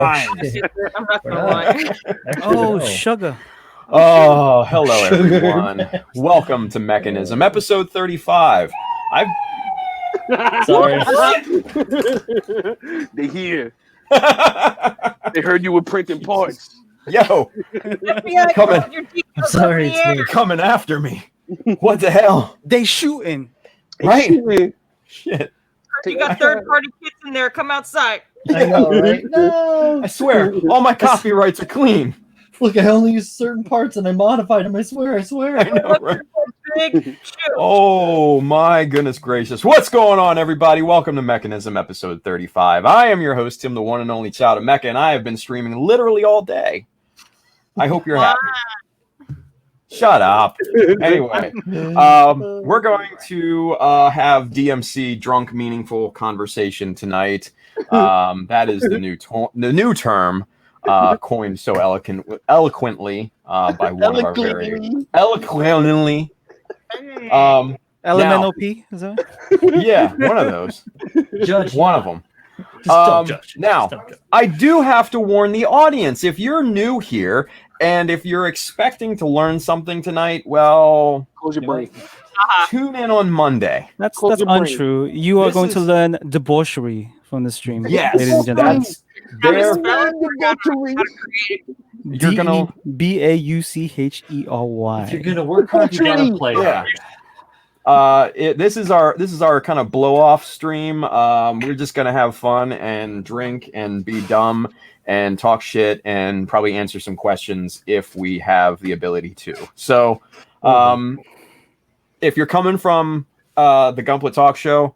I'm not gonna lie. Oh, sugar. Oh, hello everyone. Welcome to Mechanism, episode 35. Sorry. They hear. They heard you were printing parts. Yo, I'm sorry. It's me. coming after me. What the hell? They shooting. Right? Shit. You got third-party kits in there. Come outside. I know, right? No. I swear, all my copyrights are clean. Look, I only used certain parts and I modified them. I swear. I know, right? Big shoot. Oh my goodness gracious. What's going on, everybody? Welcome to Mechanism, episode 35. I am your host, Tim, the one and only Child of Mecha, and I have been streaming literally all day. I hope you're happy. Shut up. Anyway, we're going to have DMC, drunk meaningful conversation tonight. That is the new term coined so eloquently by one of our very eloquently. LMNOP, is that? Yeah, one of those. Judge. One of them. Just don't judge. Now, Just don't judge. I do have to warn the audience, if you're new here and if you're expecting to learn something tonight, well, Close your brain. tune in on Monday. That's Close your brain. untrue. You are This going to is- learn debauchery from the stream. Yes, ladies and gentlemen. that's there. You're gonna BAUCHERY. If you're gonna work hard, you gotta play Yeah. hard. This is our kind of blow off stream. We're just gonna have fun and drink and be dumb and talk shit and probably answer some questions if we have the ability to. So, if you're coming from the Gumplet Talk Show,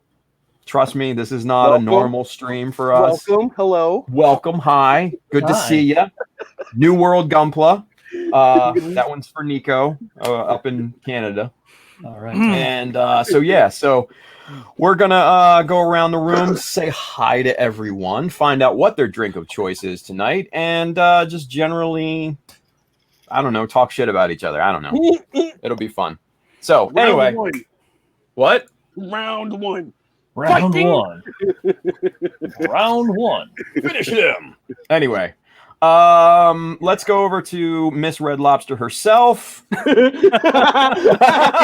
trust me, this is not Welcome. a normal stream for us. Welcome. Hello. Welcome, hi, good to Hi. see you. New World Gumpla. That one's for Nico up in Canada. All right. And so we're gonna go around the room, say hi to everyone, find out what their drink of choice is tonight, and just generally, I don't know, talk shit about each other. I don't know. It'll be fun. So anyway, Round one. what? Round one. Round Fighting. one. Round one. Finish him. Anyway, let's go over to Miss Red Lobster herself. It's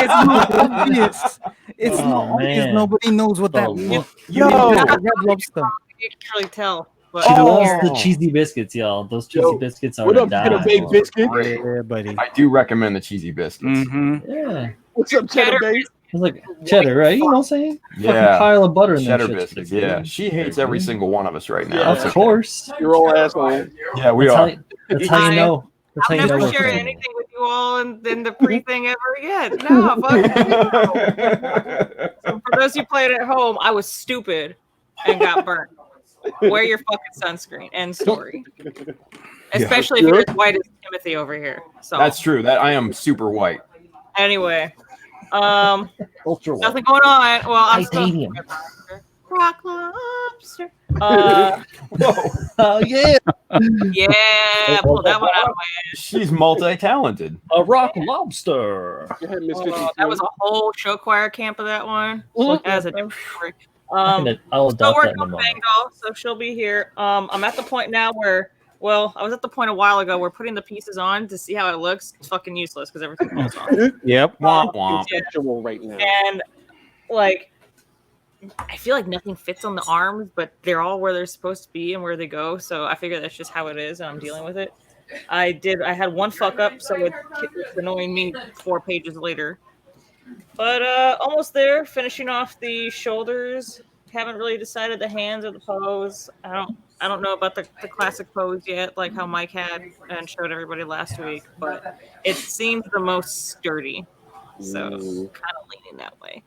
not obvious. It's Oh, not obvious. man. Nobody knows what that Oh, means. look. You Yo. mean Red Lobster. You can really tell. But She Oh. loves the cheesy biscuits, y'all. Those cheesy Yo, biscuits are What to up, die Cheddar Bay for. Biscuit? Yeah, buddy. I do recommend the cheesy biscuits. Mm-hmm. Yeah. What's up, Cheddar Bay? It's like cheddar, right? You know what I'm saying? Fucking Yeah. pile of butter in there. Cheddar biscuits. Yeah, she hates every single one of us right now. Yeah. It's Of okay. course. Your old asshole. Yeah, we That's are. That's how you know. That's how I'll you know. never what's share going on. anything with you all in the pre-thing ever again. No, fuck you. So for those who played at home, I was stupid and got burnt. Wear your fucking sunscreen. End story. Especially if you're as white as Timothy over here. So That's true. That I am super white. anyway, Ultra white. nothing going on. Well, I'm still Titanium. rock lobster. Oh yeah. Yeah, pull that one out of my She's multi-talented. A rock lobster. Go ahead, Miss ass. 52. That was a whole show choir camp of that one. As a different story. I'll Still adopt that working in a on moment. Bang Doll, so she'll be here. I'm at the point now where, well, I was at the point a while ago where putting the pieces on to see how it looks is fucking useless because everything falls off. Yep. Womp womp. Conceptual right now. And like, I feel like nothing fits on the arms, but they're all where they're supposed to be and where they go. So I figure that's just how it is, and I'm dealing with it. I had one fuck up, so it's annoying me 4 pages later. But almost there, finishing off the shoulders. Haven't really decided the hands or the pose. I don't know about the classic pose yet, like how Mike had and showed everybody last week, but it seems the most sturdy. So kind of leaning that way.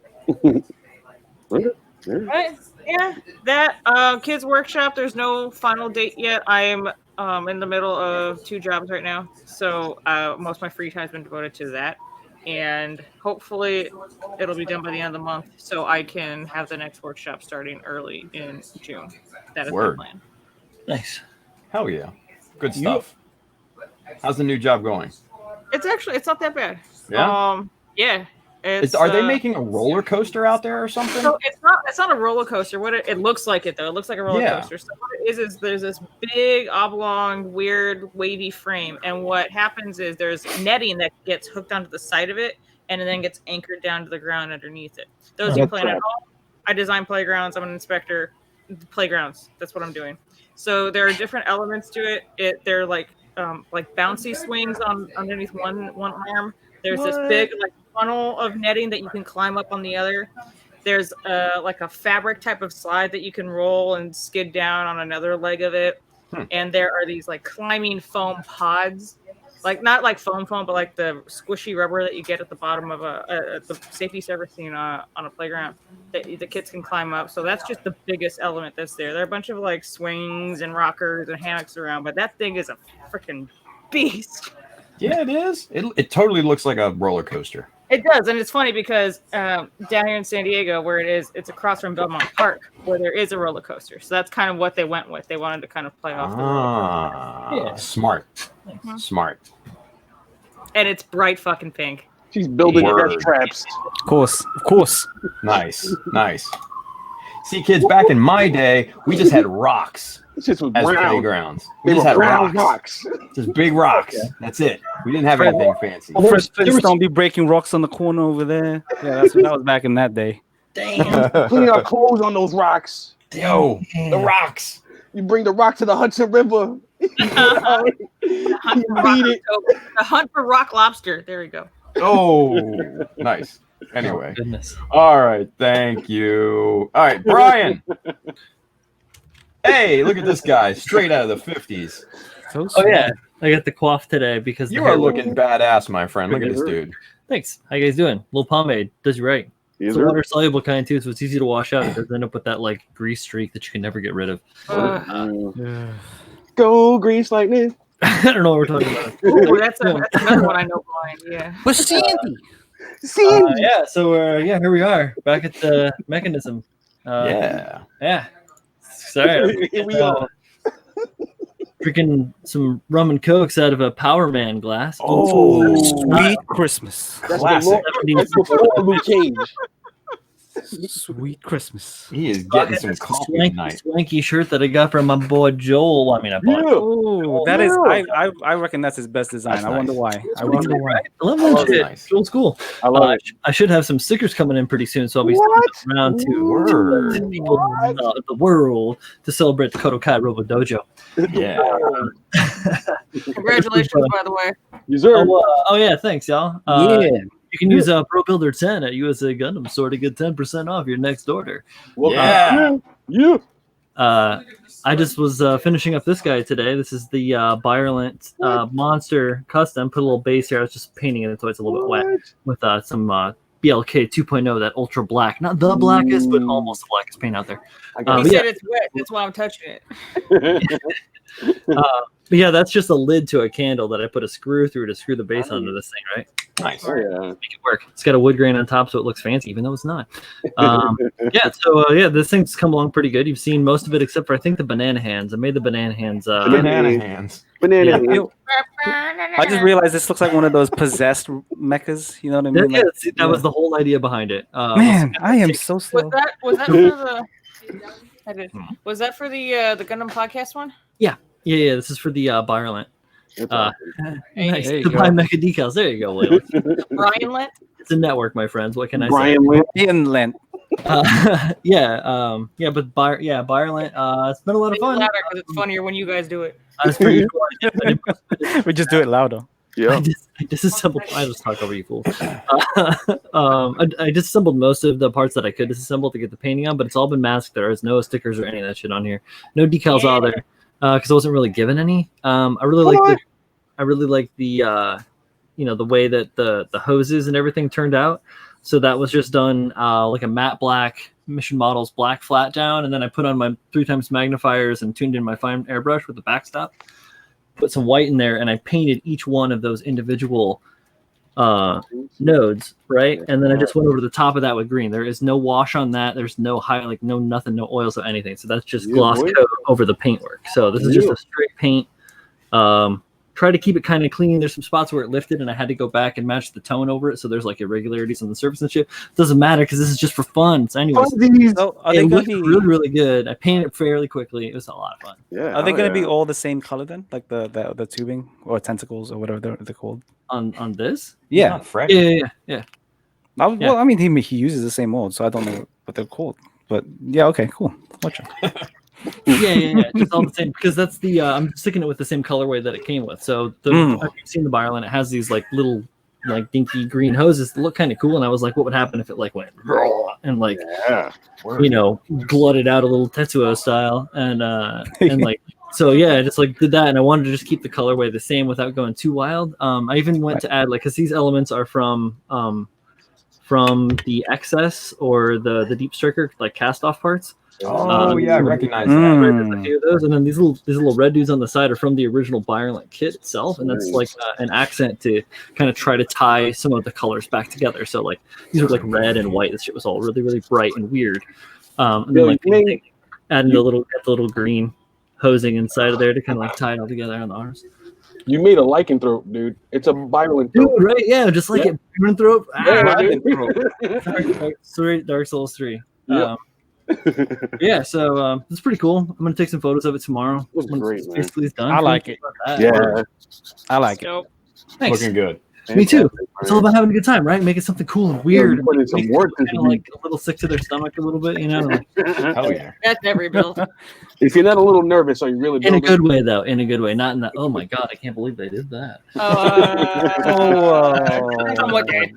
Right? Yeah. That kids workshop, there's no final date yet. I am in the middle of 2 jobs right now. So most of my free time has been devoted to that. And hopefully it'll be done by the end of the month so I can have the next workshop starting early in June. That is Word. my plan. Nice. Hell yeah. Good stuff. How's the new job going? It's not that bad. Yeah? Yeah. Are they making a roller coaster out there or something? So it's not a roller coaster. What it looks like it though. It looks like a roller coaster. So what it is there's this big oblong, weird, wavy frame, and what happens is there's netting that gets hooked onto the side of it, and then gets anchored down to the ground underneath it. Those you plan at home. I design playgrounds. I'm an inspector. Playgrounds. That's what I'm doing. So there are different elements to it. They're like bouncy swings on underneath one arm. There's this big funnel of netting that you can climb up on the other. There's like a fabric type of slide that you can roll and skid down on another leg of it. And there are these like climbing foam pods, like not like foam, but like the squishy rubber that you get at the bottom of the safety ever seen on a playground that the kids can climb up. So that's just the biggest element that's there. There are a bunch of like swings and rockers and hammocks around, but that thing is a freaking beast. Yeah, it is. It totally looks like a roller coaster. It does, and it's funny because down here in San Diego, where it is, it's across from Belmont Park, where there is a roller coaster. So that's kind of what they went with. They wanted to kind of play off the roller coaster. Yeah, smart. And it's bright fucking pink. She's building death traps. Of course. Nice. See, kids, back in my day, we just had rocks This was as brown. playgrounds. They We just were had brown rocks. rocks. Just big rocks. That's it. We didn't have anything fancy. First, don't be breaking rocks on the corner over there. Yeah, that was back in that day. Damn. Clean our clothes on those rocks. Yo, the rocks. You bring the rock to the Hudson River. The hunt for rock lobster. There we go. Oh, nice. Anyway. Oh, goodness. All right. Thank you. All right, Brian. Hey, look at this guy. Straight out of the 50s. So Oh yeah, I got the coif today because You the are hair- looking badass, my friend. Look at this dude. Thanks. How you guys doing? Little pomade does you right. Yes, It's a sir. water soluble kind too, so it's easy to wash out. It doesn't end up with that like grease streak that you can never get rid of. Go grease lightning. I don't know what we're talking about. Oh, that's another one I know blind. Yeah. But Sandy. Yeah, so here we are back at the mechanism. Yeah. Sorry, Here we are. Drinking some rum and cokes out of a Power Man glass. Oh, Sweet Christmas. That's Classic. That's before Luke Cage. Sweet Christmas. He is getting some coffee tonight. Swanky shirt that I got from my boy Joel. I mean, I bought it. Oh, that is. I reckon that's his best design. That's I wonder nice. why. I wonder why. I love Oh, that that's shit. nice. Joel's cool. I love it. I should have some stickers coming in pretty soon, so I'll be What? sending them around to Word. people the world to celebrate the Kodokai Robo Dojo. Yeah. Congratulations, by the way. You sir. Oh yeah, thanks y'all. You can use Pro Builder 10 at USA Gundam Store to get 10% off your next order. Yeah. Yeah. I just was finishing up this guy today. This is the Violent Monster Custom. Put a little base here. I was just painting it so it's a little bit wet with some BLK 2.0, that ultra black. Not the blackest, but almost the blackest paint out there. He said it's wet. That's why I'm touching it. But yeah, that's just a lid to a candle that I put a screw through to screw the base onto this thing, right? Nice. Oh, yeah. Make it work. It's got a wood grain on top, so it looks fancy, even though it's not. This thing's come along pretty good. You've seen most of it, except for I think the banana hands. I made the banana hands. Banana hands. Banana. Yeah. I just realized this looks like one of those possessed mechas. You know what I mean? Like, That was the whole idea behind it. man, I am so slow. Was that for the? I did. Was that for the Gundam podcast one? Yeah. This is for the Violent. Nice. There you To go. buy mecha decals. There you go, Layla. Brian Lent. It's a network, my friends. What can I say? Brian Lynn. Ian Lent. Violent. It's been a lot of fun. Louder because it's funnier when you guys do it. It's pretty cool. We just do it louder. Yeah. I disassembled. I just talk over you fools. I disassembled most of the parts that I could disassemble to get the painting on, but it's all been masked. There is no stickers or any of that shit on here. No decals out there because I wasn't really given any. I really like the the way that the hoses and everything turned out. So that was just done like a matte black Mission Models black flat down, and then I put on my 3x magnifiers and tuned in my fine airbrush with the backstop. Put some white in there, and I painted each one of those individual nodes, right? And then I just went over the top of that with green. There is no wash on that. There's no no nothing, no oils or anything. So that's just gloss coat over the paintwork. So this is just a straight paint. try to keep it kind of clean. There's some spots where it lifted and I had to go back and match the tone over it. So there's like irregularities on the surface and shit. It doesn't matter because this is just for fun. So anyways, So are they it gonna looked be really, really good. I painted it fairly quickly. It was a lot of fun. Yeah. are they gonna be yeah. all the same color then? Like the tubing or tentacles or whatever they're called? On this? Yeah. Not Freddy. Yeah. Well, I mean he uses the same mold, so I don't know what they're called. But yeah, okay, cool. Watch it. Yeah. It's all the same because that's the I'm sticking it with the same colorway that it came with. So if you've seen the Byerland, it has these like little like dinky green hoses that look kind of cool. And I was like, what would happen if it like went and like glutted out a little Tetsuo style and like so yeah, I just like did that and I wanted to just keep the colorway the same without going too wild. I even went to add like because these elements are from the excess or the deep striker like cast off parts. Oh yeah, I recognize that. There's a few of those, and then these little red dudes on the side are from the original Byerland kit itself, and that's like an accent to kind of try to tie some of the colors back together. So like these were like red and white. This shit was all really really bright and weird. And then like adding the little green hosing inside of there to kind of like tie it all together on the arms. You made a lycanthrope, dude. It's a Byerland throat. Dude, right? Yeah, just like it. Human throat. Dark Souls 3. Yep. Yeah, so it's pretty cool. I'm gonna take some photos of it tomorrow. Looks great, man. Basically, it's done. I like it. Yeah. I like it. So, Thanks. Looking good. Me too. Fantastic, It's all man. about having a good time, right? Making something cool and weird. put in some Making work people this kinda, week. like a little sick to their stomach a little bit, you know. Hell yeah. that's every build. If you're not a little nervous, are you really In a building? good way, though. In a good way, not in that. Oh my god, I can't believe they did that. I'm okay.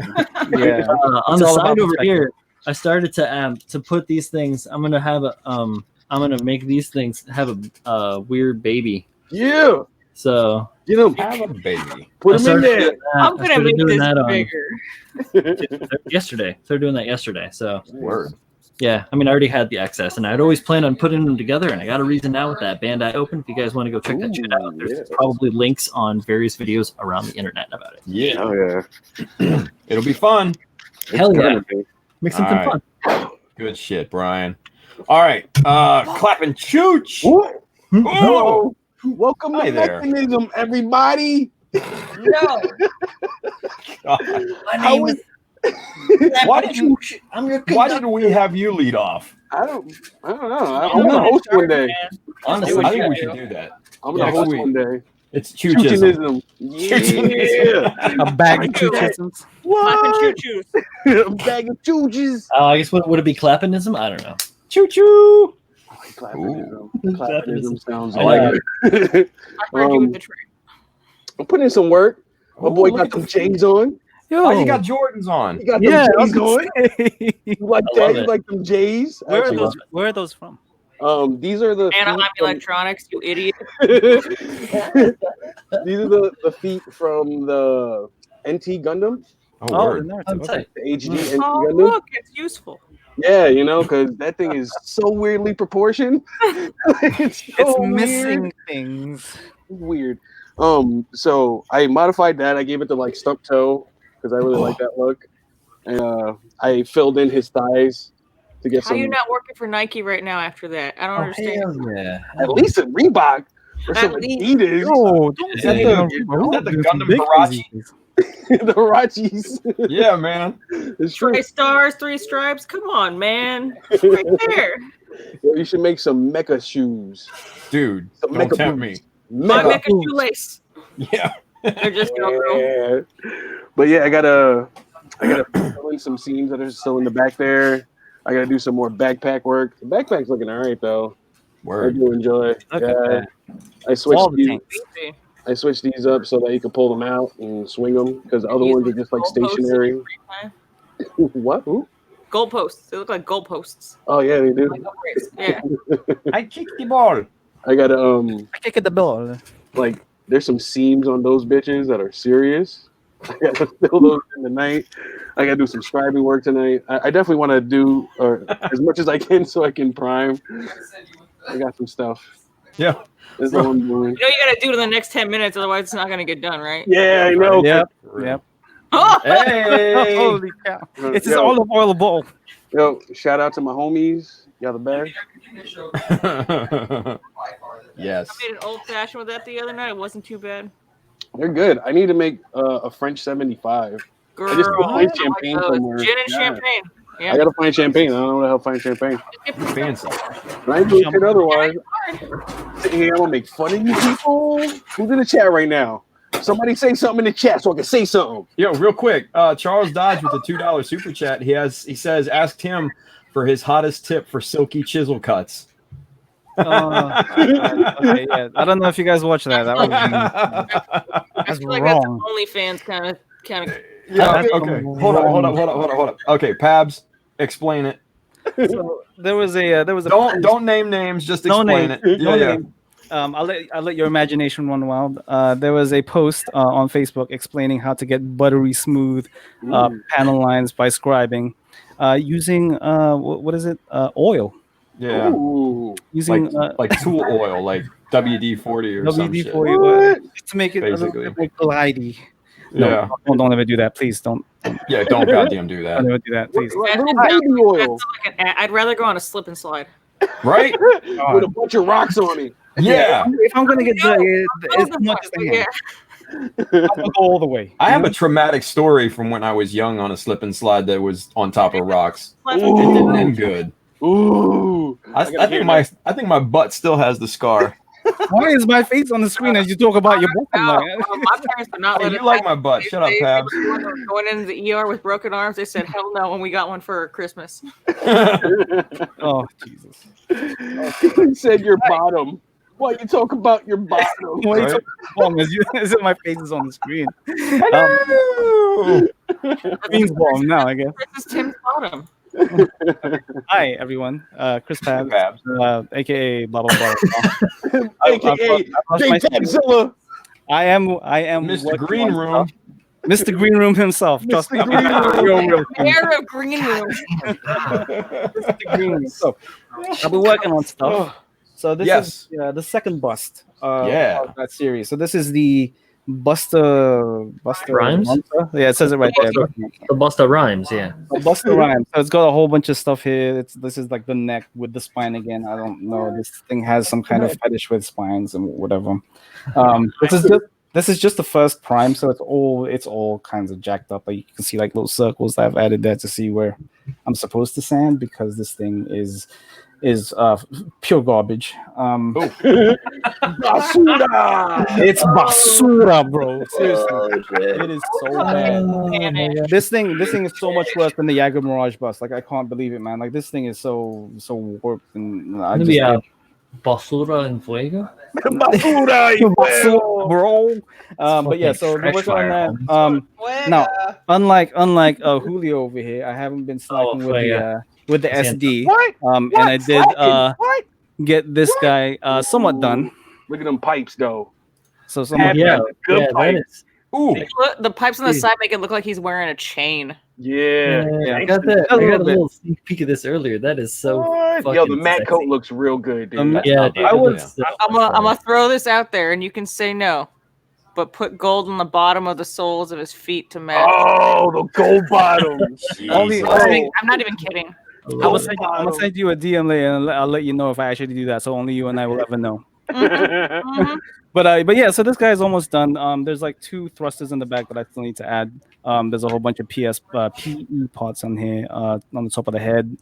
Yeah. On It's the all side about over perspective. here, I started to put these things. I'm gonna have a I'm gonna make these things have a weird baby. Yeah. So You know, Have a baby. put them in there. I'm gonna make this bigger. yesterday. Started doing that yesterday. So Word. yeah, I mean, I already had the access, and I'd always planned on putting them together, and I got a reason now with that Bandai Open. If you guys want to go check that shit out, there's yes. probably links on various videos around the internet about it. Yeah. Oh yeah. It'll be fun. Hell yeah. Gonna be. Make something All fun. Good shit, Brian. All right. Clapping chooch. What? Oh, Welcome Hi to there. Mechanism, everybody. No, God. my name is. Why did you? I'm your Why didn't we have you lead off? I don't know. I want to host one day. Honestly, I think we should do that. I'm gonna Yeah, host sweet. one day. It's choochism. Choochinism. Yeah. A bag of Thank you. choo-chisms. Clapping What? choo-choos. A bag of chooches. I guess would it be clappinism? I don't know. Choo choo. Clappinism. Clappinism sounds I like like it. I heard you with the tree. I'm putting in some work. My boy look got at some the- chains on. Oh, you got Jordans on. He got Yeah, them I was J's on. gonna say. You like I love that? You it. like them J's? Where are Actually, those? Where are those from? These are the Anaheim feet from- Electronics, you idiot. These are the feet from the NT Gundam, Oh, Oh, word. the Naruto. I'm Okay. tight. the HD NT Oh, Gundam. look, it's useful. Yeah, you know, because that thing is so weirdly proportioned. It's so It's weird. missing things. Weird. So I modified that. I gave it the like stump toe because I really like that look. And I filled in his thighs to get How some. you not working for Nike right now after that? I don't understand. Yeah. At least a Reebok or some At least. Adidas. Oh, Is that the Gundam Karachi? The Rachis. Yeah, man. It's true. 3 stars, 3 stripes. Come on, man. It's right there. You should make some mecha shoes. Dude, Some don't mecha tempt boots. me. My Mecha mecha boots. shoelace. Yeah. They're just Velcro. Yeah. But yeah, I gotta fill in some seams that are still in the back there. I gotta do some more backpack work. The backpack's looking all right though. I Word. do enjoy. Okay. Yeah. I All switched the these. tanks. Easy. I switched these up so that you can pull them out and swing them because the other ones are just like Goalposts in stationary. your free time. What? Who? Goalposts. They look like goalposts. Oh yeah, they do. Like a race. Yeah. I kicked the ball. I gotta I kick at the ball. like there's some seams on those bitches that are serious. I gotta fill those in tonight. I gotta do some scribing work tonight. I definitely want to do as much as I can so I can prime. I got some stuff. Yeah. That's all I'm doing. You know you gotta do it in the next 10 minutes, otherwise it's not gonna get done, right? Yeah, I know. Yep. Yep. Oh! Hey. Holy cow! It's this Yo, olive oil bowl. yo, shout out to my homies. Y'all the best. Yes. I made an old fashioned with that the other night. It wasn't too bad. They're good. I need to make a French 75. Girl, I just put I find like champagne those. somewhere. Gin and Yeah. champagne. Yeah. I gotta find champagne. I don't know where the hell to find champagne. Fancy. And I ain't doing shit otherwise. Sitting here, I'm gonna make fun of you people. Who's in the chat right now? Somebody say something in the chat so I can say something. Yo, real quick, Charles Dodge with the $2 super chat. He says, ask Tim for his hottest tip for silky chisel cuts. Okay, yeah. I don't know if you guys watch that. That was I that's feel like that's wrong. OnlyFans kind of. Yeah, That's okay. wrong. Hold up. Okay, Pabs, explain it. So there was a Don't name names, just No explain name. it. No Yeah. name. I'll let your imagination run wild. There was a post on Facebook explaining how to get buttery smooth panel lines by scribing using what is it? Oil. Yeah. Ooh. Using like tool oil, like WD-40 or some shit. WD-40 oil just to make it Basically. a little bit more glidey. No, Yeah. don't ever do that, please. Don't Yeah, don't goddamn do that. ever do that, please. Little baby oil I'd rather go on a slip and slide. Right? with a bunch of rocks on it. Yeah. If I'm gonna get dirty, it's not just a hand. I'll go all the way. I have a traumatic story from when I was young on a slip and slide that was on top of rocks. It Ooh. didn't end good. Ooh. I think my butt still has the scar. Why is my face on the screen as you talk about your bottom No, line? my parents did not Hey, let you us like have my butt. it. Shut up, They Pabs. were going into the ER with broken arms. They said, hell no, when we got one for Christmas. Oh Jesus! He said your bottom. Why you talk about your bottom? Why are you Right? talking wrong as if my face is on the screen? Screen's bottom now, I guess. This is Tim's bottom. Hi everyone, Chris Pabs, Pabs. aka blah blah blah. AKA Big Godzilla. I am Mr. working Green on Room. stuff. Mr. Green Room himself. Trust me. Green Room. Mayor of Green Room. Mr. Green Room. So I've been working on stuff. So this is the second bust of that series. So this is the Buster Rhymes? Monster. Yeah, it says it right there. The Busta Rhymes, yeah. Buster Rhymes. So it's got a whole bunch of stuff here. This is like the neck with the spine again. I don't know. This thing has some kind of fetish with spines and whatever. This is just the first prime, so it's all kinds of jacked up. Like you can see like little circles that I've added there to see where I'm supposed to sand because this thing is pure garbage. Basura. It's basura, bro. Seriously, it is so bad. This thing is so much worse than the Yaga Mirage bus. Like I can't believe it, man. Like this thing is so warped and I just Basura and Fuego. basura, bro. But yeah, so we're working on that. Now, unlike Julio over here, I haven't been slacking with the SD. And I did get this guy somewhat done. Look at them pipes, though. So somewhat good pipes. Ooh. The pipes on the side make it look like he's wearing a chain. Yeah. I got that. I got a little sneak peek of this earlier. That is so. Yo, the matte coat looks real good, dude. Yeah, dude, I'm gonna throw this out there, and you can say no, but put gold on the bottom of the soles of his feet to match. Oh, the gold bottoms. I'm not even kidding. I'm gonna send you a DM later, and I'll let you know if I actually do that. So only you and I will ever know. But yeah, so this guy is almost done. There's like 2 thrusters in the back that I still need to add. There's a whole bunch of PE parts on here on the top of the head.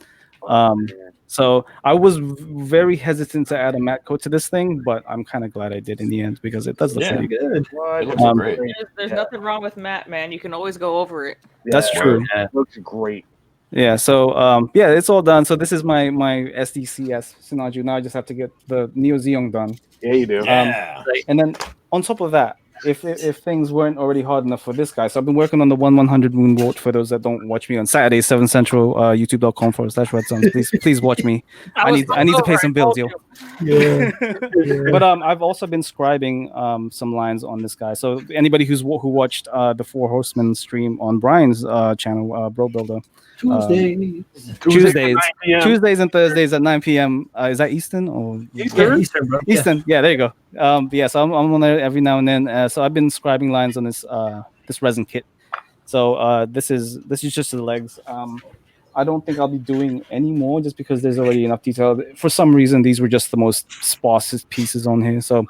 So I was very hesitant to add a matte coat to this thing, but I'm kind of glad I did in the end because it does look pretty good. It looks great. There's nothing wrong with matte, man. You can always go over it. That's true. It looks great. Yeah, so yeah, it's all done. So this is my SDCS Sinaju. Now I just have to get the Neo Xeon done. Yeah, you do. And then on top of that, if things weren't already hard enough for this guy, so I've been working on the 1/100 Moonwalk. For those that don't watch me on Saturday, 7 Central, youtube.com/RedSons. Please watch me. I need to pay some bills, yo. Yeah. But I've also been scribing some lines on this guy. So anybody who watched the 4 Horsemen stream on Brian's channel, Bro Builder. Tuesdays and Thursdays at 9 p.m. Is that Eastern or Eastern, bro. Eastern? Yeah, there you go. Yeah, so I'm on there every now and then. So I've been scribing lines on this resin kit. So this is just the legs. I don't think I'll be doing any more just because there's already enough detail. For some reason, these were just the most sparsest pieces on here. So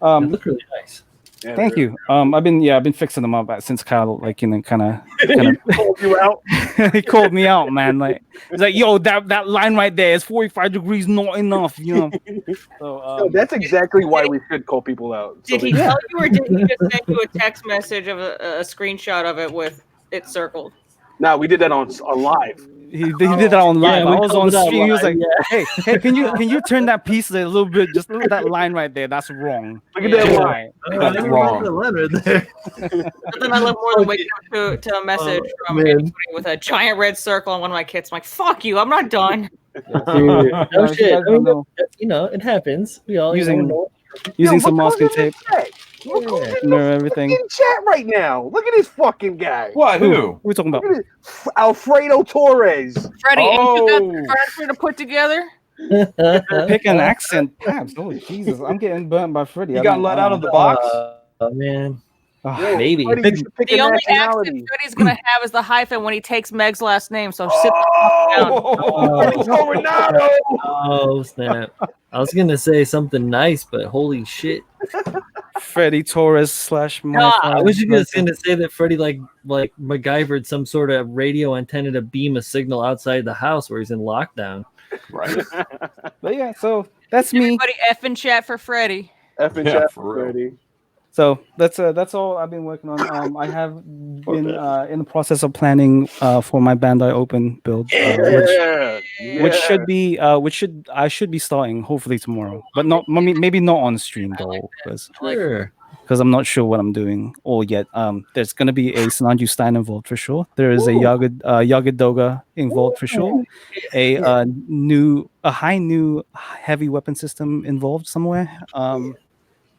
They look really nice. Yeah, Thank you. I've been fixing them up since Kyle, like, kind of called you out. he called me out, man. Like, he's like, yo, that line right there is 45 degrees, not enough, So No, that's exactly why we should call people out. Did he tell you, or did he just send you a text message of a screenshot of it with it circled? Nah, we did that on live. He did that on live. Yeah, I was on stream. He was live, like, hey, can you turn that piece a little bit? Just look at that line right there. That's wrong. Look at that line. That's wrong. There. Nothing I love more than waking up to a message from anybody with a giant red circle on one of my kids. I'm like, fuck you, I'm not done. Oh shit! I mean, it happens. We all using some masking tape. Everything. In chat right now. Look at this fucking guy. What? Who? What are we talking about? Look at this. Alfredo Torres. Freddie, ain't you got Oh. the furniture to put together? Pick an accent, Pabs. Oh Jesus, I'm getting burnt by Freddie. You got let out of the box? Oh man, Oh, maybe. Freddie, you should pick The a only nationality. accent Freddie's gonna have is the hyphen when he takes Meg's last name. So sit Freddie Coronado. Oh snap! I was gonna say something nice, but holy shit! Freddie Torres / I was just gonna say that Freddie like MacGyvered some sort of radio antenna to beam a signal outside the house where he's in lockdown. Right. But yeah, so that's me. everybody effing chat for Freddie. F and Yeah, chat for real. Freddie. So that's all I've been working on. I have been in the process of planning for my Bandai Open build, which should be I should be starting hopefully tomorrow, but not maybe not on stream though, because I'm not sure what I'm doing all yet. There's gonna be a Sananju Stein involved for sure. There is a Yagadoga involved for sure. A high new heavy weapon system involved somewhere.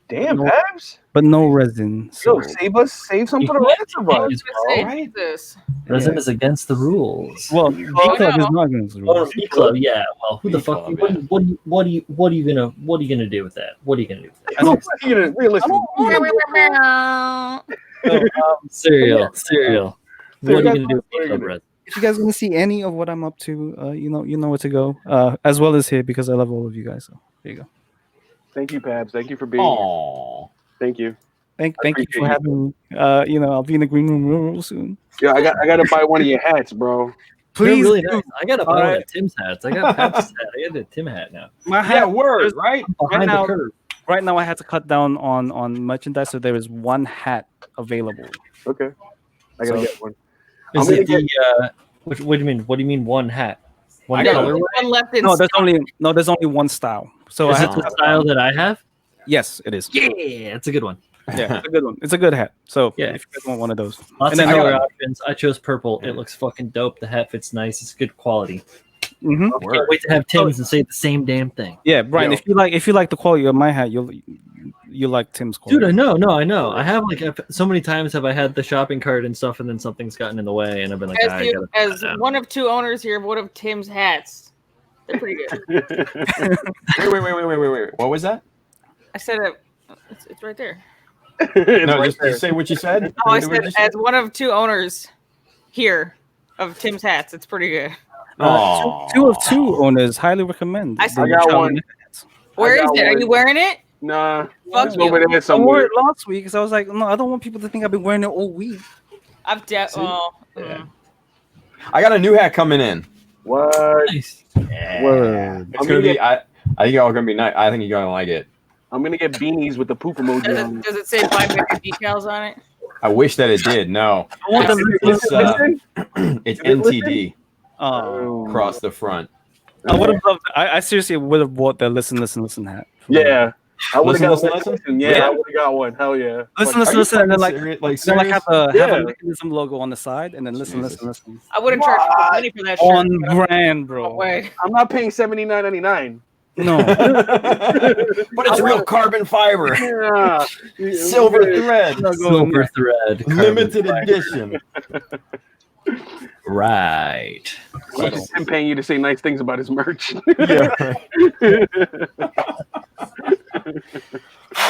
Damn, No. Pabs. But no resin. So Yo, save some for the rest of I us. was gonna say, Alright. Jesus. Resin is against the rules. well, V Club is not against the Oh, rules. V Club, yeah. Well, who the fuck? V-Club, What are you gonna do with that? What are you gonna do with that? I don't- Realistically. Cereal. What are you gonna do with Cereal. V Club resin? If you guys want to see any of what I'm up to, you know where to go. As well as here because I love all of you guys. So there you go. Thank you, Pabs. Thank you for being here. Aww. Thank you. Thank you appreciate for you. having me. I'll be in the green room real soon. Yeah, I got to buy one of your hats, bro. Please, They're really do. nice. I gotta buy one Alright. of Tim's hats. I got Pep's hat. I got the Tim hat now. My Yeah, hat. word, right? Behind now- the curve. Right now, I had to cut down on merchandise, so there is one hat available. Okay. I got to So- get one. Is I'm it gonna the what do you mean? What do you mean one hat? One I got color? it. One left in No, there's only one style. So Is I it had to the style that I have? Yes, it is. Yeah, it's a good one. Yeah, it's a good one. It's a good hat. So Yeah. if you guys want one of those, Lots And of then color I got- options. I chose purple. It looks fucking dope. The hat fits nice. It's good quality. Mhm. I can't wait to have Tim's and say the same damn thing. Yeah, Brian. Yo. If you like the quality of my hat, you like Tim's quality. Dude, I know. I have so many times have I had the shopping cart and stuff, and then something's gotten in the way, and I've been like, As, I you, gotta as that down. one of two owners here of one of Tim's hats. They're pretty good. Wait. What was that? I said it. It's right there. It's No, right just there. say what you said. Oh, I What said you say? as one of two owners here of Tim's hats. It's pretty good. Aw. Two of two owners highly recommend. I the got Charlie one. Nick hats. Where is got it? Are one. you wearing it? Nah, Fuck it's you. over there I wore somewhere. it last week because I was like, no, I don't want people to think I've been wearing it all week. I've Yeah. I got a new hat coming in. What? Nice. Word. It's gonna be. I think y'all gonna be nice. I think you're gonna like it. I'm gonna get beanies with the poop emoji on. Does it say buy Mega decals on it? I wish that it did. No, I want them to it's it's Is it NTD Oh, across the front. I would have loved. I seriously would have bought the listen hat. Yeah, I would have Listen, got listen, one. listen? Yeah, Yeah. I would have got one. Hell yeah. Listen, Fuck, listen, and then like Like then like have a Yeah. mechanism logo on the side, and then listen. I wouldn't charge you money for that On shirt. brand, No bro. way. I'm not paying $79.99. No, but it's real carbon fiber, Yeah. silver thread, Silver thread. limited edition. Right. I'm just him paying you to say nice things about his merch. Yeah.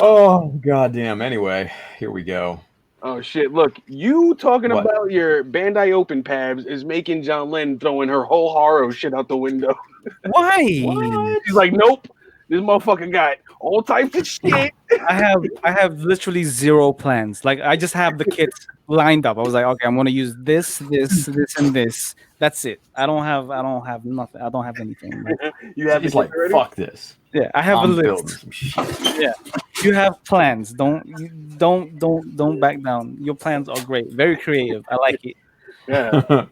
Oh goddamn. Anyway, here we go. Oh shit! Look, you talking What? about your Bandai Open Pabs is making John Lynn throwing her whole horror shit out the window. why? She's like, nope, This motherfucker got all types of shit. I have literally zero plans. Like I just have the kits lined up. I was like, okay, I'm gonna use this, and this. That's it. I don't have nothing. I don't have anything. Like, You have He's the like, kit already? fuck this. yeah, I have a I'm list. building some shit. Yeah, you have plans. Don't back down. Your plans are great. Very creative. I like it. Yeah,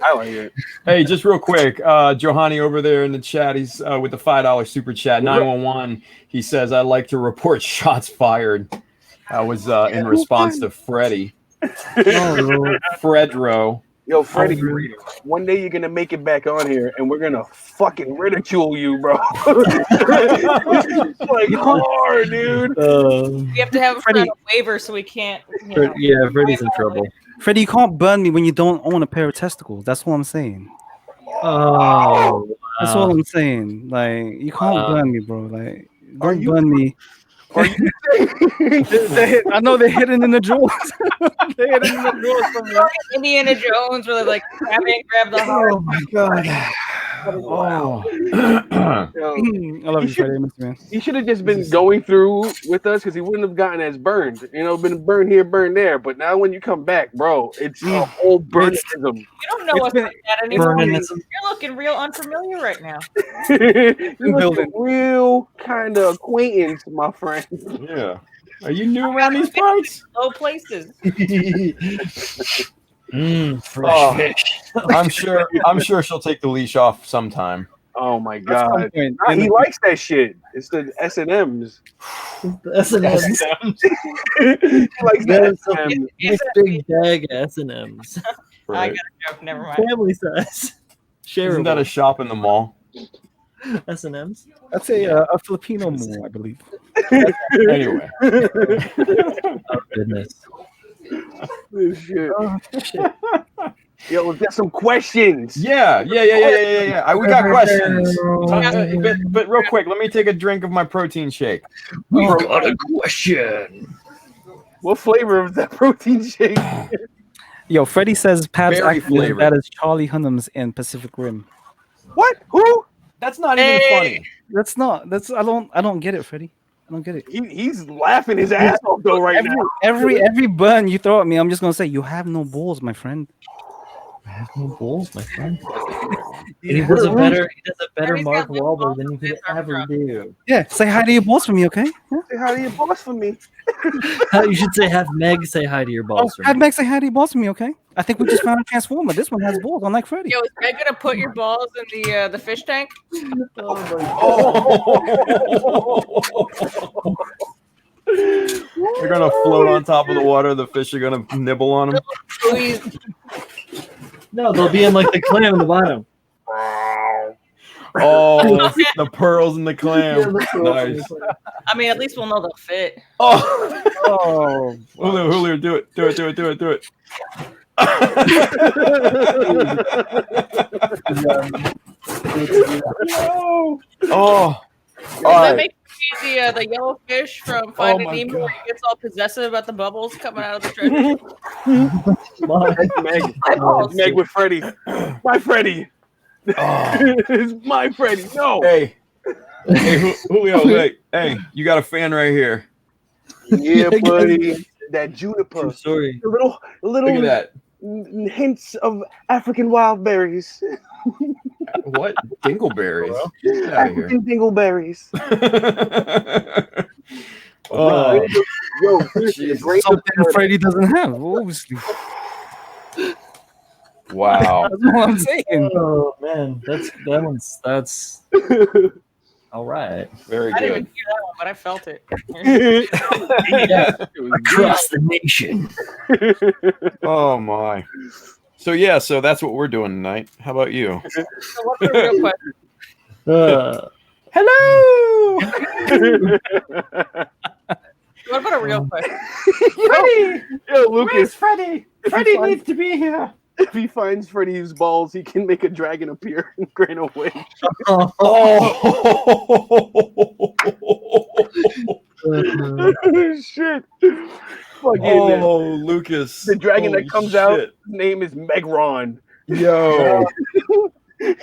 I like it. Hey, just real quick, Johanny over there in the chat, he's with the $5 super chat, 911. He says, "I'd like to report shots fired." That was in response to Freddie. Fredro. Yo, Freddie, one day you're gonna make it back on here, and we're gonna fucking ridicule you, bro. It's like hard, dude. We have to have a Freddie- waiver so we can't. You know, Yeah, Freddy's in trouble. Freddie, you can't burn me when you don't own a pair of testicles. That's what I'm saying. Oh, That's all I'm saying. Like you can't burn me, bro. Like Are don't you- burn me. Are you I know they're hidden in the drawers. They're hidden in the drawers somewhere. Indiana Jones, where they like grab the heart. Oh my god. Oh. Yo, I love you, Freddie. I miss you, man. he should have just been going through with us because he wouldn't have gotten as burned. You know, been burned here, burned there. But now when you come back, bro, it's a whole burnism. You don't know It's us been- like that anymore. Burnism. You're looking real unfamiliar right now. You look building. real kind of acquaintance, my friend. Yeah. Are you new around these parts? Low places. fresh Oh. fish. I'm sure she'll take the leash off sometime. Oh my At some god, point, Nah, he likes that shit. It's the S&Ms. S&M's. He likes the That's a S&Ms. nice big bag of S&M's. I Right. got a joke. Never mind. Family size. Isn't that a Shareable. shop in the mall? S&M's. That's a Filipino move, I believe. Anyway. Oh goodness. This shit. Yo, let's get some questions. Yeah. We got questions. But real quick, let me take a drink of my protein shake. We got a question. What flavor is that protein shake? Yo, Freddie says Pab's Berry acting as flavored. bad as Charlie Hunnam's in Pacific Rim. What? Who? That's not even funny. That's not. That's I don't get it, Freddie. I don't get it. He's laughing his ass off though right now. Every burn you throw at me, I'm just gonna say you have no balls, my friend. I have no balls, my friend. He does a better Freddie's Mark got lip Wahlberg balls than you and could his arms ever up. do. Yeah, say hi to your balls for me, okay? Yeah. Say hi to your boss for me. You should say have Meg say hi to your balls. for Have me. Meg say hi to your balls for me, okay? I think we just found a transformer. This one has balls, unlike Freddie. Yo, is Meg gonna put your balls in the fish tank? They're gonna float on top of the water. The fish are gonna nibble on them. Please. No, they'll be in like the clam in the bottom. Oh, the pearls in the clam. Nice. I mean, at least we'll know they'll fit. Oh, Oh, Julio, do it. Oh, all Does that right. make you see the yellow fish from Finding my Nemo God. where he gets all possessive about the bubbles coming out of the treasure? Meg, Eyeballs. Meg with Freddie. My Freddie. Oh. It's my Freddie. No. Hey, Julio, wait. Hey, you got a fan right here. Yeah, buddy. That juniper. True story. A little Look at that. hints of African wild berries. What? Dingleberries. Get out of here. African dingleberries. Oh, Yo, seriously, the grape of something Freddie doesn't have, obviously. wow. That's what I'm saying. Oh man, that's all right. Very I didn't even good. hear that one, but I felt it. Across the nation. Oh my. So yeah, so that's what we're doing tonight. How about you? So what's the real question? Hello. What about a real question? Freddie. Yo, Lucas, Freddie? Freddie needs to be here. if he finds Freddie's balls, he can make a dragon appear and grant away. Oh. Shit. Fucking Lucas. the dragon Holy that comes out, shit. his name is Megron. Yo.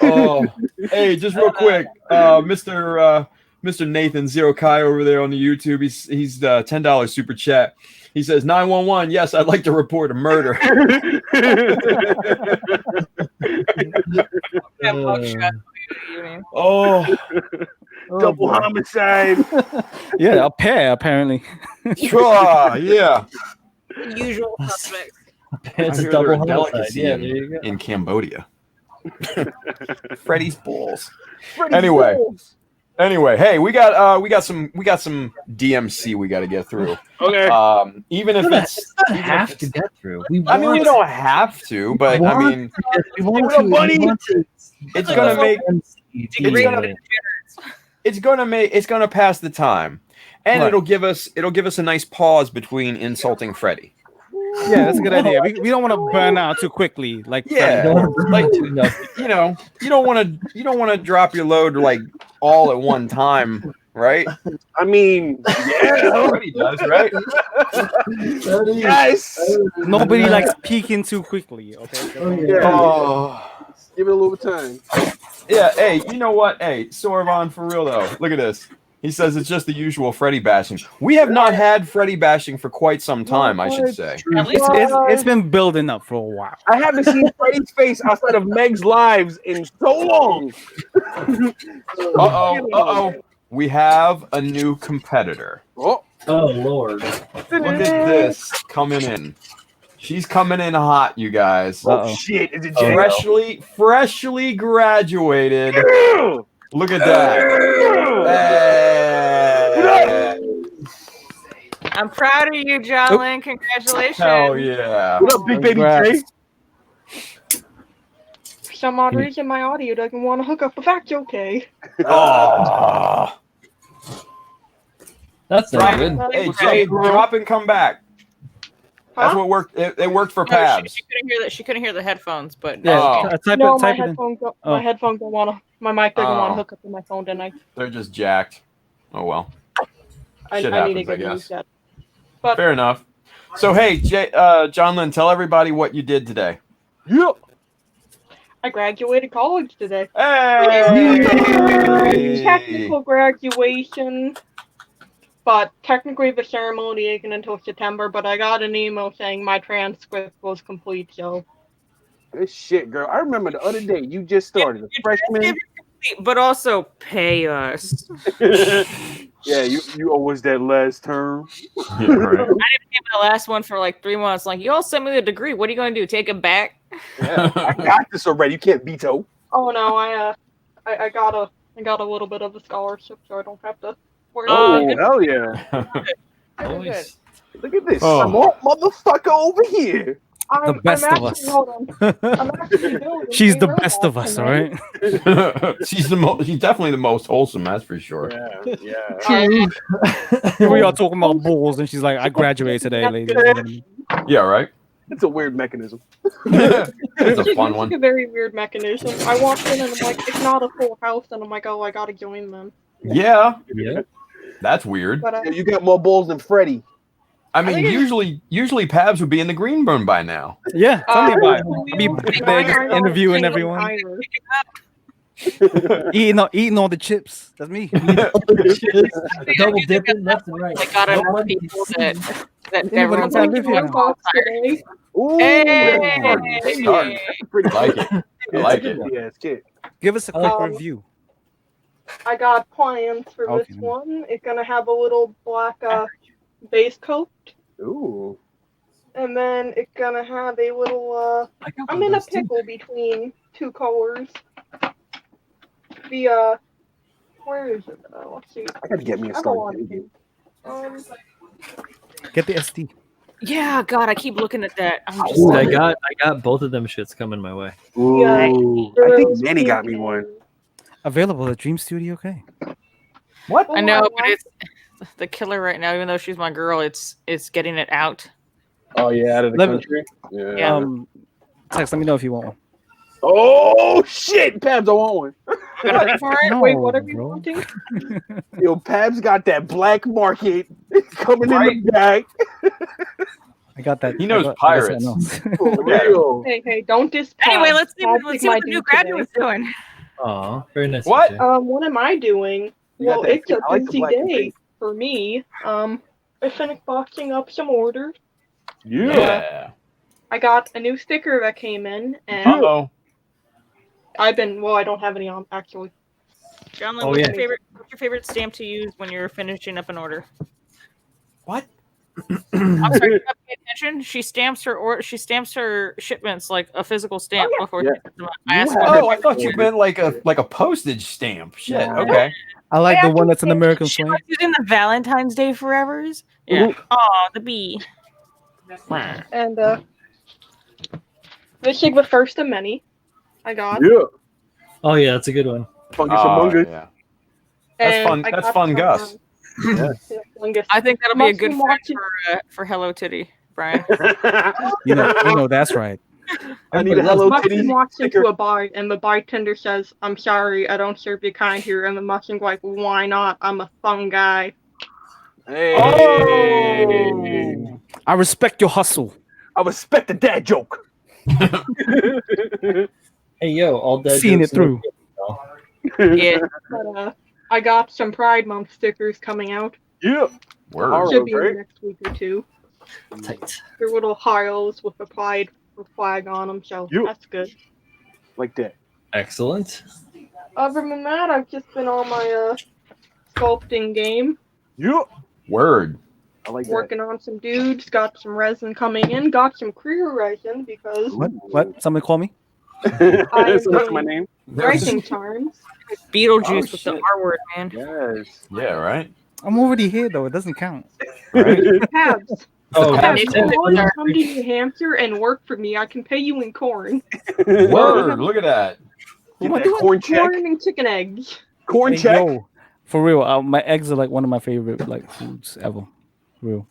Oh. Hey, just real quick, Mr. Mr. Nathan Zero Kai over there on the YouTube. He's $10 super chat. He says 911. Yes, I'd like to report a murder. Oh, Double homicide. Yeah, a pair apparently. yeah. Usual suspects. It's I a hear double they're a homicide. delicacy Yeah, there you go. in Cambodia. Freddy's balls. Anyway, hey, we got some DMC we got to get through. Okay. Even if It's not have to get through. We don't have to, but I mean, we want What up, to. buddy? We want to. it's gonna make Degrade it's gonna pass the time, and Right. it'll give us a nice pause between insulting Freddy. Yeah, that's a good idea. We don't want to burn out too quickly. Like Yeah, like you don't want to drop your load like all at one time, right? I mean, yeah. Freddy does, right? Yes. nobody likes peeking too quickly. Okay. Yeah. Oh. Give it a little time. Yeah, hey, you know what? Hey, Sorvon, for real though. Look at this. He says it's just the usual Freddy bashing. We have not had Freddy bashing for quite some time, I should say. At least It's been building up for a while. I haven't seen Freddy's face outside of Meg's lives in so long. Uh-oh. We have a new competitor. Oh, Oh Lord. Look at this coming in. She's coming in hot, you guys. Uh-oh. shit. Is it Jay? Freshly graduated. Ew. Look at that. Hey. I'm proud of you, Jolyn. Congratulations. Hell yeah. What up, Big Baby Congrats. Jay? For some odd reason, my audio doesn't want to hook up with that. Okay. Oh. That's not good. Hey, Jay, drop and come back. That's what worked. It worked for No, Pabs. she couldn't hear that. She couldn't hear the headphones, but Yeah, Oh. type No, it. my Type it in. headphone, Oh. my headphone don't want to. My mic doesn't want Oh. to hook up to my phone tonight. They're just jacked. Oh well. I Shit need to happens, I get guess. used to that. Fair enough. So hey, John Lynn, tell everybody what you did today. Yep. I graduated college today. Hey! Technical graduation, but technically the ceremony isn't until September. But I got an email saying my transcript was complete. So Good shit, girl. I remember the other day you just started a freshman. but also pay us. Yeah, you owe us that last term. Yeah, right. I didn't pay my last one for like 3 months. Like, you all sent me the degree. What are you going to do? Take it back? Yeah, I got this already. You can't veto. oh no, I got a little bit of a scholarship, so I don't have to worry. Oh, good. hell yeah. Nice. Look at this Oh. smart motherfucker over here. I'm best of actually, us. Hold on. I'm actually building She's a the robot best of us, all tonight. right? She's definitely the most wholesome, that's for sure. Yeah. Here we are talking about balls, and she's like, "I graduated today, ladies." and gentlemen." Yeah, right. It's a weird mechanism. It's a fun It's one. a very weird mechanism. I walked in and I'm like, it's not a full house, and I'm like, oh, I gotta join them. Yeah, Yeah. that's weird. But Yeah, you got more balls than Freddy. I mean, usually Pabs would be in the green burn by now. Yeah, tell me about it. we Be don't- big I there, just are not interviewing king everyone, either. eating all the chips. That's me. Double dipping left and right. I got No enough one people can that see. everyone's I I'm live making here my now. box today. Ooh, Hey! Starting. pretty I like it. I like it. Yeah, it's good. Give us a quick Um, review. I got plans for Okay. this one. It's gonna have a little black base coat, Ooh. and then it's gonna have a little I got I'm one in of a those too. pickle between two colors. The where is it? Let's see. I gotta get me a I have a Star lot of Baby. things. Get the SD. Yeah, God, I keep looking at that. I'm just Dude, I like, got both of them shits coming my way. Ooh. I think Manny got me one. Available at Dream Studio. Okay. What? I know, but it's the killer right now. Even though she's my girl, it's getting it out. Oh yeah, out of the Let me- country. Yeah. Yeah. Text. Let me know if you want one. Oh shit, Pabs, I want one. You gonna pay for it? No, Wait, what are we bro. wanting? Yo, Pabs got that black market coming Right. in the back. I got that. He knows I got pirates. something else. For real. Hey, don't diss. Anyway, Pabs. let's see Pabs what is the my new dude graduate's today. doing. Aw, very nice. What? of you. What am I doing? Well, it's a I like the busy black and day pink. for me. I finished boxing up some orders. Yeah. I got a new sticker that came in, and Uh-oh. I don't have any on actually. John, Oh, what's yeah. your favorite stamp to use when you're finishing up an order? What? I'm sorry, you have to pay attention. She stamps her shipments like a physical stamp before Yeah. she puts them up. I asked Oh, I thought you meant like a postage stamp. Shit. No. Okay. I like the I one that's an actually- American she flag. was using the Valentine's Day forevers. Yeah. Oh, the bee. And this is the first of many I got. Yeah. Oh yeah, that's a good one. Fungus Oh, Among Us. yeah. That's And fun. I That's got fun, some, Gus. Yeah. Fungus. I think that'll be a good Must be friend for Hello Titty, Brian. You know that's right. I need a Hello Mustang Kitty walks sticker. into a bar and the bartender says, "I'm sorry, I don't serve you kind here." And the Mustang's like, "Why not? I'm a fun guy." Hey. Oh. I respect your hustle. I respect the dad joke. Hey yo, all dead. Seeing jokes it through. Yeah. But I got some Pride Month stickers coming out. Yeah. Word. All Should be in right. the next week or two. Tight. They're little hiles with the Pride flag on them, so Yeah. that's good. Like that. Excellent. Other than that, I've just been on my sculpting game, Yeah. Word. I like that. working on some dudes, got some resin coming in, got some clear resin because What? Somebody call me? I So that's my name. writing charms. Beetlejuice Oh, with the shit. R word, man. Yes. Yeah. Right. I'm already here though. It doesn't count. Right. Tabs. Oh, Tabs, it's if you want to yeah. come to New Hampshire and work for me, I can pay you in corn. Word. Look at that. Get that corn check. Corn and chicken eggs. Corn Hey, check. yo, for real, my eggs are like one of my favorite like foods ever. For real.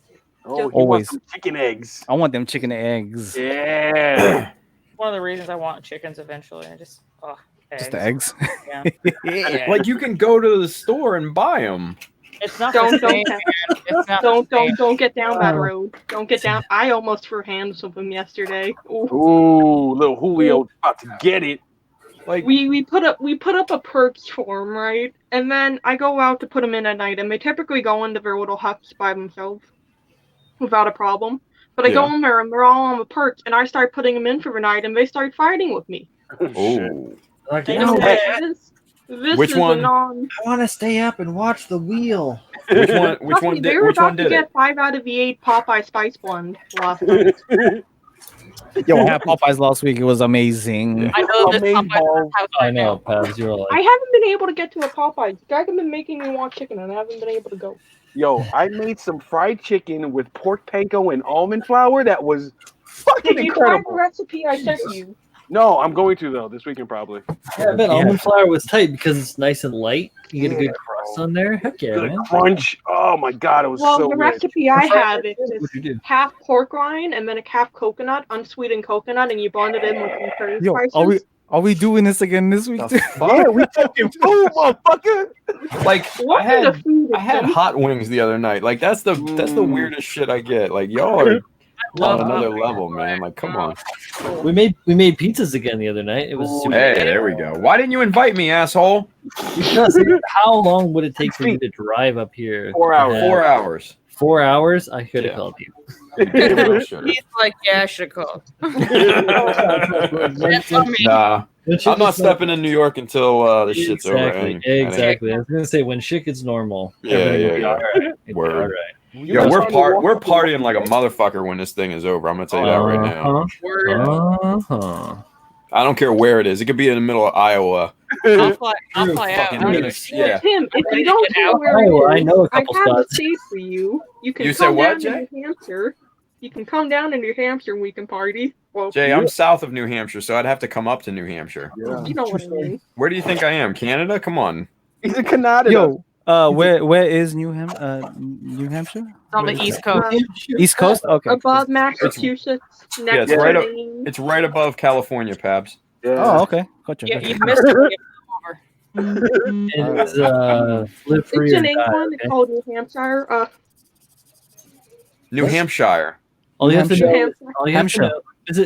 Oh, you Always. want some chicken eggs. I want them chicken eggs. Yeah. One of the reasons I want chickens eventually. Just Just the eggs. Yeah. Like you can go to the store and buy them. It's not Don't- the same, don't- man. It's not the same. Don't get down that Oh. road. Don't get down. I almost threw hands with him yesterday. Ooh. Ooh, little Julio about to get it. Like We put up a perch for them, right? And then I go out to put them in at night, and they typically go into their little huts by themselves without a problem. But I go Yeah. in there, and they're all on the perch, and I start putting them in for the night, and they start fighting with me. oh. Like, They no, don't I have- This Which is one? a non. want to stay up and watch the wheel. Which one? Which Trust one me, did? they were Which about one to did get it? 5 out of the 8 Popeye Spice Blend last night. Yo, I had Popeyes last week. It was amazing. I know this Main Popeye's ball. house I right know, now. Pabs. You're like, I haven't been able to get to a Popeyes. You guys have been making me want chicken, and I haven't been able to go. Yo, I made some fried chicken with pork panko and almond flour. That was fucking Did you try the incredible. recipe I sent you? No, I'm going to though this weekend probably. yeah, but almond flour was tight because it's nice and light. You get a Yeah, good crust on there. Heck yeah, Good man. crunch. Oh my god, it was Well, so the good. recipe I have is What you do? half pork rind and then a half coconut, unsweetened coconut, and you blend it in with some curry Yo, spices. are we doing this again this week? The too? fuck? Yeah, we talking food, motherfucker. Like What I is the had food? I had Tim? hot wings the other night. Like that's the weirdest shit I get. Like y'all are on another level, man. Like come on. We made pizzas again the other night. It was super. Hey, there we go. Why didn't you invite me, asshole? Because how long would it take for you to drive up here? 4 hours. 4 hours. 4 hours? I could have Yeah. called you. Damn, I should've. He's like, yeah, I should have called. That's on me. Nah, I'm not stepping in New York until the shit's over. Exactly. Exactly. I was gonna say when shit gets normal. Yeah, everything will yeah, be yeah. all right. It'll be Word. all right. Yeah, we're partying like a motherfucker when this thing is over. I'm gonna tell you that right now. Word. Uh-huh. I don't care where it is. It could be in the middle of Iowa. I'll fly out. Fucking I don't gonna- even- yeah. Tim, if Ready you to don't get know out? where Oh, it I is, know a I couple have spots. a state for you. You can You said come what, down Jay? to New Hampshire. You can come down to New Hampshire and we can party. Well, Jay, I'm south of New Hampshire, so I'd have to come up to New Hampshire. Yeah. you know what I mean. Where do you think I am? Canada? Come on. He's a Canada. Yo, where is New Hampshire? It's on the East Coast. East Coast? Okay. Above Massachusetts, next it's right to up- Maine. It's right above California, Pabs. Yeah. Oh, okay. Gotcha. Yeah, gotcha. you missed it. Over. It's live free It's or in die. England. It's Okay? called New Hampshire. New Hampshire. All you have to New New know. Hampshire. All you have to Hampshire. know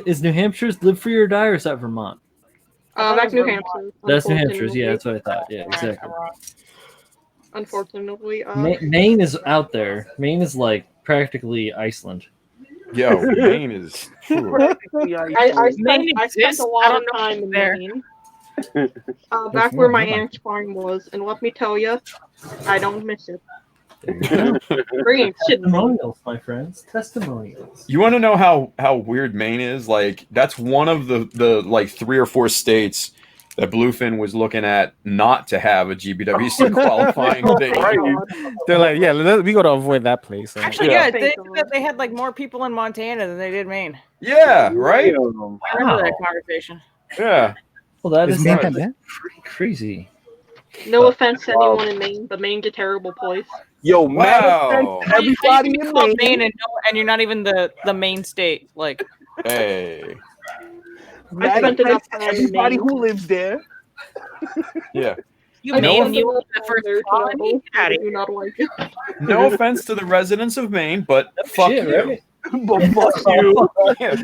is New Hampshire's live free or die, or is that Vermont? That's New Vermont. Hampshire. That's New Hampshire's. unfortunately. Yeah, that's what I thought. Yeah, exactly. unfortunately. Maine is out there. Maine is like practically Iceland. Yo, Maine is. I Maine spent exists? a I lot don't of know time in there. Maine. Back where my aunt's farm was, and let me tell you, I don't miss it. Bringing shit to me. Testimonials, my friends. Testimonials. You want to know how weird Maine is? Like, that's one of the like 3 or 4 states that Bluefin was looking at not to have a GBWC qualifying thing. They're like, yeah, we got to avoid that place. So. Actually, Yeah. yeah, they said that they had like more people in Montana than they did Maine. Yeah, right? I remember that conversation. Yeah. Well, that Is is Maine like, that bad? pretty crazy. No offense to anyone in Maine, but Maine's a terrible place. Yo, Wow. everybody you in call Maine. Maine and you're not even the main state. Like, Hey. I spent enough time in Everybody Maine. who lives there. Yeah. you I Maine spent knew enough the time first there to colony. know Get out I of do not like it. No offense to the residents of Maine, but fuck Shit, you. right? But fuck you. Yeah.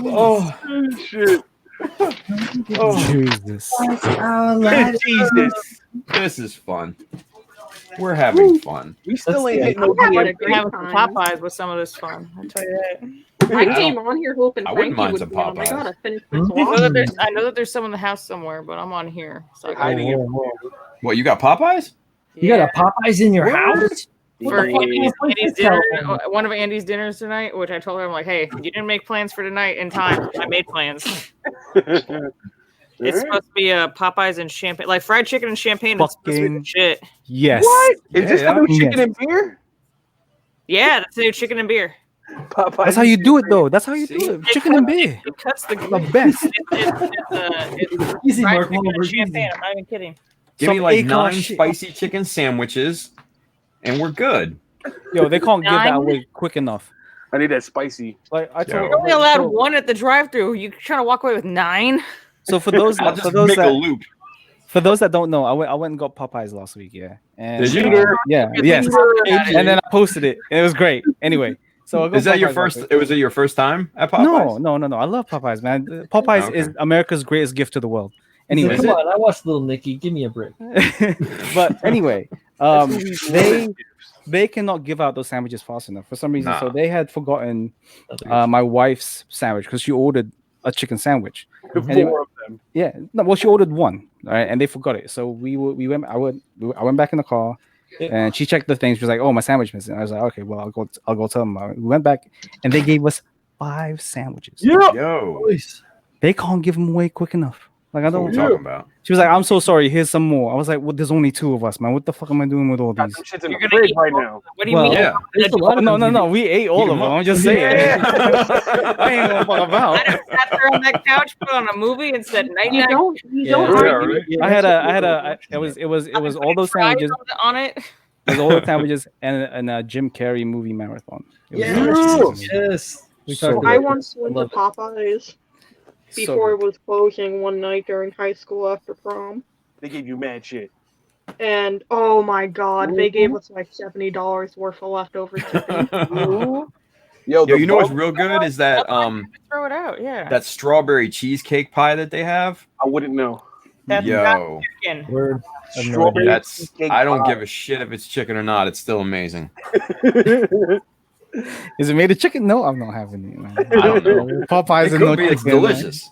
Oh, Shit. oh, Jesus. Jesus. this is fun. We're having fun. We still ain't That's- hitting no I'm having a DMP. great Having some time. Popeyes with some of this fun. I'll tell you that. I came on here hoping I wouldn't Frankie mind would some be on. I Popeyes. gotta finish this Mhm. off. I know that there's some in the house somewhere, but I'm on here. So I gotta Hiding it. What, you got Popeyes? You got a Popeyes in your house? for Yeah. Andy's dinner, one of Andy's dinners tonight, which I told her, I'm like, hey, you didn't make plans for tonight in time. I made plans. It's supposed to be Popeyes and champagne, like fried chicken and champagne. It's supposed to be Fucking- the shit. Yes. What? Is this Yeah. the new chicken Yes. and beer? Yeah, that's the new chicken and beer. Popeyes. That's how you do it, though. That's how you do See? it. Chicken and beer. It cuts the The best. it's Easy, fried Mark. chicken and Easy. champagne. I'm not even kidding. Give me Some like Acon 9 shit. spicy chicken sandwiches, and we're good. Yo, they can't give that 9? away quick enough. I need that spicy. Like I told. You're only allowed so, one at the drive-through. You trying to walk away with 9? So for those I'll for just those make a that loop. for those that don't know, I went and got Popeyes last week. Yeah. And, Did you? yeah. Good Yes. thing you talked about it. And then I posted it. And it was great. Anyway, so I got Is that your Popeyes last first? week. Was it your first time at Popeyes? No. I love Popeyes, man. Popeyes Okay. is America's greatest gift to the world. Anyway, Come on, I watched Little Nicky. Give me a break. but anyway, they cannot give out those sandwiches fast enough for some reason. Nah. So they had forgotten my wife's sandwich because she ordered a chicken sandwich. More of them. Yeah, no, well, she ordered one, right, and they forgot it. So we went. I went back in the car, and she checked the things. She was like, "Oh, my sandwich missing." I was like, "Okay, well, I'll go tell them." We went back, and they gave us 5 sandwiches. Yeah. Yo, They can't give them away quick enough. Like I that's what don't. we're talking about. She was like, "I'm so sorry. Here's some more." I was like, "Well, there's only 2 of us, man. What the fuck am I doing with all Got these?" some shit's in You're the gonna fridge eat right all- now. What do you Well, mean? Yeah. There's a lot of No. We ate all Eat of 'em them. up. I'm just saying. Yeah. I ain't gonna fuck about. I just sat there on that couch, put on a movie, and said night You night. don't Yeah, argue. right. I had a. It was all those Fries sandwiches. on it. It was all the sandwiches and a Jim Carrey movie marathon. It was Yes. amazing. Yes. We So talked good. I about once went to Love it. Popeyes So before it good. was closing one night during high school after prom. They gave you mad shit. And oh my god, they gave us like $70 worth of leftover chicken. Yo, Yo, the you know what's bump- real good is that Throw it out. Yeah. that strawberry cheesecake pie that they have. I wouldn't know. That's Yo, chicken. Word. I have no Strawberry idea. that's cheesecake I don't pie. give a shit if it's chicken or not. It's still amazing. Is it made of chicken? No, I'm not having it. Man. I don't know. Popeyes It and could no be. It's chicken, man. delicious.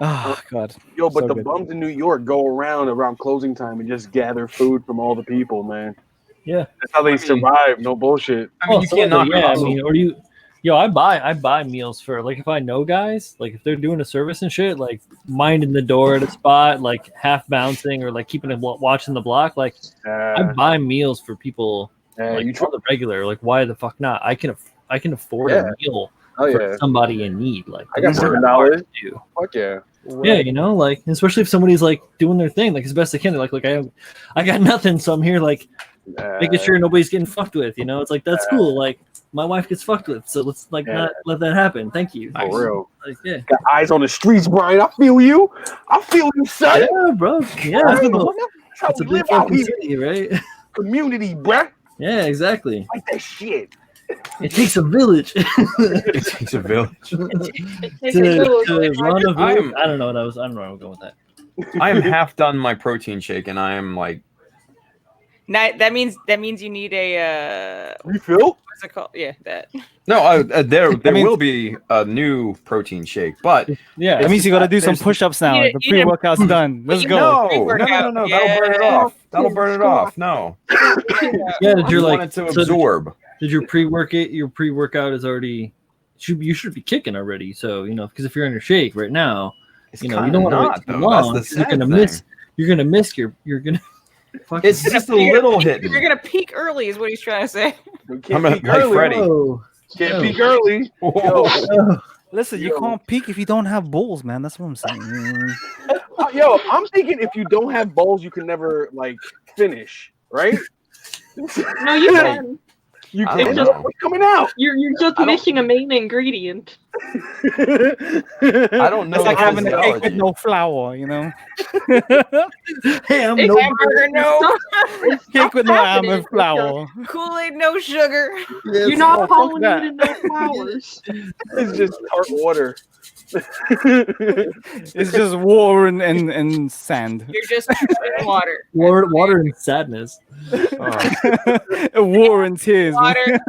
Oh God. Yo, but So the good. bums in New York go around closing time and just gather food from all the people, man. Yeah. That's how they survive. No bullshit. I mean, you so, can't knock yeah, I hustle. mean, or you, yo, I buy meals for like if I know guys, like if they're doing a service and shit, like minding the door at a spot, like half bouncing or like keeping it watching the block, like I buy meals for people like you for the regular. Like why the fuck not? I can afford Yeah. a meal Oh for yeah, somebody in need. Like I got that's not $7. hard to do. fuck yeah. Yeah, you know, like especially if somebody's like doing their thing, like as best they can. They're like I got nothing, so I'm here like making sure nobody's getting fucked with. You know, it's like that's cool. Like my wife gets fucked with, so let's like not let that happen. Thank you. For real. Like yeah, Got eyes on the streets, Brian. I feel you, son. yeah, bro. Yeah, That's how it's a we big live out fucking here. city, right? Community, bruh. Yeah, exactly. Like that shit. It takes a village. It takes a village. It takes to, a village. to run a I village. am- I don't know what I was. I don't know where I'm going with that. I am half done my protein shake, and I am like, That means you need a Refill? what's it called? Yeah, that. no, there means- will be a new protein shake, but Yeah. That means you got to do some There's- push-ups now. You The need a- pre-workout's done. Let's you go. no, Pre-workout, that'll burn it yeah. off. That'll burn it off. No, Yeah. Did you your want like it to so absorb. did your pre-workout is already you should be kicking already. So because if you're in your shake right now, It's you kinda don't want to wait not, too though. long. That's the 'Cause you're sad gonna thing. miss. You're gonna miss your. You're gonna. Fucking, It's just a little hitting. You're gonna peak early, is what he's trying to say. We I'm can't a- peek like early. Freddy. Whoa. Can't Oh. peek early. Whoa. Listen, you Yo. can't peak if you don't have balls, man. That's what I'm saying. Yo, I'm thinking if you don't have balls, you can never like finish, right? No, you Right. can. You I can. don't know. What's coming out? You're just I don't- missing a main ingredient. I don't know. It's like the having a cake with physiology. no flour, you know? Hey, I'm It's no. Hamburger, no. Cake with no happening. almond flour. Kool-Aid, no sugar. You're not fuck following that. it in no flowers. It's just tart water. It's just water and sand. You're just drinking water. Water and sadness. Oh. Water and tears. man. Water.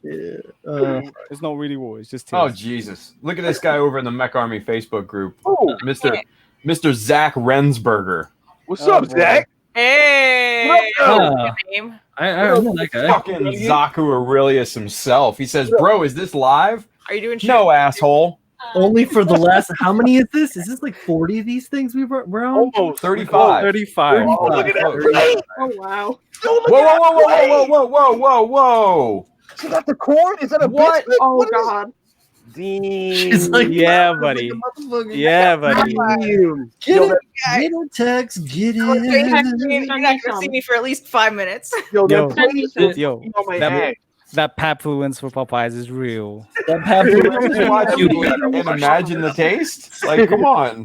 Yeah. It's not really water. It's just Oh tears. Jesus! Look at this guy over in the Mech Army Facebook group, Oh, Mr. Zach Rensberger. what's Oh, up, boy. Zach? Hey. Ah. Good name. I know that guy. Fucking Zaku Aurelius himself. He says, "Bro, is this live?" Are you doing shit? No, asshole. Only for the last. How many is this? Is this like 40 of these things we're on? Almost 35. 35. Oh, look at that Close. plate. Oh wow. Yo, look Whoa, at whoa, that whoa, plate. whoa, whoa, whoa, whoa, whoa! Is that the corn? Is that a What? biscuit? Oh What is god. She's like, Yeah, buddy. Yeah, buddy. Damn. Get Yo, it, get it, Tex, get You're not it. gonna see me for at least 5 minutes. Yo, Yo. that plate is just Yo, on my that- ass. that papfluence for Popeyes is real. That pepper. Just watch you and imagine the taste. Like, come on.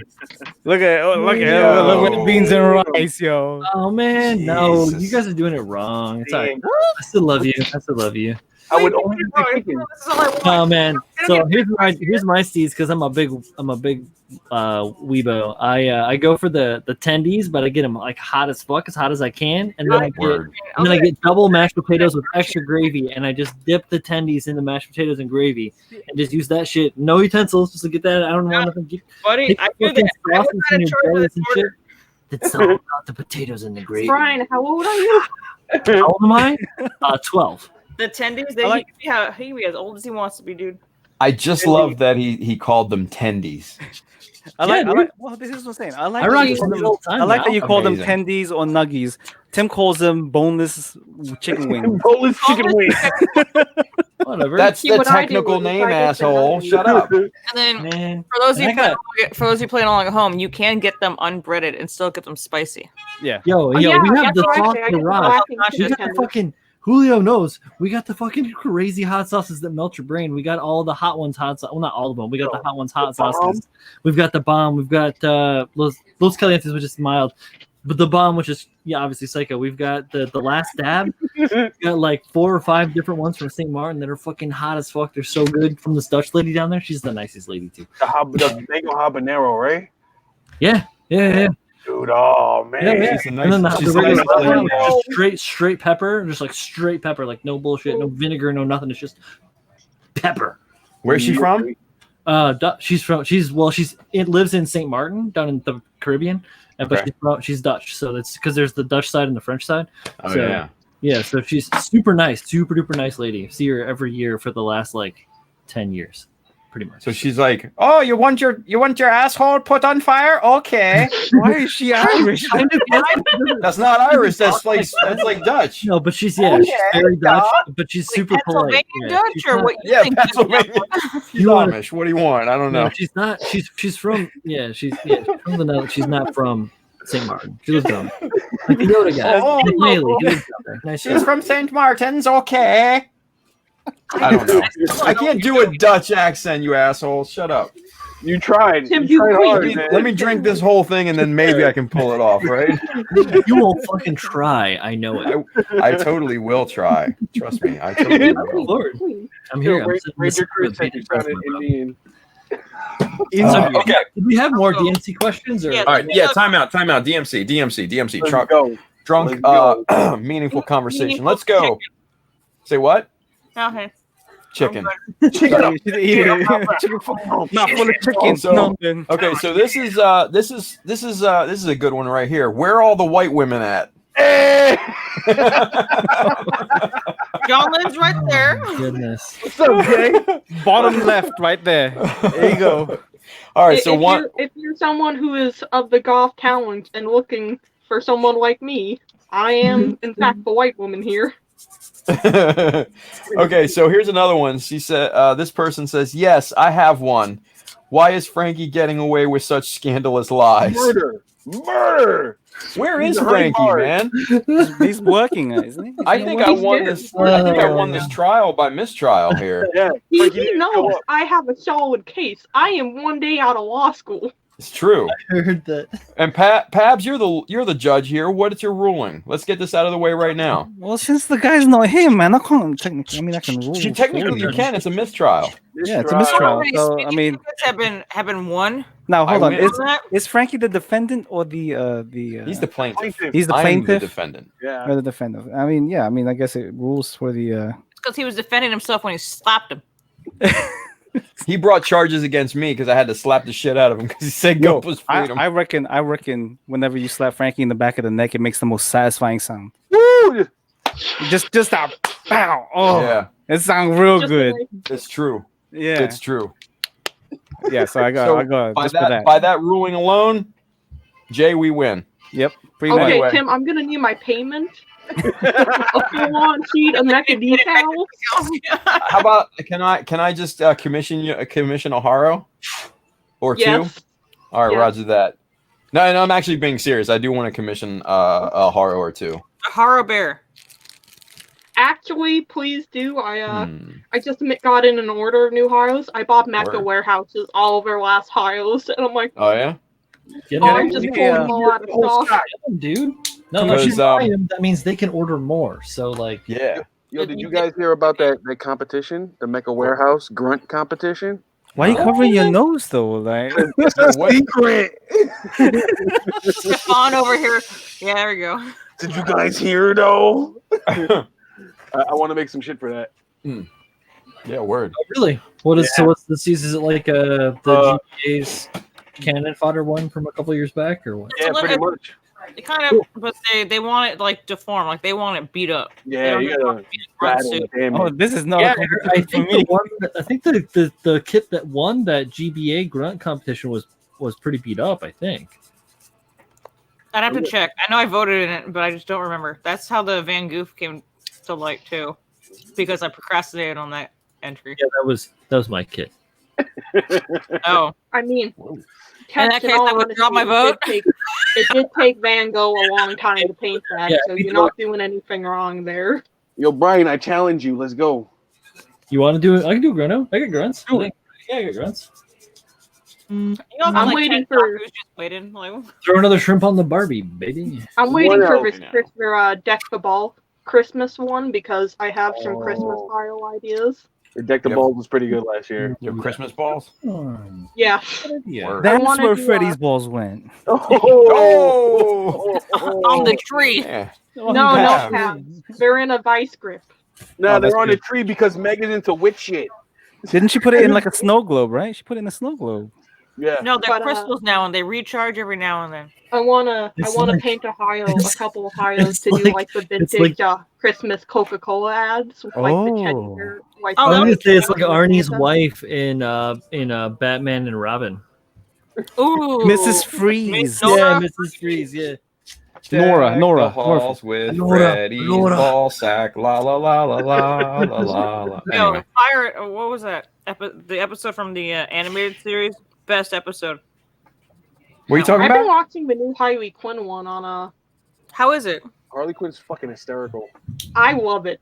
Look at look Yo. look at the beans and rice, yo. Oh man, no, Jesus. you guys are doing it wrong. It's all right. Damn. I still love you. I still love you. I would Wait, only bro, be thinking. this is all I want. Oh man. So Don't get here's my steez because I'm a big weebo. I go for the tendies, but I get them like hot as fuck, as hot as I can, and then I get Word. and then I get double mashed potatoes with extra gravy, and I just dip the tendies in the mashed potatoes and gravy, and just use that shit. No utensils, just to get that. I don't want nothing. Buddy, Take I the do that. I fucking would not sausage in your have chosen bellies this and shit. order. It's all about the potatoes and the gravy. Brian, how old are you? How old am I? 12. The tendies, they I like- he can be as old as he wants to be, dude. I just love that he called them tendies. I dude. like well, this is what I'm saying. I like I that rock you it call from them- the old time. I like that now. you call them Amazing. tendies or nuggies. Tim calls them boneless chicken wings. Boneless chicken wings. Whatever. That's See, the what I do technical is name, I get the asshole. nuggies. Shut up. And then man. for those of you And I playing along at home, you can get them unbreaded and still get them spicy. Yeah. Yo, Oh, yo, yeah, we have that's the what I sauce say. I to get the rock. laughing We We chicken got the tenders. fucking Julio knows. We got the fucking crazy hot sauces that melt your brain. We got all the hot ones hot sauce. Well, not all of them. We got the hot ones hot bomb. sauces. We've got the bomb. We've got Los Calientes, which is mild. But the bomb, which is obviously psycho. We've got the last dab. We've got like 4 or 5 different ones from St. Martin that are fucking hot as fuck. They're so good. From this Dutch lady down there, she's the nicest lady too. The mango habanero, right? Yeah. Dude, oh man. Yeah. She's a And then nice, the she's a regular nice lady. one, just straight pepper, just like straight pepper, like no bullshit, no vinegar, no nothing. It's just pepper. Where's she from? It lives in St. Martin down in the Caribbean, but Okay. she's Dutch. So that's because there's the Dutch side and the French side. Oh So, yeah. Yeah, so she's super nice, super duper nice lady. See her every year for the last like 10 years, pretty much. So she's like, "Oh, you want your asshole put on fire? Okay." Why is she Irish? Kind of, yeah. That's not Irish. That's like Dutch. No, but she's she's very Dutch, but she's super polite. Pennsylvania Yeah, Dutch she's or not- what you Yeah, think? Pennsylvania. She's You wanna- Amish. What do you want? I don't No, know. she's not. She's from she's from the Netherlands. She's not from St. Martin. She lives down there. Like the Yoda guy. Oh, Nick Maley, he lives down there. Nice She's from St. Martin's. Okay. I don't know. I can't do a Dutch accent, you asshole. Shut up. You tried. Tim, You tried wait, hard, Let man. me drink this whole thing and then maybe I can pull it off, right? You won't fucking try. I know it. I totally will try. Trust me. I totally Oh, will. Lord. I'm here. I'm sitting Ranger listening Chris with said you bated breath, sounded my bro. Indian. Okay. Do we have more DMC questions? Or Yeah. All right. Yeah. Time out. DMC. Let's Drunk. go. Drunk. Let's Meaningful conversation. Meaningful Let's go. Say what? Okay. Chicken. Chicken. You should eat it. Chicken not full of chicken. So- No, then. Okay. So this is a good one right here. Where are all the white women at? Hey! John Lynn's right there. Oh, goodness. What's up, Jay? Bottom left, right there. There you go. All right. So if you're someone who is of the goth talent and looking for someone like me, I am in fact the white woman here. Okay, so here's another one. She said, this person says, yes, I have one. Why is Frankie getting away with such scandalous lies? Murder. Where is He's a Frankie, hard. man? He's working, isn't he? I think I won this. I think I won this trial by mistrial here. Yeah. He Frankie didn't show knows up. I have a solid case. I am 1 day out of law school. It's true. I heard that. And Pabs, you're the judge here. What is your ruling? Let's get this out of the way right now. Well, since the guy's not him, man, I can't technically. I mean, I can rule. Technically, you can. It's a mistrial. Yeah, it's a mistrial. Already So, I speaking mean, tickets have been won. now hold I on. win. Is Frankie the defendant or the He's the plaintiff. he's the I'm the plaintiff defendant. Yeah. or the defendant? I mean, yeah. I mean, I guess it rules for the. It's because he was defending himself when he slapped him. He brought charges against me because I had to slap the shit out of him because he said "Go was freedom." I reckon whenever you slap Frankie in the back of the neck, it makes the most satisfying sound. Woo! Just a pow. Oh, Yeah, it sounds real Just good. like- it's true. Yeah, It's true. yeah. So I got By just that, for that. by that ruling alone, Jay, we win. Yep. Pretty Okay. much. Anyway. Tim, I'm gonna need my payment. A full-on sheet of mecha decals. How about can I just commission a Haro or two? Yes. All right, Yeah. Roger that. No, I'm actually being serious. I do want to commission a Haro or two. A horror bear. Actually, please do. I Hmm. just got in an order of new Haros. I bought mecha Word. warehouses all over last Haros, and I'm like, Oh yeah. Get oh, them, I'm just pulling them all out of stock. dude. No, Because, if you buy them, that means they can order more. So, like, Yeah. Yo, did you guys hear about that competition? The Mecha Warehouse grunt competition? Why are you covering your nose though? Like, What- Secret. Stefan over here. Yeah, there we go. Did you guys hear though? I want to make some shit for that. Yeah, word. really, what is so? What's this? Is it like the GPA's cannon fodder one from a couple years back, or what? Yeah, look pretty at- much. They kind of, but they want it like deformed, like they want it beat up. They Yeah, don't you just want gotta it beat up battle suit. the damage. oh, this is not. Yeah, a competition I for think me. the one. I think the kit that won that GBA grunt competition was pretty beat up. I think. I'd have to check. I know I voted in it, but I just don't remember. That's how the Van Goof came to light too, because I procrastinated on that entry. Yeah, that was my kit. Oh, I mean, In that case, I withdraw my vote. It did take Van Gogh a long time to paint that, Yeah, so me you're too. not doing anything wrong there. Yo, Brian, I challenge you. Let's go. You want to do it? I can do grunto. I got grunts. Do it. Yeah, I got grunts. you know, I'm waiting for- Who's just waiting. Like, Throw another shrimp on the Barbie, baby. I'm waiting What for else this now? Deck the Ball Christmas one because I have some Christmas Oh. file ideas. The Deck the Yep. Balls was pretty good last year. Your Christmas balls. Yeah. Yeah. Word. I That's wanna where do, Freddy's balls went. Oh! on the tree. Yeah. No, Yeah. Pat. They're in a vice grip. No, Oh, that's they're on a good. tree because Megan's into witch shit. Didn't she put it in like a snow globe? Right? She put it in a snow globe. Yeah. No, they're But, crystals now, and they recharge every now and then. I wanna It's like, like- paint a it's- couple of Hyos it's to do like- like the it's vintage like- Christmas Coca-Cola ads with like the teddy Oh. bear. Like, Oh, I was that gonna was- say it's like Santa. Arnie's wife in Batman and Robin. Ooh, Mrs. Freeze. Nora? Yeah, Mrs. Freeze. Yeah. Nora. The halls with Nora, Freddy's Nora. ball sack. La la la la la la la la. Yo, Anyway, Pirate. What was that? The episode from the animated series. Best episode. what are you talking I've been about? watching the new Harley Quinn one on How is it? Harley Quinn's fucking hysterical. I love it.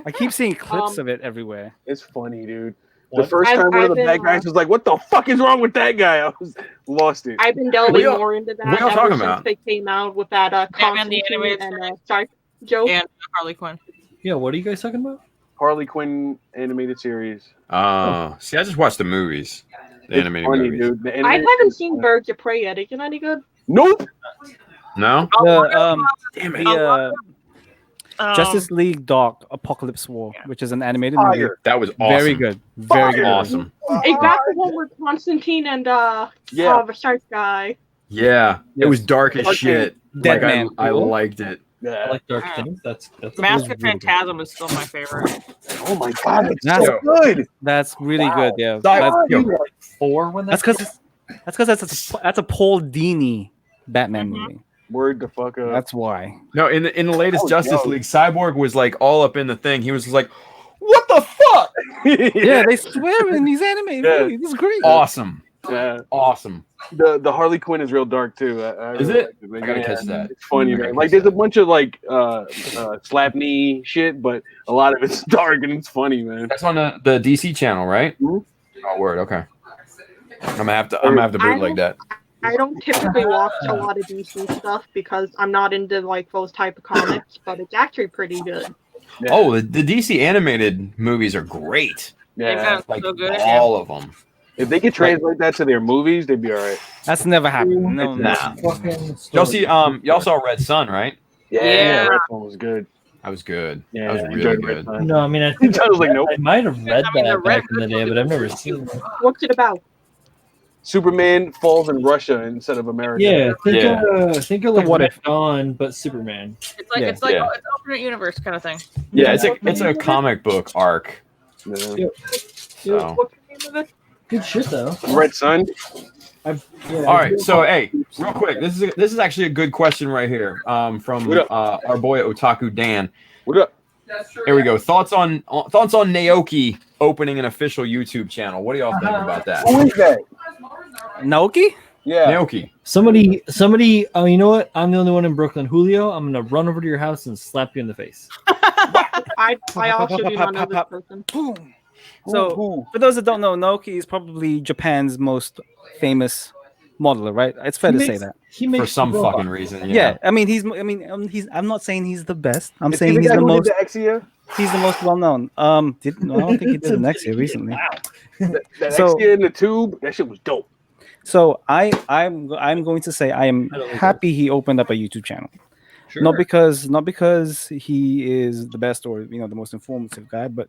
I keep seeing clips Um, of it everywhere. It's funny, dude. The first I've- time one of I've the bad been, guys was like, "What the fuck is wrong with that guy?" I was lost it. I've been delving y'all- more into that what y'all ever talking since about? they came out with that Batman the Constantine Animated and sorry, Joe. And Harley Quinn. Yeah, what are you guys talking about? Harley Quinn animated series. Oh, see, I just watched the movies, the It's animated funny, movies. dude. The I animated haven't seen Birds of Prey yet. Is it any good? Nope. No, damn it. The Um, Justice League Dark Apocalypse War, which is an animated movie. Fire. That was awesome. Very good. Very good. Awesome. Is that the one with Constantine and Yeah. the shark guy? Yeah, it was dark as Dark shit. Dead Like, Man. I liked it. I Yeah. like Dark Things. That's Mask really of good. Phantasm is still my favorite. Oh my god, it's That's- so good. That's really good. Yeah. Yo, You were like 4 when That's because that's a Paul Dini Batman movie. Word the fuck up. That's why. no, in the latest Oh, Justice yo. League, Cyborg was like all up in the thing. He was just like, "What the fuck?" Yeah, they swear in these animated Yeah. movies. It's great. Awesome, Yeah. awesome. The Harley Quinn is real dark too. I Is really it? like man. I gotta Yeah. catch that. It's funny, I gotta man. Like catch there's that. a bunch of like slap knee shit, but a lot of it's dark and it's funny, man. That's on the DC channel, right? Mhm. Oh, word. Okay. I'm gonna have to bootleg that. I don't typically watch a lot of DC stuff because I'm not into like those type of comics, but it's actually pretty good. Yeah. Oh, the DC animated movies are great. They've Yeah. got Like so good. all of them. If they could translate that to their movies, they'd be all right. That's never happened. No, no. Nah. Fucking Y'all see? Y'all saw Red Sun, right? Yeah. That one was good. That was good. Yeah, That was I really enjoyed Red good. Sun. No, I mean I think I was like, nope. I might have read I mean, the that back Red in the day, but I've never seen it. What's it about? Superman falls in Russia instead of America. Yeah, Yeah. think of like What Red if? Dawn, but Superman. It's like Yeah. it's like Yeah. it's alternate universe kind of thing. Yeah, it's a comic book arc. Yeah. So. What's the name of it? Good shit though. Red Sun. All right, so hey, real quick, this is actually a good question right here. From What our boy Otaku Dan. What up? Here we go. Thoughts on Naoki opening an official YouTube channel. What do y'all think about that? Who is that? Naoki? Yeah. Naoki. Somebody. Oh, you know what? I'm the only one in Brooklyn. Julio, I'm gonna run over to your house and slap you in the face. I also do not know this person. Boom. So, for those that don't know, Naoki is probably Japan's most famous modeler, right? It's fair to say that. He makes For some robots. fucking reason. Yeah, I mean, he's. I'm not saying he's the best. I'm Is saying he he's guy the who most. did the Exia? He's the most well known. I don't think he did the next year recently. That So- Exia in the tube. That shit was dope. So I'm going to say I am I don't think happy he opened up a YouTube channel. Sure. Not because he is the best or the most informative guy, but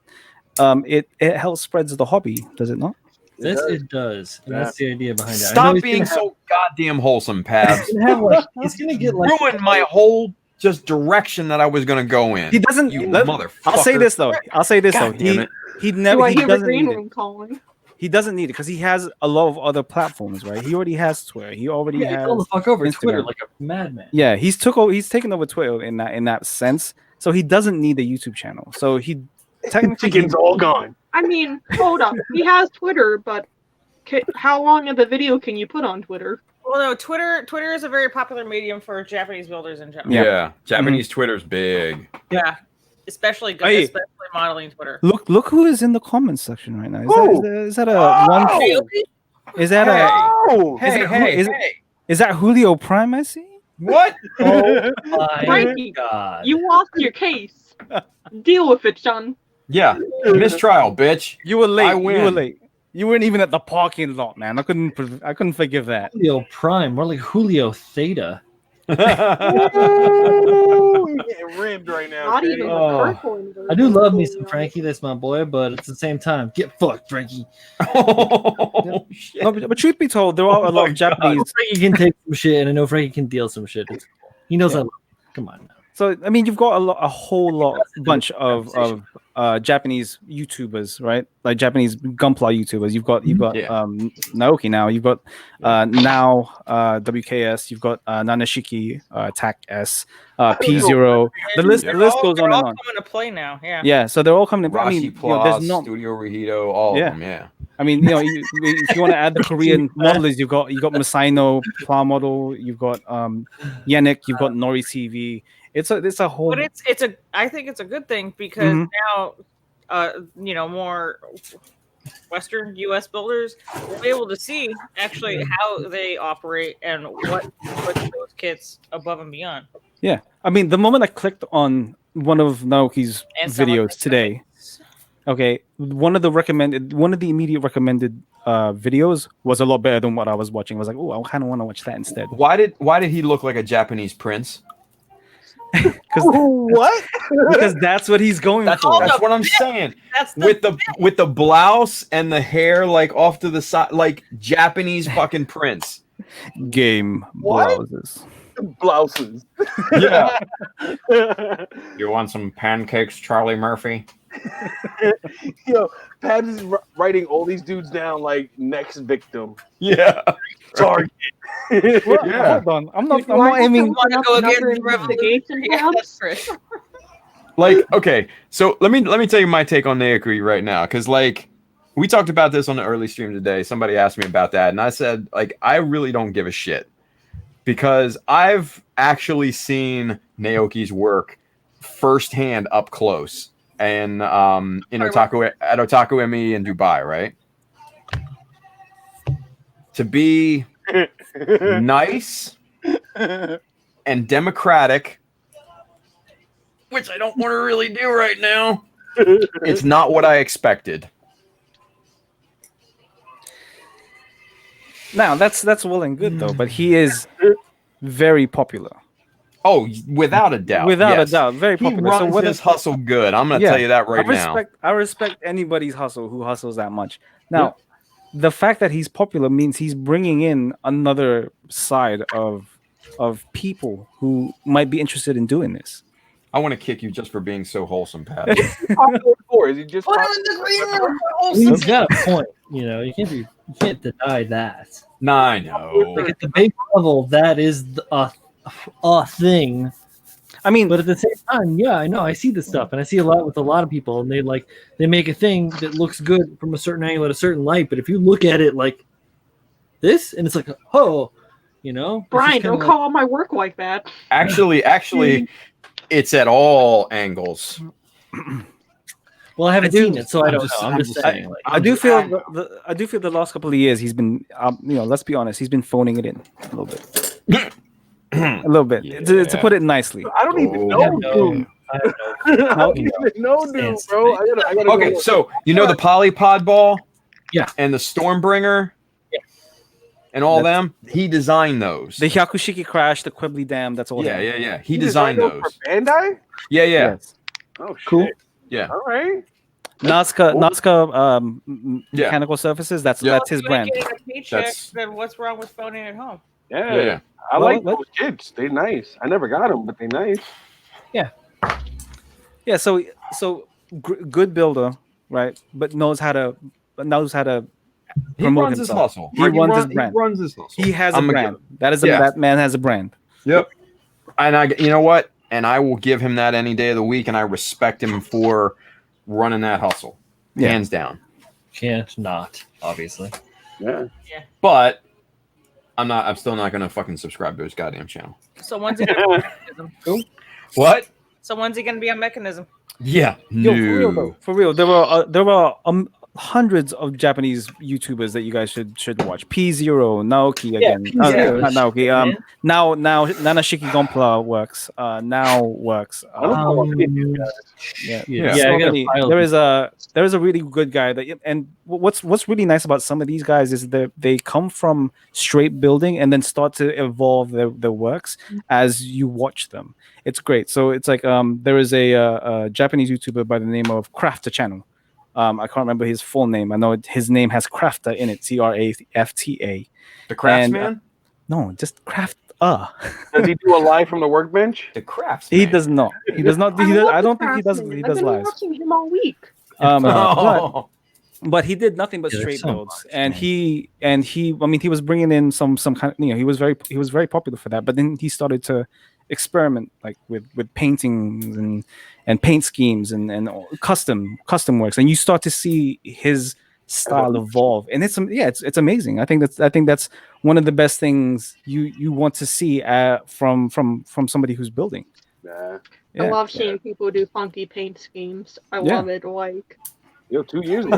it helps spreads the hobby, does it not? This it does. And Yeah. that's the idea behind it. I know Stop he's being gonna so goddamn wholesome, Pabs. He's gonna have like he's gonna get like Ruined my whole just direction that I was gonna go in. He doesn't. You let- motherfucker. I'll say this though. God damn it. He Do never. I He hear the doesn't green need it. room calling? He doesn't need it because he has a lot of other platforms, right? He already has Twitter. He already yeah, has. call the fuck over Instagram. Twitter like a madman. Yeah, he's taken over Twitter in that sense. So he doesn't need a YouTube channel. So he technically Chicken's all gone. I mean, hold up. He has Twitter, but how long of a video can you put on Twitter? Well, no, Twitter is a very popular medium for Japanese builders in general. Yeah. Japanese Twitter's big. Yeah. Especially Hey. modeling Twitter. look who is in the comments section right now. Who? Is that a one? Naoki? Is that Hey. a? Oh, Is it- Is that Julio Prime? I see. What? Oh my Frankie, god. You lost your case. Deal with it, son. Yeah. Mistrial, bitch. You were late. I You were win. late. You weren't even at the parking lot, man. I couldn't forgive that. Julio Prime, more like Julio Theta. Ooh, you're getting rimmed right now. Not Kenny. even Oh. the Kirkland version. I do love me some Frankie, that's my boy, but at the same time, get fucked, Frankie. Oh, shit. No, but truth be told, there are a lot of Japanese. Frankie can take some shit, and I know Frankie can deal some shit. It's cool. He knows I love him. Come on now. So I mean, you've got a whole bunch of Japanese YouTubers, right? Like Japanese Gunpla YouTubers. You've got Yeah. Naoki now. You've got now WKS. You've got Nanashiki, TAC S, P0. The list goes on They're and all on. coming to play now. Yeah. Yeah, so they're all coming in. I Rashi mean, Plus, there's not. Studio Rihito, all Yeah. of them, yeah. I mean, if you want to add the Korean modelers, you've got Masaino Plow Model. You've got Yannick. You've got Nori TV. It's a whole. But I think it's a good thing because Mhm. now, more Western U.S. builders will be able to see actually how they operate and what puts those kits above and beyond. Yeah, I mean, the moment I clicked on one of Naoki's And someone videos thinks today, okay, one of the immediate recommended videos was a lot better than what I was watching. I was like, oh, I kind of want to watch that instead. Why did he look like a Japanese prince? What? Because that's what he's going That's for. what I'm saying. That's the With the blouse and the hair like off to the side, like Japanese fucking prince. Game What? blouses. Blouses. Yeah. You want some pancakes, Charlie Murphy? Yo, Pat is writing all these dudes down like next victim. Yeah. Target. Well, Yeah. hold on. I'm not Do I have to aiming. look up go another against investigation tab? Like, okay, so let me tell you my take on Naokui right now, because like we talked about this on the early stream today. Somebody asked me about that, and I said, like, I really don't give a shit. Because I've actually seen Naoki's work firsthand up close. And in Otaku ME in Dubai, right? To be nice and democratic, which I don't want to really do right now, it's not what I expected. Now that's well and good though, but he is very popular. Oh, without a doubt. Without yes. a doubt, very He popular. runs what his is hustle good. I'm going to tell you that right now. I respect anybody's hustle who hustles that much. Now, the fact that he's popular means he's bringing in another side of people who might be interested in doing this. I want to kick you just for being so wholesome, Pat. Is he just He's got a point. You know, you can't deny that. Nah, I know. Like at the base level, that is a thing. I mean, But at the same time, yeah, I know. I see this stuff, and I see a lot with a lot of people, and they make a thing that looks good from a certain angle at a certain light. But if you look at it like this, and it's like, oh, you know, it's Brian, just don't kinda call out my work like that. Actually, it's at all angles. Well, I haven't seen it, so I I'm don't just- know. I'm I'm just just- saying. Like, I do feel the last couple of years he's been, let's be honest, he's been phoning it in a little bit. A little bit, to put it nicely. I don't even Oh, know, no. dude. I don't know. I don't even know, dude, bro. I gotta Okay, go. so you know the polypod ball? Yeah. And the Stormbringer? Yeah. And all them? He designed those. The Hyakushiki Crash, the Quibbly Dam, that's all. Yeah. He You designed those. for Bandai? Yeah. Yes. Oh, shit. Cool. Yeah. All right. Nazca Yeah. Mechanical Surfaces, that's Yeah. his brand. Getting a paycheck, That's- then what's wrong with phoning at home? Yeah. I Well, like those kids. They nice. I never got them, but they nice. Yeah, so good builder, right? But knows how to He promote runs his himself. hustle. He runs his brand. He runs his hustle. He has a I'm brand. Yeah. That man has a brand. Yep. And you know what? And I will give him that any day of the week, and I respect him for running that hustle, Yeah. hands down. Can't not, obviously. Yeah. But I'm still not gonna fucking subscribe to his goddamn channel. So when's he gonna be on Mechanism? What? So when's he gonna be on Mechanism? Yeah. Yo, No. for real though. For real, there were hundreds of Japanese YouTubers that you guys should watch. P0, Naoki again. P0 Not is Naoki. man. Now Nanashiki Gonpla works. Now works. I don't know about any of you guys. Yeah, Yeah. So I got many- a pile there of is a really good guy that, and what's really nice about some of these guys is that they come from straight building and then start to evolve their works as you watch them. It's great. So it's like there is a Japanese YouTuber by the name of Crafter Channel. I can't remember his full name. I know his name has Crafter in it. CRAFTA. The Craftsman? And, no, just Craft. Does he do a live from the workbench? The Craftsman. He does not. He does not. I don't think he does. He I've does been lives. watching him all week. Oh. But he did nothing but Yeah, there's straight so builds, much, and man. he I mean he was bringing in some kind of, he was very popular for that. But then he started to experiment like with paintings and paint schemes and custom works, and you start to see his style evolve, and it's amazing. I think that's one of the best things you want to see from somebody who's building. Nah. Yeah. I love seeing people do funky paint schemes. I Yeah. love it. Like, Yo, 2 years ago.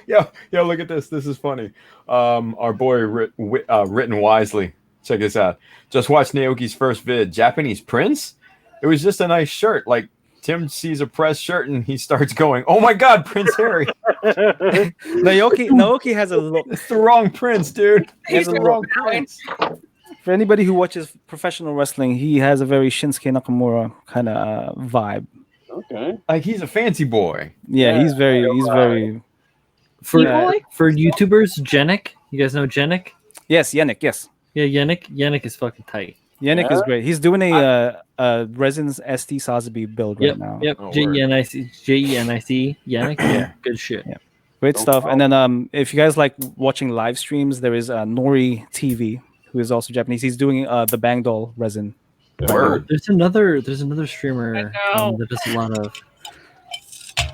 yo, look at this. This is funny. Our boy Written Wisely. Check this out. Just watched Naoki's first vid. Japanese Prince? It was just a nice shirt. Like Tim sees a pressed shirt and he starts going, "Oh my God, Prince Harry!" Naoki has a look. It's the wrong Prince, dude. It's the wrong Prince. For anybody who watches professional wrestling, he has a very Shinsuke Nakamura kind of vibe. Okay. Like he's a fancy boy. Yeah, he's very For Boy? for YouTubers, Yannick. You guys know Yannick? yes, Yannick, yes. Yeah, Yannick is fucking tight. Yannick is great. He's doing a Resin's ST Sotheby build right now. Yep. Oh, Jenic Yannick. Yeah, good shit. Yeah. Great stuff. And then if you guys like watching live streams, there is Nori TV, who is also Japanese. He's doing the Bang Doll Resin. Word. There's another streamer I know. that does a lot of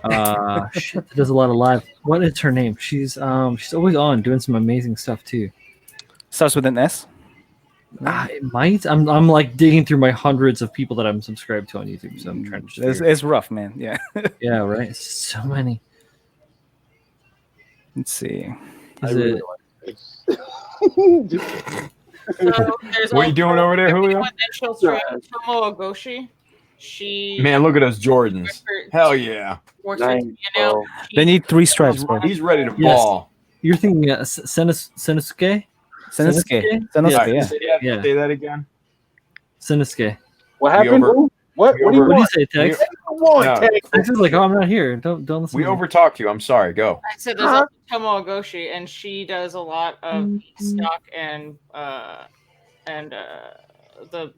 that does a lot of live. What is her name? She's always on doing some amazing stuff too. Starts with an S. It might. I'm like digging through my hundreds of people that I'm subscribed to on YouTube, so I'm trying to. Just It's rough, man. Yeah. yeah, right. So many. Let's see. Is it? So there's What are you doing over there, Julio? Then she'll stream Tomo Ogoshi. She Man, look at those Jordans. Hell yeah. works Nice, with, you know, bro. They need 3 stripes, bro. He's ready to Yes. ball. You're thinking Senosuke? Senosuke. Yeah. Senosuke, yeah. Yeah. Say that again. Senosuke. What happened? over- Bro? What do you over- What do you want? say, Tex? Come on, No. Tex. Tex is like, oh, I'm not here. Don't listen. We to me. overtalked you. I'm sorry. Go. I said there's also Tomo Ogoshi, and she does a lot of stock and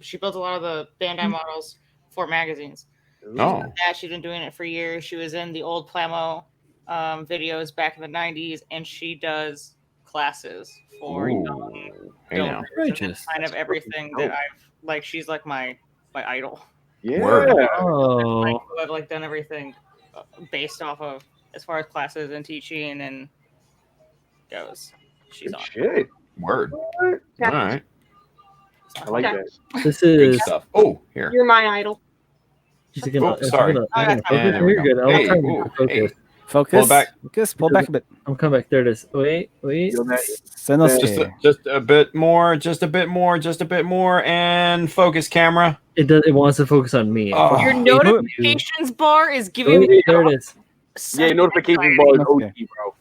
she builds a lot of the Bandai models for magazines. Oh. Yeah, she's been doing it for years. She was in the old Plamo videos back in the 90s, and she does classes for Ooh. young Hey, now. builders and Outrageous. kind of everything that I've like. She's like my idol. Yeah. Word. Oh, Like, who I've like done everything based off of as far as classes and teaching and goes. She's Good on. shit. Word. All Yeah. right. I like Yeah. that. this Good is. stuff. Oh, here. You're my idol. Is it gonna, Oh, sorry. Is it Oh, gonna that's focus? there we You're go. good. I'll Hey, try and ooh, focus. hey. Focus. Pull back. Focus. Pull back a bit. I'm coming back. There it is. Wait. Feel that? Senosuke. Just a bit more. Just a bit more. Just a bit more. And focus, camera. It does. It wants to focus on me. Oh. Your Hey, notifications bar is giving me Wait, there it is. Yeah, notification anxiety. bar is Okay. OT, bro.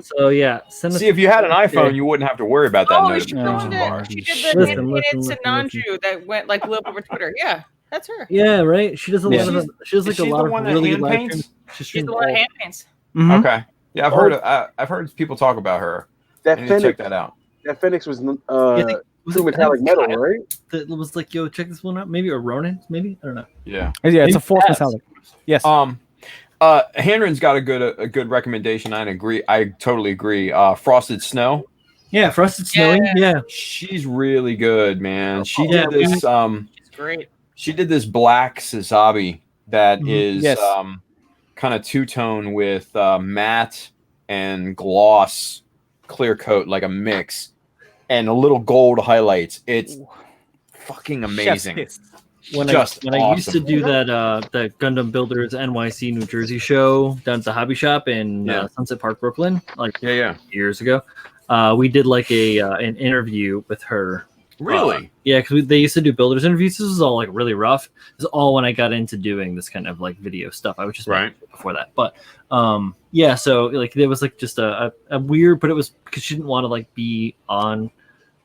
So yeah, send us. See, if you had an iPhone, you wouldn't have to worry about that Oh, she, notification did bar. she did the Listen, Hand listen, Nanju that went like blew up over Twitter. Yeah, that's her. Yeah, right. She does a Yeah. lot of. She does like Is a she lot the one of that really hand live paints? streams. She She's streams the one that all. hand paints. Mhm. Okay. Yeah, I've heard people talk about her. I That need to check Phoenix, that out. that Phoenix was Yeah, I think- was true it metallic metal, right? That was like, yo, check this one out. Maybe a Ronin. Maybe I don't know. Yeah. Yeah, it's a fourth Yes. metallic. Yes. Hanron's got a good recommendation. I totally agree. Frosted Snow. Yeah, Frosted Snowing. Yeah. She's really good, man. She Yeah, did this She's great. she did this black Sazabi that Mhm. is Yes. kind of two-tone with matte and gloss clear coat, like a mix, and a little gold highlights. It's fucking amazing. Chef's kiss. When Just I used to awesome. do that the Gundam Builders NYC New Jersey show down at the hobby shop in Yeah. Sunset Park, Brooklyn, like Yeah. years ago. We did like an interview with her. Really? Yeah, because they used to do builders interviews. This was all like really rough. This is all when I got into doing this kind of like video stuff. I was just Right. before that, but yeah. So like there was like just a weird, but it was because she didn't want to like be on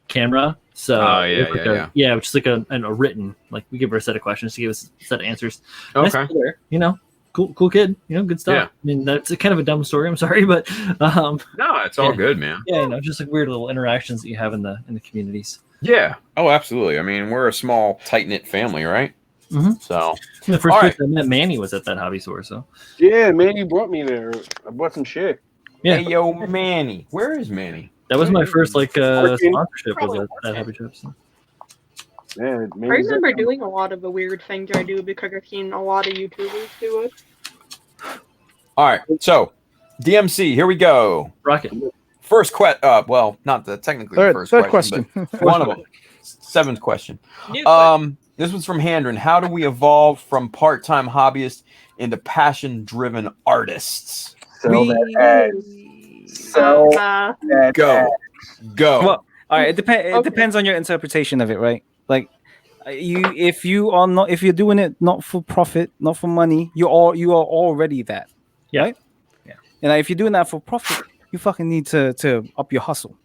camera. So Oh, it yeah, was like yeah. yeah, which is like a written, like we give her a set of questions, she gave us a set of answers. And I Okay. stood there, you know, cool kid, you know, good stuff. Yeah. I mean, that's a kind of a dumb story. I'm sorry, but No, it's all Yeah. good, man. yeah, you know, just like weird little interactions that you have in the communities. Yeah. Oh, absolutely. I mean, we're a small, tight knit family, right? Mhm. So The first All person I met Manny was at that hobby store, so Yeah, man, you brought me there. I bought some shit. yeah. Hey, yo, Manny. Where is Manny? That was my first like Working. sponsorship was at that hobby shop. So. Man, I remember doing a lot of the weird things I do because I've seen a lot of YouTubers do it. All right. So DMC, here we go. Rocket. First well, not the technically the Third first question. but one of them. Seventh question. New Um, This one's from Handren. How do we evolve from part-time hobbyists into passion-driven artists? Sell that ads. Sell that Go. ads. Go. Well, all right. It Okay. depends on your interpretation of it, right? Like, if you're doing it not for profit, not for money, you are already that, Yeah. right? Yeah. And if you're doing that for profit, you fucking need to up your hustle.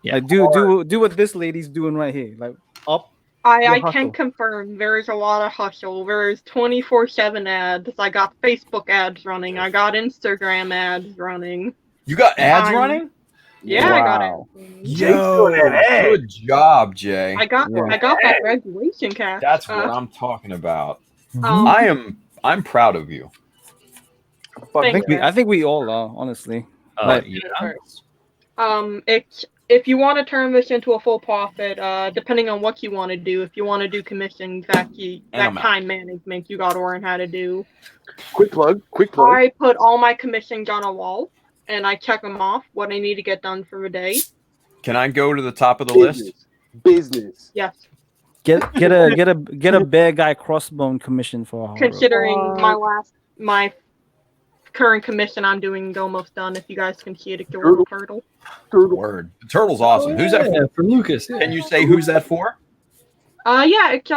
Yeah. Like, do what this lady's doing right here. Like, up. I Your can hustle. confirm there's a lot of hustle. There's 24/7 ads. I got Facebook ads running. I got Instagram ads running. You got ads I'm- running? Yeah, I got Wow. it. Yo, good job, Jay. I got that graduation cash. That's what I'm talking about. Um, I'm proud of you. Thank you. I think we all are, honestly. Like, if you want to turn this into a full profit, depending on what you want to do, if you want to do commissions, that time management you got to learn how to do. Quick plug. I put all my commissions on a wall, and I check them off what I need to get done for the day. Can I go to the top of the list? Business. Yes. get a bad guy crossbone commission for a horror. Considering my current commission I'm doing almost done. If you guys can see it, it's a little turtle. Word. The turtle's awesome. Who's that for? For Lucas? Yeah. Can you say who's that for? Yeah, it's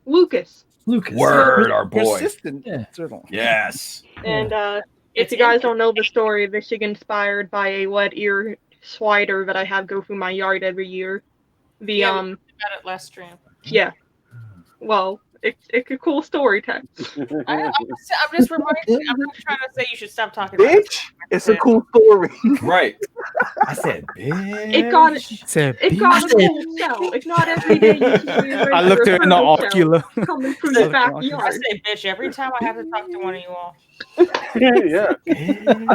Lucas. Lucas. Word, our boy. Persistent Yeah. turtle. Yes. And if you guys don't know the story, this is inspired by a wet ear slider that I have go through my yard every year. We talked about it last stream. Yeah. Well, it's a cool story, Tex. I'm just reminding you. I'm not trying to say you should stop talking about Bitch, it's a cool story. Right. I said, bitch. It got a cool shell. It's not every day you see a I looked at it in the turtle shell ocular. coming through the I backyard. say bitch every time I have to talk to one of you all. Yeah. I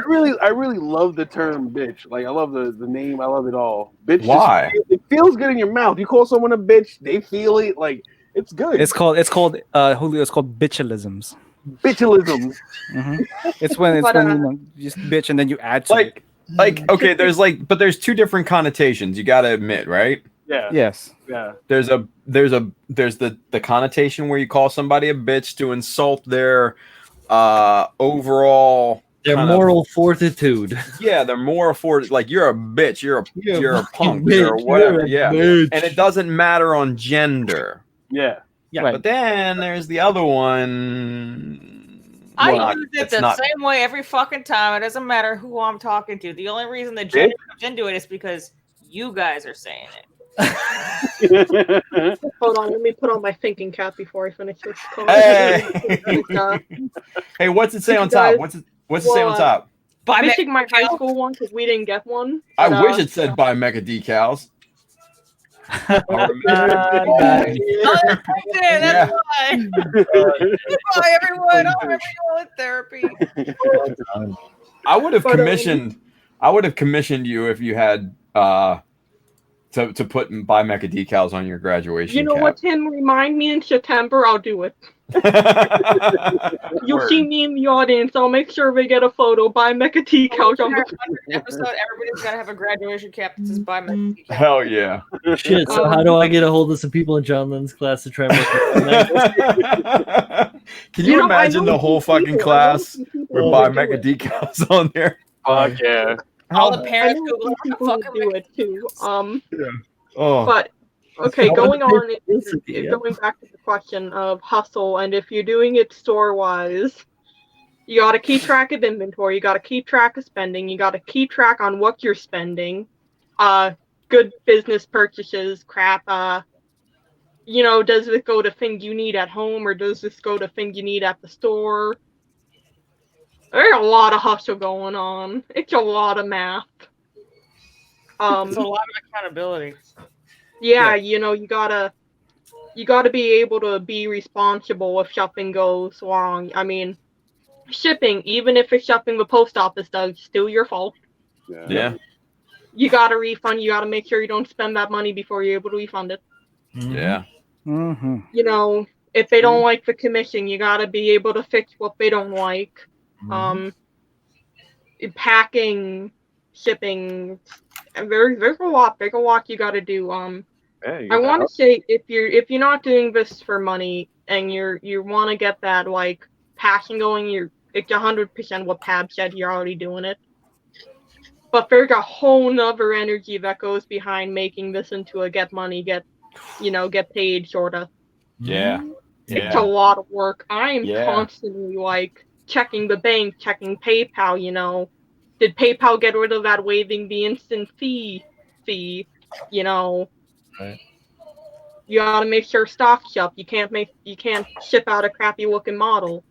really love the term bitch. Like, I love the name. I love it all. Bitch. Why? It feels good in your mouth. You call someone a bitch, they feel it. Like, it's good. It's called Julio. It's called bitchalisms. Bitchalism. It's when you just bitch and then you add to it. Like okay, there's two different connotations. You got to admit, right? Yeah. Yes. Yeah. There's the connotation where you call somebody a bitch to insult their overall Their moral fortitude. Yeah, they're more afforded. Like, you're a bitch, you're a punk, bitch, or whatever. you're a Yeah, bitch. and it doesn't matter on gender. Yeah. Yeah, Right. but then there's the other one. I use it the same way every fucking time. It doesn't matter who I'm talking to. The only reason the gender comes into it is because you guys are saying it. Hold on, let me put on my thinking cap before I finish this call. Hey, hey, what's it say on top? What's it say on top? Missing my high school one because we didn't get one. I but, wish it said buy Mecha decals. That's why. Bye, everyone. I'll remember you all in therapy. I would have commissioned you if you had to put buy Mecha decals on your graduation. You know cap. what, Tim? Remind me in September. I'll do it. You'll see me in the audience. I'll make sure they get a photo. Buy Mecha decals on the episode. Everybody's gotta have a graduation cap that says buy Mecha decals. Hell yeah! Shit. So how do I get a hold of some people in John Lynn's class to try and make Can you imagine the whole fucking class with buy Mecha decals on there? Fuck yeah! All the parents Google people who do it too. Oh. But okay, going back to the question of hustle, and if you're doing it store-wise, you got to keep track of inventory, you got to keep track of spending, you got to keep track on what you're spending, good business purchases, crap, does this go to things you need at home, or does this go to things you need at the store? There's a lot of hustle going on. It's a lot of math. It's a lot of accountability. Yeah, you gotta be able to be responsible if shopping goes wrong. I mean, shipping, even if it's shipping the post office does, still your fault. Yeah. You gotta refund. You gotta make sure you don't spend that money before you're able to refund it. Yeah. Mm-hmm. If they don't like the commission, you gotta be able to fix what they don't like. Packing, shipping, and there's a lot you gotta do. Hey, I want to say if you're not doing this for money and you want to get that like passion going, it's 100% what Pab said. You're already doing it. But there's a whole nother energy that goes behind making this into a get money, get paid sorta. Yeah. It's a lot of work. I'm Yeah. constantly like checking the bank, checking PayPal. Did PayPal get rid of that waiving the instant fee? Right. You gotta make sure stock's up. You can't ship out a crappy looking model.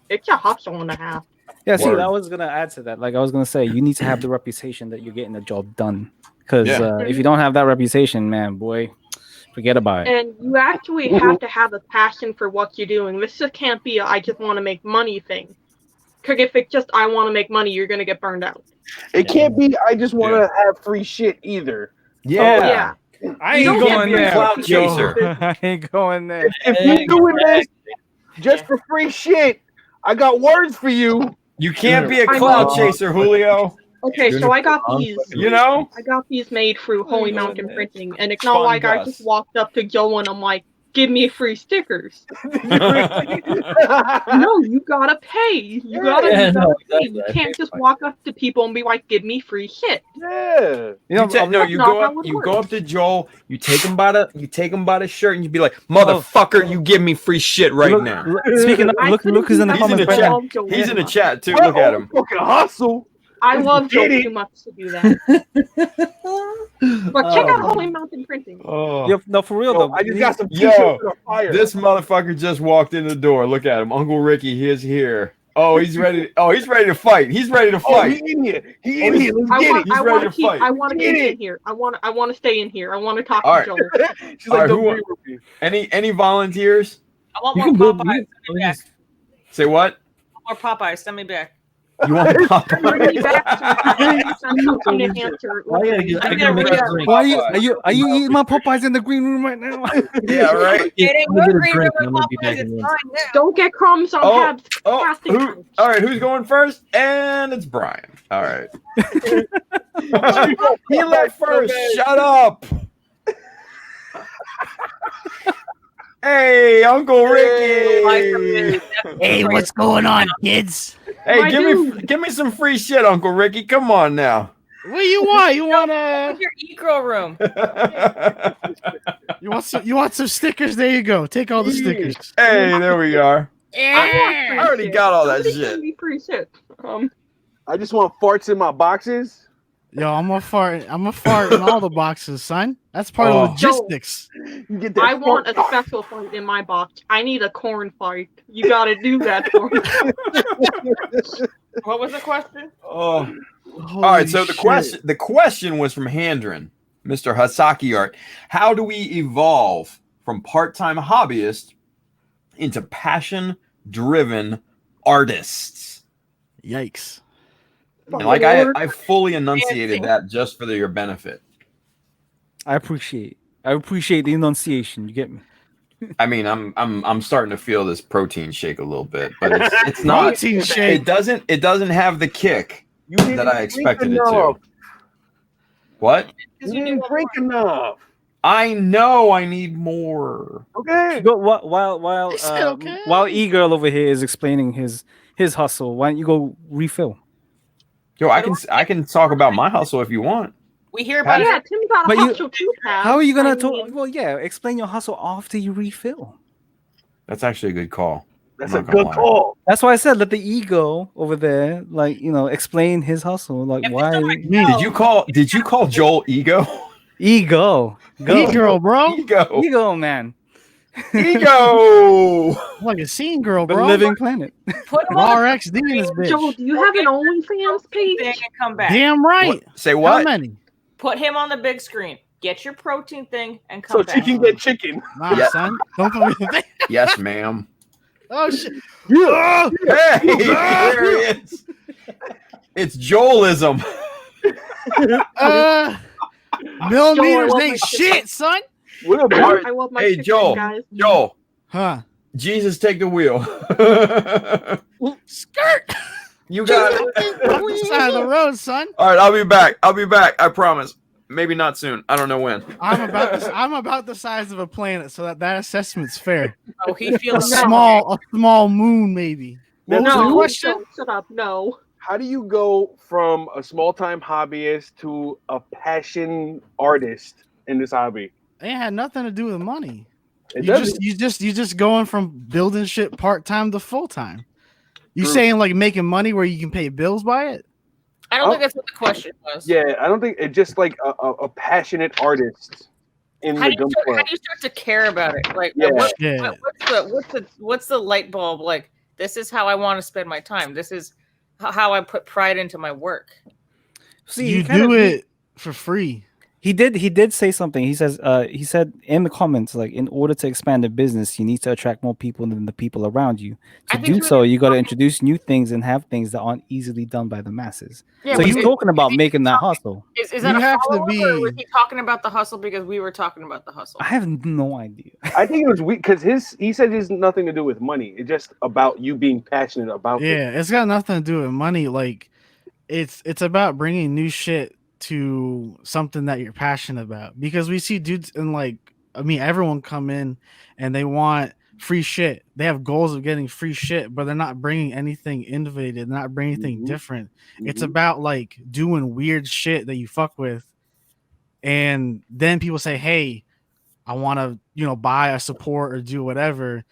It's a hustle and a half. Yeah, see, Word. I was gonna add to that. Like I was gonna say, you need to have the reputation that you're getting the job done. Because if you don't have that reputation, man, boy, forget about it. And you actually have to have a passion for what you're doing. This just can't be a I just want to make money thing. Because if it's just I want to make money, you're gonna get burned out. It can't be. I just want to have free shit either. Yeah. I You ain't don't going get there. clout chaser. I ain't going there. If you're doing this just for free shit, I got words for you. You can't be a I cloud know. chaser, Julio. Okay, so I got these. You know? I got these made through Holy Mountain Printing, and it's Fun not like I Gus. just walked up to Joe and I'm like, "Give me free stickers." No, you gotta pay. You gotta pay. You can't just walk up to people and be like, "Give me free shit." Yeah. You That's go not up. how it You works. go up to Joel. You take him by the shirt, and you be like, "Motherfucker, you give me free shit right now." Speaking of, look who's in the He's in comments the right chat. now. He's in the chat too. Look at him. Fucking hustle. I love Joe Did it. too much to do that. But check out Holy Mountain Printing. Oh. Yeah, no, for real Yo, though. I just got some Yo, t-shirts on fire. This motherfucker just walked in the door. Look at him, Uncle Ricky. He is here. Oh, he's ready. He's ready to fight. He's ready to Oh, fight. he in here. He in here. Let's get it. He's ready to fight. I want to Get keep it. in here. I want to stay in here. I want to talk All to right. Joel. She's like, All right, don't who agree with me. Any volunteers? I want You more can build Popeyes. Send me back. Say what? More Popeyes. Send me back. You want Bring me back Popeyes? to something to answer. Why you gotta get- I I gotta gotta make read a out. drink. Why are you eating my Popeyes in the green room right now? Yeah, right. It ain't I'm gonna no get a green drink river and I'm gonna be Popeyes. back in It's the fine now. Don't get crumbs on Pab's Oh, casting who? couch. All right, who's going first? And it's Brian. All right. He left first. Shut up. Hey, Uncle Ricky. Hey, what's going on, kids? Hey, My give me some free shit, Uncle Ricky. Come on now. What do you want? You want Where's your e-girl room? you want some stickers? There you go. Take all the stickers. Hey, there we are. I I already got all that Somebody shit. send me free shit. I just want farts in my boxes. Yo, I'm a fart in all the boxes, son. That's part Oh. of logistics. You get that I want a fart- special fight in my box. I need a corn fight. You gotta do that for me. What was the question? Oh. All right, so the question was from Handren, Mr. Hasaki Art. How do we evolve from part-time hobbyist into passion-driven artists? Yikes. And like I fully enunciated that just for your benefit. I appreciate the enunciation. You get me? I mean, I'm starting to feel this protein shake a little bit, but it's not. Protein shake. It doesn't have the kick You didn't that I drink expected it to. enough. What? You didn't drink enough. I know I need more. Okay. Go while I said okay. while E-girl over here is explaining his hustle. Why don't you go refill? Yo, I can talk about my hustle if you want. We hear about Yeah, it. Tim's got a But you- hustle too, Pab. How are you gonna I talk? mean, Well, yeah, explain your hustle after you refill. That's actually a good call. That's I'm a not gonna good lie. call. That's why I said let the ego over there, like explain his hustle. Like If it's why on my Did you call Joel ego? ego? Hey, girl, bro. Ego. Ego, man. Ego. Like a scene girl, The bro. living planet. Put him on RXD in this Joel, bitch. do you have an OnlyFans the thing page? and come back. Damn right. What? Say How what? many? Put him on the big screen. Get your protein thing and So come back. she can get chicken. Nah, Yeah. son. Don't put me there. Yes, ma'am. Oh shit. Yeah. Hey, there he is. It's Joelism. Millimeters love ain't my shit, son. What up, All right. I love my Hey, chicken, Joel. guys. Joel, Huh. Jesus, take the wheel. Skirt. You got it. Side of the road, son. All right, I'll be back. I promise. Maybe not soon. I don't know when. I'm about the size of a planet, so that assessment's fair. Oh, he A feels small moon, maybe. What was the No, question? don't shut up. No. How do you go from a small-time hobbyist to a passion artist in this hobby? It had nothing to do with money. It You doesn't. just going from building shit part time to full time. You True. saying like making money where you can pay bills by it? I don't think that's what the question was. Yeah, I don't think it's just like a passionate artist in How the do, gun you start, club. how do you start to care about it? Like, Yeah. what's the light bulb? Like, this is how I want to spend my time. This is how I put pride into my work. See, You do it for free. He did say something. He said in the comments, like, in order to expand the business, you need to attract more people than the people around you. To do so, you got to introduce new things and have things that aren't easily done by the masses. Yeah, so he's talking about making that hustle. Is that You a have to follow-up, be- or was he talking about the hustle because we were talking about the hustle? I have no idea. I think it was weak because he said it's nothing to do with money. It's just about you being passionate about it. Yeah, it's got nothing to do with money. Like, it's about bringing new shit to something that you're passionate about. Because we see dudes and like, I mean, everyone come in and they want free shit. They have goals of getting free shit, but they're not bringing anything innovative. They're not bringing anything different. It's about like doing weird shit that you fuck with, and then people say, "Hey, I want to, buy a support or do whatever,"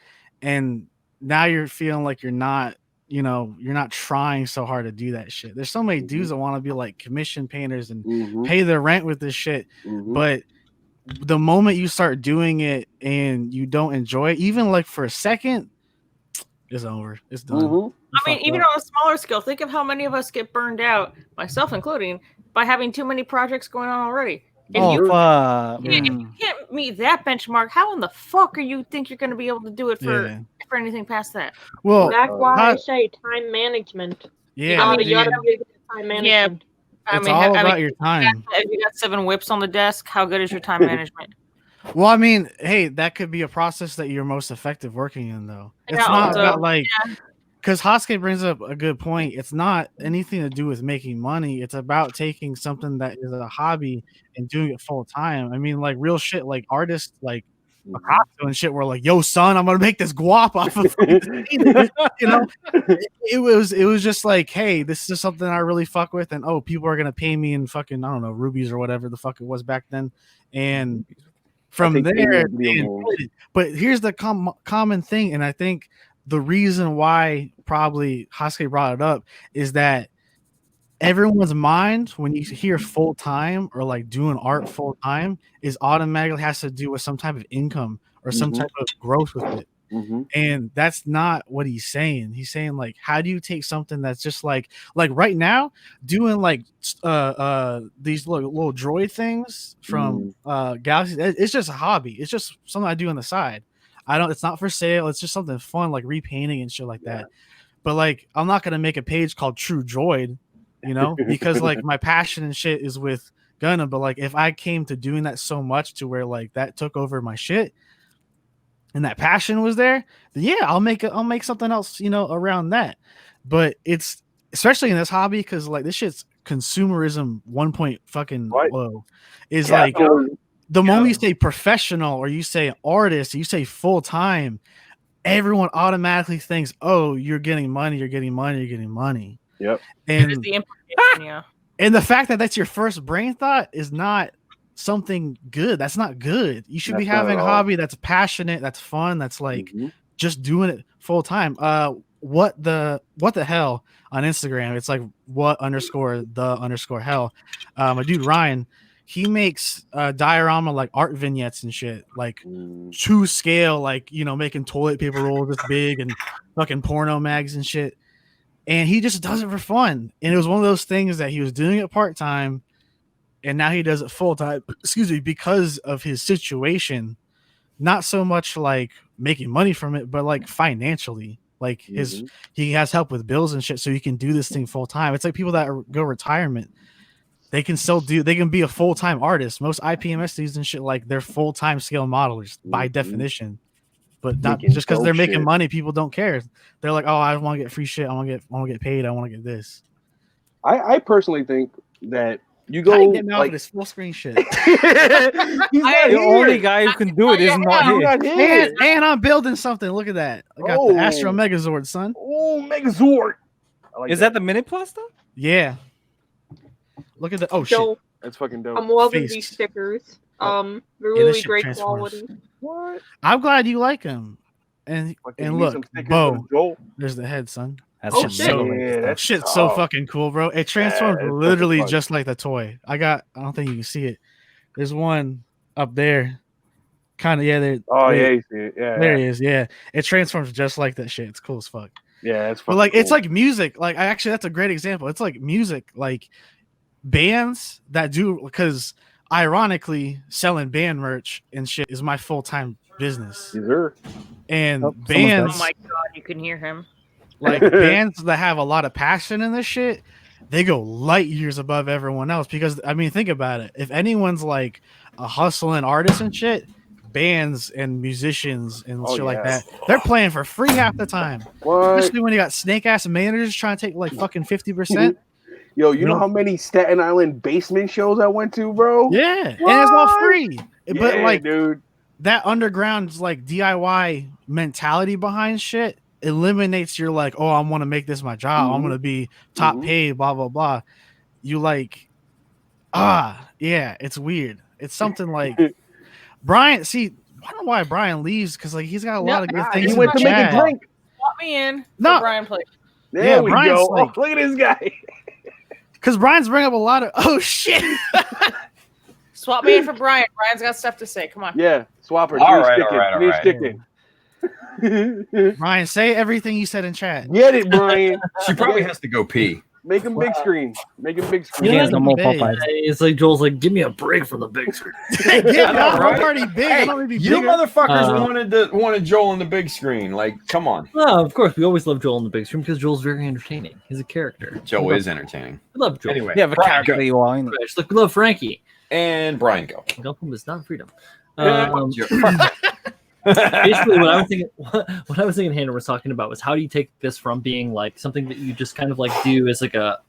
and now you're feeling like you're not trying so hard to do that shit. There's so many dudes that want to be like commission painters and pay their rent with this shit, but the moment you start doing it and you don't enjoy it, even like for a second, it's over. It's done. I mean, even on a smaller scale, think of how many of us get burned out, myself including, by having too many projects going on already. If you can't meet that benchmark, how in the fuck are you think you're going to be able to do it for anything past that? Well, that's why I say time management. Yeah, you gotta be good at time management. Yeah, it's all about your time. If you got 7 whips on the desk, how good is your time management? Well, I mean, hey, that could be a process that you're most effective working in, though. It's not about like, because Hosuke brings up a good point. It's not anything to do with making money. It's about taking something that is a hobby and doing it full time. I mean, like real shit, like artists, like Picasso and shit, were like, "Yo, son, I'm gonna make this guap off of It was just like, hey, this is something I really fuck with, and people are gonna pay me in fucking, I don't know, rubies or whatever the fuck it was back then, and from there. But here's the common thing, and I think the reason why probably Hosuke brought it up is that everyone's mind, when you hear full time or like doing art full time, is automatically has to do with some type of income or some type of growth with it. And that's not what he's saying. He's saying like, how do you take something that's just like right now doing like these little droid things from Galaxy? It's just a hobby. It's just something I do on the side. It's not for sale. It's just something fun, like repainting and shit like that. But like, I'm not gonna make a page called True Droid, because like my passion and shit is with Gundam. But like, if I came to doing that so much to where like that took over my shit, and that passion was there, then I'll make something else, around that. But it's especially in this hobby because like this shit's consumerism 1.0 is like. The moment you say professional or you say artist, you say full time, everyone automatically thinks, "Oh, you're getting money, you're getting money, you're getting money." Yep. And the implication, and the fact that that's your first brain thought is not something good. That's not good. You should be having a hobby that's passionate, that's fun, that's like just doing it full time. What the hell on Instagram? It's like what_the_hell. My dude Ryan. He makes diorama like art vignettes and shit, like to scale, like making toilet paper rolls this big and fucking porno mags and shit. And he just does it for fun. And it was one of those things that he was doing it part time, and now he does it full time. Excuse me, because of his situation, not so much like making money from it, but like financially, like he has help with bills and shit, so he can do this thing full time. It's like people that go retirement. They can be a full-time artist. Most IPMS dudes and shit, like they're full-time scale modelers by definition, but not just because they're making money. People don't care. They're like, "Oh, I want to get free shit. I want to get paid. I want to get this." I personally think that You How go you get me off like of this full screen shit? he's not The here. only guy who can do it is not He's here. not here. And I'm building something. Look at that. I got the Astro Megazord, son. Oh, Megazord. I like Is that the minute plus though? Yeah. Look at the shit. So That's fucking dope. I'm loving Face. these stickers. Oh. They're Yeah, this really shit great transforms. quality. What? I'm glad you like them. And Fucking and give me some look, stickers Bo, for Joel. there's the head, son. That's Oh, some shit. metal Yeah, stuff. that's Shit's so tough. fucking cool, bro. It transforms it's literally fucking fun. just like the toy. I don't think you can see it. There's one up there. Kind of, yeah. There. Oh there, yeah, you see it. Yeah, there he is. Yeah, it transforms just like that shit. It's cool as fuck. yeah, it's But fucking like, it's cool. like music. Like, that's a great example. It's like music. Like bands that do, because ironically, selling band merch and shit is my full time business. Yes, sir. And Oh, someone's bands, Oh my god, you can hear him. like bands that have a lot of passion in this shit, they go light years above everyone else. Because I mean, think about it. If anyone's like a hustling artist and shit, bands and musicians and shit like that, they're playing for free half the time. What? Especially when you got snake ass managers trying to take like fucking 50%. Yo, you know how many Staten Island basement shows I went to, bro? Yeah, and it's all What? free. But Yeah, like, dude. that underground like DIY mentality behind shit eliminates your like, oh, I want to make this my job. I'm Mhm. gonna be top Mhm. paid, blah blah blah. You like, yeah, it's weird. It's something like Brian. See, I don't know why Brian leaves, because like he's got a lot of good things. He in went the to make a chat. drink. Swap me in. For No. Brian play. There Yeah, we Brian's go. like- Oh, look at this guy. Because Brian's bringing up a lot of shit. Swap me in for Brian. Brian's got stuff to say. Come on. Yeah, swapper. All Three right, sticking. all right, all Three right. sticking. Brian, say everything you said in chat. Get it, Brian. She probably has to go pee. Make him big screen. Make him big screen. He has no more Big. Popeyes. It's like Joel's like, give me a break from the big screen. Yeah, know, I'm right? already big. Hey, I'm already You bigger. motherfuckers wanted Joel on the big screen. Like, come on. No, of course, we always love Joel in the big screen because Joel's very entertaining. He's a character. Joel is entertaining. We love Joel. Anyway, Yeah, but Brian, character go. you are. ain't it? Just like we love Frankie. And Brian, go. Gulpum is not freedom. Yeah. Basically, what I was thinking, what I was thinking, Hannah was talking about was how do you take this from being like something that you just kind of like do as like a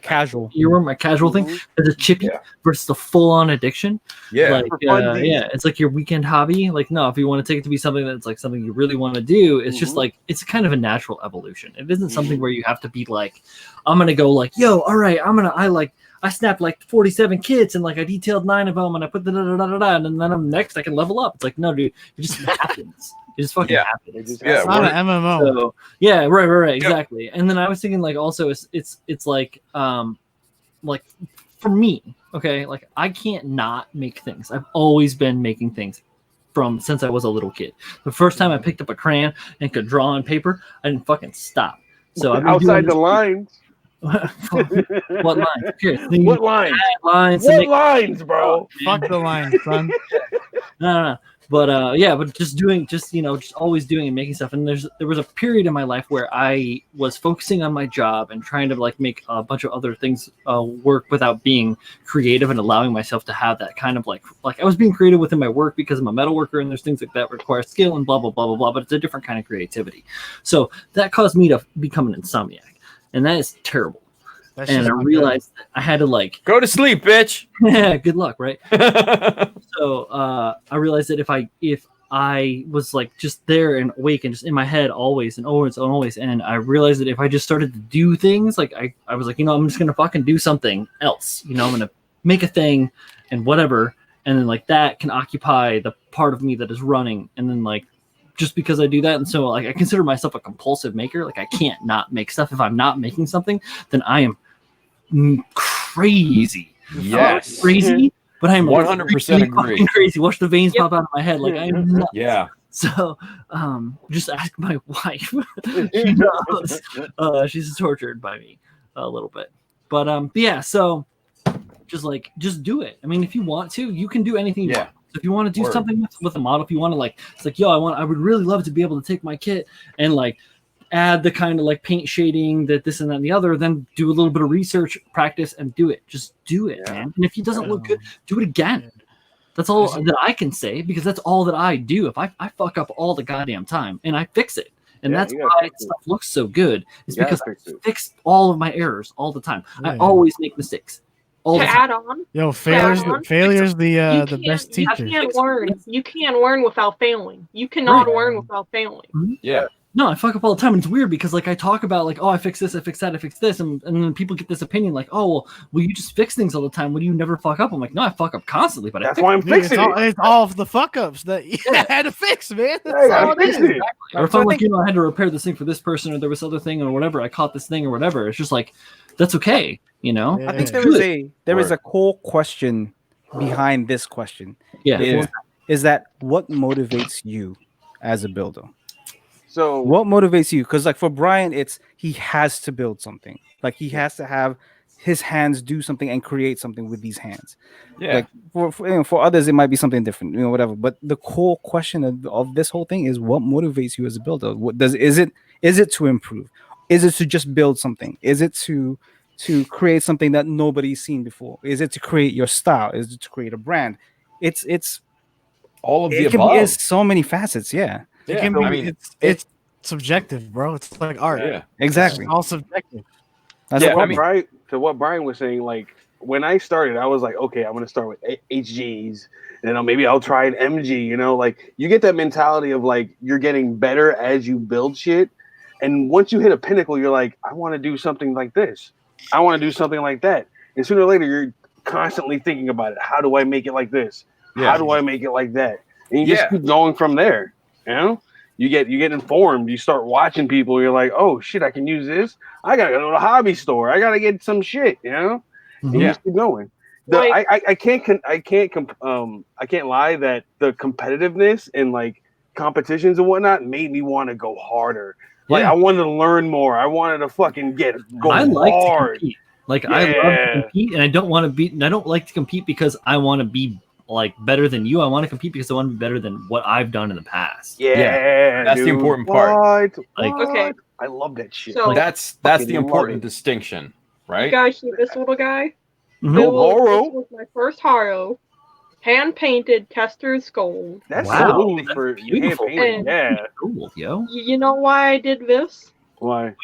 Casual. earworm, a casual thing, as a chippy Yeah. versus the full-on addiction. Yeah. Like, For funsies. yeah, it's like your weekend hobby. Like, no, if you want to take it to be something that's like something you really want to do, it's just like it's kind of a natural evolution. It isn't something where you have to be like, I'm gonna go like, yo, all right, I snapped like 47 kits and like I detailed 9 of them and I put the and then I'm next I can level up. It's like, no, dude, it just happens. It just fucking Yeah. happens. Yeah, It's not an MMO. So yeah, right, exactly. And then I was thinking like also it's like for me, okay, like I can't not make things. I've always been making things from since I was a little kid. The first time I picked up a crayon and could draw on paper, I didn't fucking stop. So I've been Outside doing the lines. what lines? Here, What lines? lines to What make lines, bro? Fuck the line, son. no. But yeah, but just always doing and making stuff. And there was a period in my life where I was focusing on my job and trying to like make a bunch of other things work without being creative and allowing myself to have that kind of like I was being creative within my work because I'm a metal worker and there's things like that require skill and blah blah blah blah blah. But it's a different kind of creativity. So that caused me to become an insomniac, and that is terrible. That And shit's I not realized that I had to like Go to sleep, bitch. good luck, right? So I realized that if I was like just there and awake and just in my head always and always, and I realized that if I just started to do things, like I was like, I'm just gonna fucking do something else. I'm gonna make a thing and whatever, and then like that can occupy the part of me that is running, and then like just because I do that, and so like I consider myself a compulsive maker. Like I can't not make stuff. If I'm not making something, then I am crazy. Yes. Crazy. But I'm 100% really agree. fucking crazy. Watch the veins pop out of my head. Like I'm nuts. Yeah. So, just ask my wife. She knows. She's tortured by me a little bit. But yeah. So, just do it. I mean, if you want to, you can do anything you Yeah. want. So if you want to do Word. something with a model, if you want to like, it's like, I would really love to be able to take my kit and like add the kind of like paint shading that this and that and the other, then do a little bit of research, practice, and do it. Just do it, man. And if it doesn't look good, do it again. That's all that I can say because that's all that I do. If I fuck up all the goddamn time and I fix it. And Yeah, that's you gotta why fix it. stuff looks so good. It's You gotta because I fix it. fix all of my errors all the time. I Yeah. always make mistakes. All to the time. add on, Yo, failure's the you best can't, teacher. you can't learn. You can't learn without failing. You cannot learn without failing. Yeah. No, I fuck up all the time. And it's weird because like I talk about like, oh, I fix this, I fix that, I fix this, and then people get this opinion like, oh, well, you just fix things all the time. Well, you never fuck up. I'm like, no, I fuck up constantly, but That's why I'm Dude, fixing it's all of the fuck ups that you had to fix, man. That's Hey, all I it fixed is. it. Or if I'm like, I had to repair this thing for this person, or there was other thing, or whatever, I caught this thing, or whatever. It's just like, that's okay, you know. Yeah. I think It's there is good. a core question behind this question. Yeah. Is that what motivates you as a builder? So What motivates you? Because like for Brian, it's he has to build something. Like he has to have his hands do something and create something with these hands. Yeah. Like for others, it might be something different, whatever. But the core question of this whole thing is what motivates you as a builder? Is it to improve? Is it to just build something? Is it to create something that nobody's seen before? Is it to create your style? Is it to create a brand? It's All of the it can above. be so many facets. Yeah, It Yeah, can be. I mean, it's subjective, bro. It's like art. yeah. exactly. It's all subjective. That's Yeah, what I mean- to what Brian was saying, like when I started, I was like, okay, I'm gonna start with HGs, and maybe I'll try an MG. Like you get that mentality of like you're getting better as you build shit, and once you hit a pinnacle, you're like, I want to do something like this. I want to do something like that, and sooner or later, you're constantly thinking about it. How do I make it like this? Yeah. How do I make it like that? And you just Yeah. keep going from there. You get informed. You start watching people. You're like, oh shit, I can use this. I gotta go to the hobby store. I gotta get some shit. And you Yeah. just keep going. I can't lie that the competitiveness and like competitions and whatnot made me want to go harder. Like Yeah. I wanted to learn more. I wanted to fucking go I like hard. to compete. Like I love Yeah. to compete, and I don't want to be. I don't like to compete because I want to be like better than you. I want to compete because I want to be better than what I've done in the past. Yeah, That's the dude. important part. What? Like- What? Okay. I love that shit. So- That's Fucking the love important it. distinction, You right? guys see this little guy? Mhm. This Horo. was my first Haro. Hand painted Kester's Gold. That's Wow, so that's for beautiful. hand painted. Yeah. Cool, yo. You know why I did this? Why?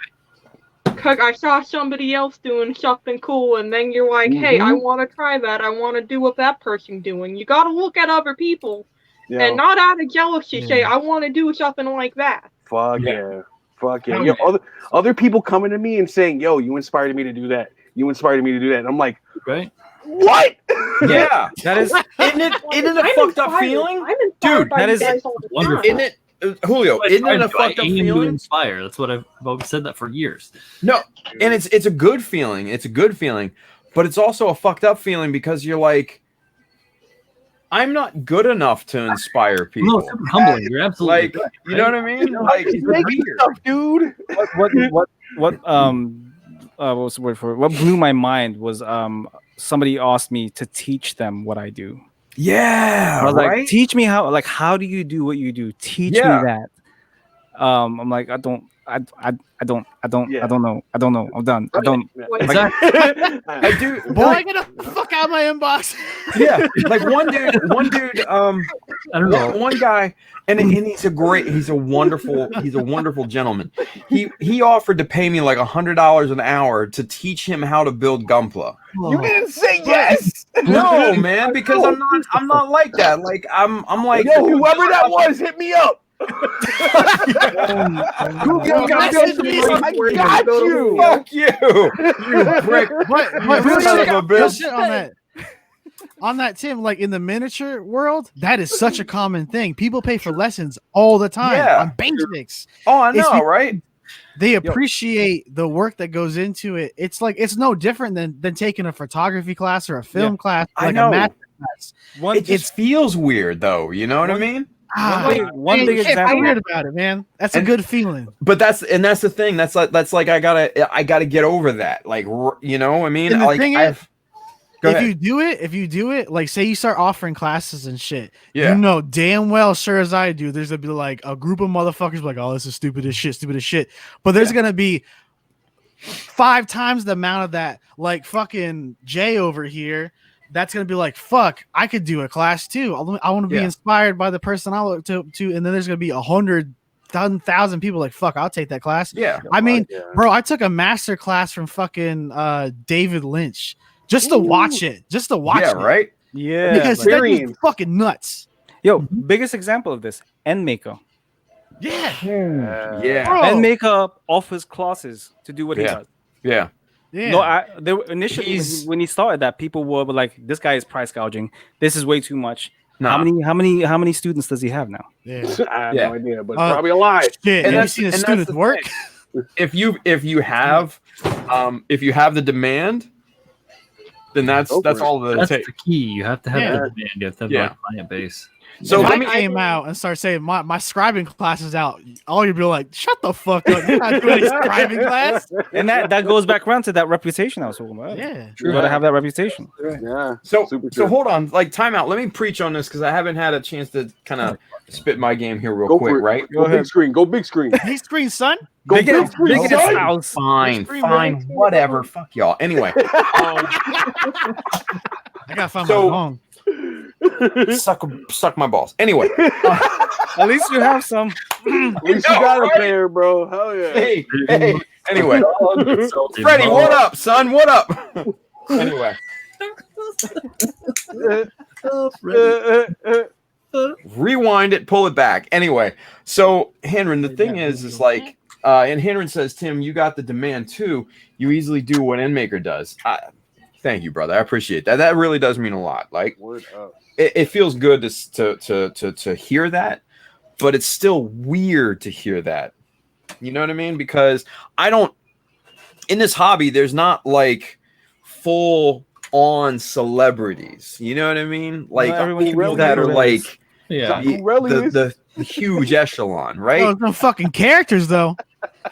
Because I saw somebody else doing something cool, and then you're like, hey, I Mhm. want to try that. I want to do what that person's doing. You got to look at other people Yeah. and not out of jealousy Yeah. say, I want to do something like that. Fuck Yeah. yeah. Fuck yeah. Hell Yo, other people coming to me and saying, yo, you inspired me to do that. You inspired me to do that. And I'm like, Right? what? Yeah. that is. Isn't it I'm a fucked up inspired. feeling? I'm inspired Dude, by that you is guys all the wonderful. time. Isn't it Julio, isn't it a fucked up I aim to feeling? inspire. That's what I've always said that for years. No, and it's a good feeling. It's a good feeling, but it's also a fucked up feeling because you're like, I'm not good enough to inspire people. No, it's super humbling. You're absolutely Like, right. you know what I mean? Like, it's Making weird. stuff, dude. What was the word for it? What blew my mind was somebody asked me to teach them what I do. Yeah, I was right. like, teach me how do you do what you do? Teach Yeah. me that. I'm like, I don't know. I'm done. I don't. Wait, Exactly. I do. Boy, get the fuck out of my inbox. Yeah, like one dude. I don't know. One guy, and he's a wonderful gentleman. He offered to pay me like $100 an hour to teach him how to build Gunpla. You didn't say yes. No, man, because I'm not like that. Like I'm like, Yo, whoever that was, hit me up. Yo, message me. I got you. fuck you, you prick. What You son of a bitch. shit on that, Tim, like in the miniature world, that is such a common thing. People pay for lessons all the time Yeah. on basics. Oh, I It's know, right? They appreciate the work that goes into it. It's like it's no different than taking a photography class or a film class, I like know. a math class. It just feels weird, though. You know what I mean? One big Can't example. be weird about it, man. That's a good feeling. But that's the thing. That's like I gotta get over that. Like, you know, I mean, And the like thing is, I've. Go If ahead. you do it, like say you start offering classes and shit, Yeah. you know damn well, sure as I do, there's gonna be like a group of motherfuckers like, oh, this is stupid as shit. But there's gonna be 5 times the amount of that, like fucking Jay over here. That's gonna be like, fuck, I could do a class too. I want to be Yeah. inspired by the person I look to, and then there's gonna be 100,000 people like, fuck, I'll take that class. Yeah. I mean, Yeah. bro, I took a master class from fucking David Lynch. just to watch it, just to watch Yeah, it. right. Yeah, Because like- that is fucking nuts. yo, biggest example of this, Endmaker. Yeah, Yeah. Bro. Endmaker offers classes to do what he Yeah. does. Yeah. yeah. No, they were initially He's- when he started that, people were like, "This guy is price gouging. This is way too much." Nah. How many students does he have now? yeah. I have Yeah. no idea, but Uh, probably a lot. Shit, And have you that's- seen a and that's student the work? If you have the demand, then that's Go for it. all that it That's takes. the key. You have to have Yeah. the demand. You have to have Yeah. a client base. So if let I me came out and start saying my scribing class is out, all you'd be like, "Shut the fuck up! You're not doing a scribing class." And that goes back around to that reputation I was talking about. Yeah, You gotta have that reputation. Yeah. So Super so true. hold on, like time out. Let me preach on this because I haven't had a chance to kind of spit my game here real Go quick, for it. right? Go big screen. Go big screen. big screen, son. Go big Biggest screen. son. house. Fine, Screen fine, ready. whatever. Fuck y'all. Anyway, I gotta find So- my phone. suck my balls. Anyway, At least you have some. At least you got a pair, bro. Hell yeah. hey. Anyway, Freddie, what up, son? What up? Anyway, rewind it, pull it back. Anyway, so Henry, the thing is like, and Henry says, Tim, you got the demand too. You easily do what Endmaker does. Thank you, brother. I appreciate that. That really does mean a lot. Like, Word up. it feels good to hear that, but it's still weird to hear that. You know what I mean? Because I don't, in this hobby, there's not like full on celebrities. You know what I mean? Like Not everyone can people be that are celebrities. like Yeah. the huge echelon, right? Oh, no fucking characters though.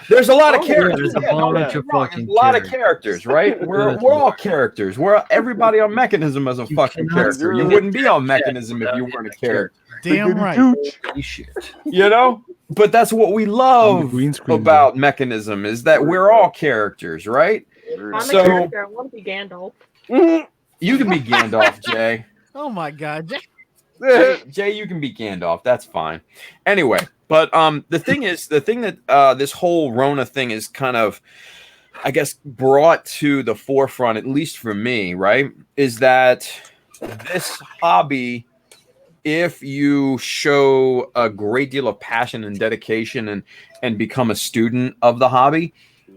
There's a lot of Oh, characters. there's a Yeah, no, bunch you're of wrong. fucking There's a lot of characters. characters, right? We're all characters. Everybody on Mechanism is a You fucking cannot character. You do wouldn't be on Mechanism if you weren't a character. Damn right. Shit. You know? But that's what we On the love green screen, about Mechanism is that we're all characters, right? I'm So- a character. I want to be Gandalf. You can be Gandalf, Jay. Oh my god. Jay, you can be Gandalf. That's fine. Anyway, but the thing that this whole Rona thing is kind of, I guess, brought to the forefront, at least for me, right, is that this hobby, if you show a great deal of passion and dedication and become a student of the hobby,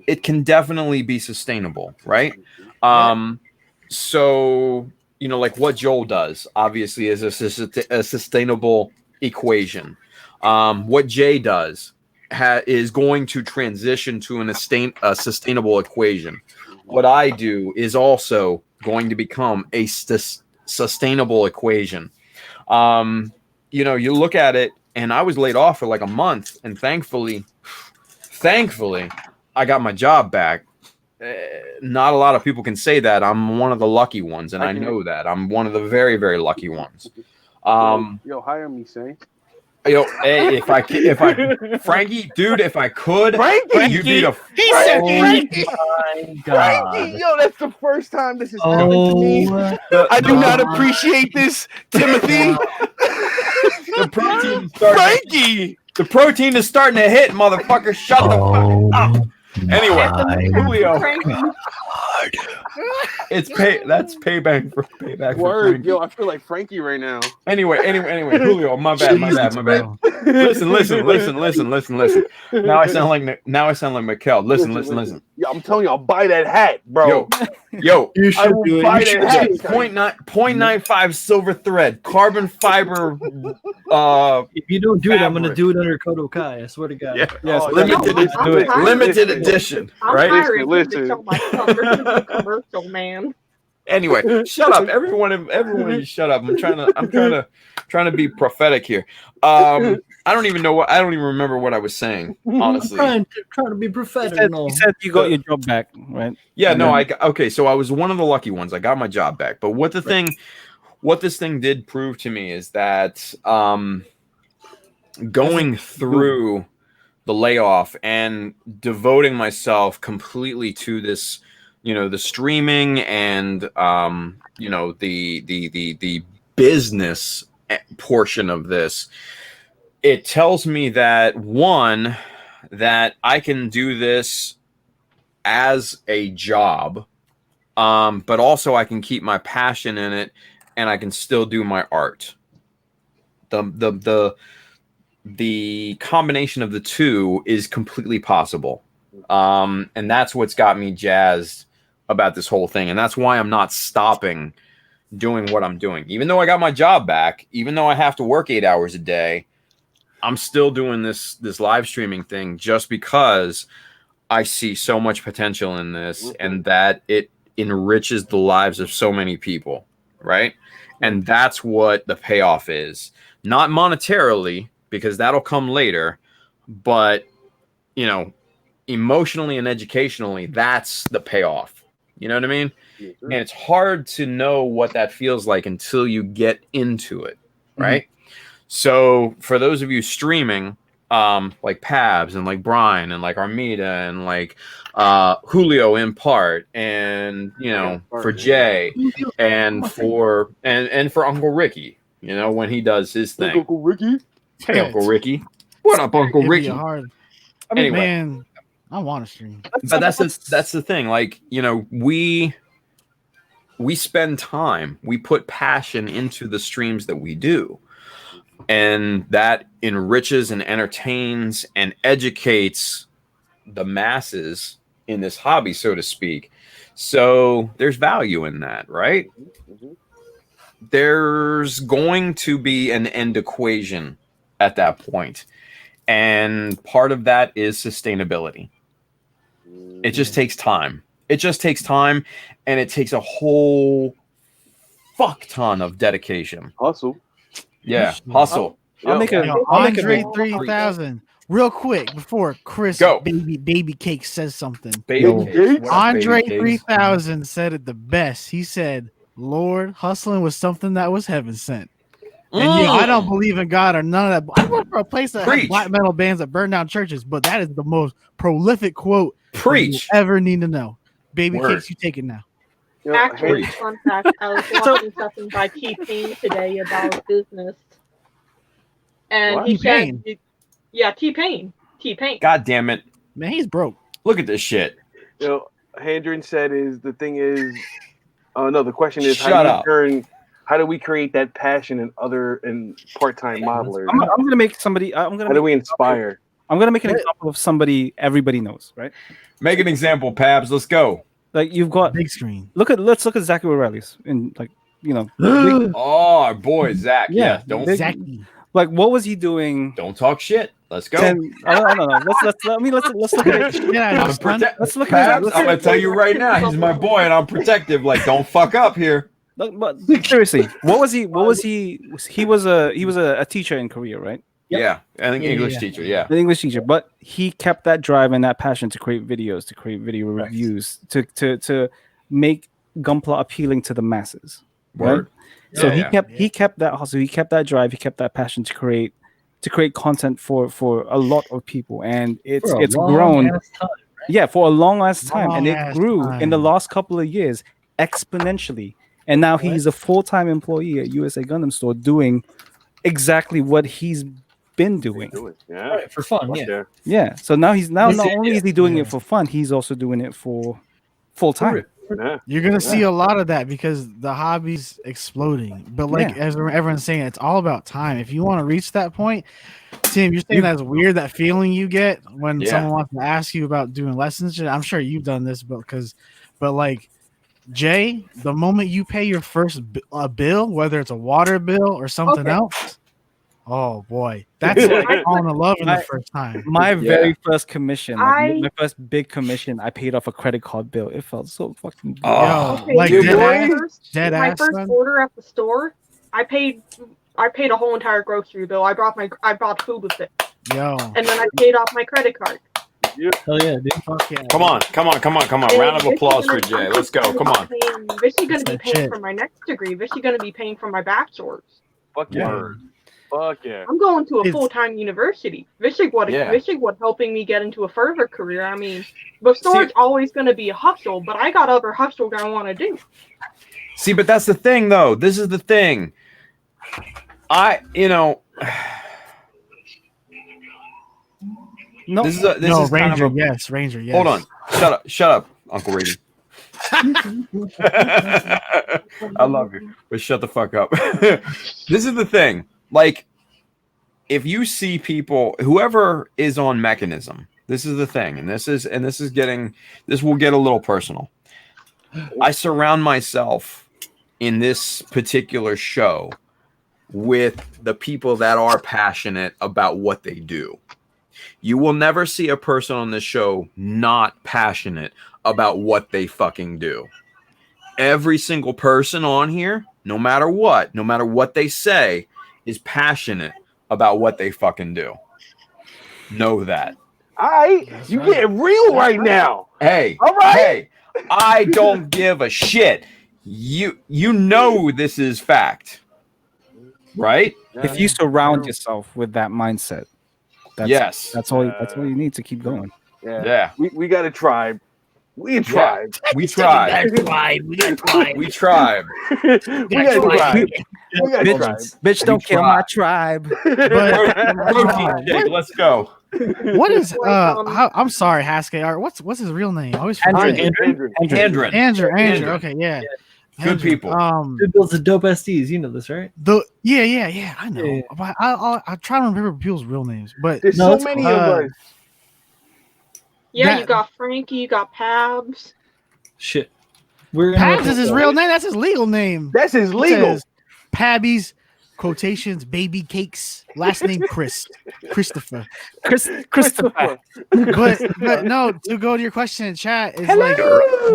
it can definitely be sustainable, right? So, you know, like what Joel does, obviously, is a sustainable equation. What Jay does is going to transition to a sustainable equation. What I do is also going to become a sustainable equation. You know, you look at it, and I was laid off for like a month, and thankfully, I got my job back. Not a lot of people can say that. I'm one of the lucky ones, and I know that. I'm one of the very, very lucky ones. Yo, hire me, Saint. Yo, hey, if I Frankie, dude, if I could, Frankie! you'd be the He said Oh Frankie. my god. Frankie! Yo, that's the first time this has happened to me. Oh, I do not God. appreciate this, Timothy. the protein is starting. Frankie! The protein is starting to hit, motherfucker. Shut the fuck up. Anyway, Julio, it's that's payback for payback. For Word, Frankie. yo, I feel like Frankie right now. Anyway, Julio, my bad. Listen. Now I sound like Mikkel. Listen. Yeah, I'm telling you, I'll buy that hat, bro. Yo, You I should will do it. buy You should that do hat. it. 0.95 silver thread, carbon fiber. If you don't do it, I'm gonna Fabric. do it under Kodo Kai. I swear to God. Yeah. Yes, Oh, limited, yeah. I'm tired. limited edition, I'm right? hiring him Listen. to sell my stuff. This is a commercial, man. Anyway, shut up, everyone. You shut up. I'm trying to be prophetic here. I don't even remember what I was saying, I'm honestly. trying to be You professional. said you got your job back, right? Yeah, no, okay, so I was one of the lucky ones. I got my job back. But what this thing did prove to me is that going through the layoff and devoting myself completely to this, you know, the streaming and you know, the business portion of this, it tells me that one, that I can do this as a job, but also I can keep my passion in it, and I can still do my art. The combination of the two is completely possible, and that's what's got me jazzed about this whole thing, and that's why I'm not stopping doing what I'm doing. Even though I got my job back, even though I have to work 8 hours a day, I'm still doing this live streaming thing just because I see so much potential in this, and that it enriches the lives of so many people, right? And that's what the payoff is. Not monetarily, because that'll come later, but, you know, emotionally and educationally, that's the payoff. You know what I mean? Yes, And it's hard to know what that feels like until you get into it, right? So for those of you streaming, like Pabs and like Brian and like Armida and like Julio in part, and you know, for Jay and for Uncle Ricky, you know, when he does his thing. Uncle Ricky. Hey, Uncle Ricky. What up, Uncle It'd be Ricky? hard. Anyway, Man, I want to stream. but that's the thing. Like, you know, we spend time, we put passion into the streams that we do, and that enriches and entertains and educates the masses in this hobby, so to speak. So there's value in that, right? There's going to be an end equation at that point, and part of that is sustainability. It just takes time. It just takes time, and it takes a whole fuck ton of dedication. Hustle. Yeah, hustle. I'll make a Andre 3000. Real quick before Chris Go. baby cake says something. Baby cakes. What up, Andre baby cakes? 3000 said it the best. He said, "Lord, hustling was something that was heaven sent." And yeah, I don't believe in God or none of that. I work for a place that has black metal bands that burn down churches, but that is the most prolific quote you ever need to know. Baby cakes, you take it now. Actually, fun fact, I was watching something by T-Pain today about business. And What? he T-Pain? said, yeah, T-Pain. God damn it. Man, he's broke. Look at this shit. You know, Handren said the question is Shut up. How do we create that passion in part-time modelers? I'm gonna make somebody. How do we inspire? I'm gonna make an example of somebody everybody knows, right? Make an example, Pabs. Let's go. Like you've got big screen. Let's look at Zachary O'Reilly's in, like, you know. Oh, our boy Zach. Yeah, don't Zachy. Like, what was he doing? Don't talk shit. Let's go. I don't know. Let's look at it. Let's look at it. I'm gonna tell you right now, he's my boy, and I'm protective. Like, don't fuck up here. But seriously, what was he? He was a teacher in Korea, right? Yeah, I think English teacher. Yeah, an English teacher. But he kept that drive and that passion to create videos, to create video reviews, to make Gunpla appealing to the masses. Right. So he kept that hustle. He kept that drive. He kept that passion to create content for a lot of people, and it's grown. Time, right? Yeah, for a long ass time, and it grew in the last couple of years exponentially. And now he's a full-time employee at USA Gundam Store doing exactly what he's been doing. Yeah, right, for fun. Yeah. So now not only is he doing it for fun, he's also doing it for full-time. You're gonna see a lot of that because the hobby's exploding. But like as everyone's saying, it's all about time. If you want to reach that point, Tim, you're saying that's weird, that feeling you get when someone wants to ask you about doing lessons. I'm sure you've done this, but like Jay, the moment you pay your first bill, whether it's a water bill or something else, oh boy, that's like falling in love in the first time. My very first commission, my first big commission, I paid off a credit card bill. It felt so fucking good. My first order at the store, I paid a whole entire grocery bill. I bought food with it. And then I paid off my credit card. Hell yeah, dude. Fuck yeah. Come on. Round of applause for Jay. Let's go. Come on. Vichy gonna be paying for my next degree. Vichy gonna be paying for my bachelor's. Fuck yeah. Fuck yeah. I'm going to a full-time university. Vichy would helping me get into a further career. I mean, but store's always gonna be a hustle, but I got other hustles I want to do. See, but that's the thing, though. This is the thing. No, Ranger. Yes, Ranger. Yes. Hold on. Shut up, Uncle Reedy. I love you, but shut the fuck up. This is the thing. Like, if you see people, whoever is on Mechanism, this is the thing, and this will get a little personal. I surround myself in this particular show with the people that are passionate about what they do. You will never see a person on this show not passionate about what they fucking do. Every single person on here, no matter what they say, is passionate about what they fucking do. Know that. All right, you getting real right now. Hey, all right. Hey, I don't give a shit. You know this is fact, right? If you surround yourself with that mindset, that's all you need to keep going. Yeah. We got a tribe. We a tribe. We tribe. We got tribe. We tribe. We got a tribe. We got a tribe. Bitch, don't kill my tribe. Protein shake, let's go. What is I'm sorry, Haskell. What's his real name? I always forget. Andrew. Okay, yeah. Good people. Dude builds the dope SDs. You know this, right? Yeah. I know. Yeah. But I try to remember people's real names, but There's so many of us. Yeah, you got Frankie, you got Pabs. Shit. Pabs is his real name. That's his legal name. That's his legal. Pabby's quotations, baby cakes. Last name Christopher. Christopher. But no, to go to your question in chat is like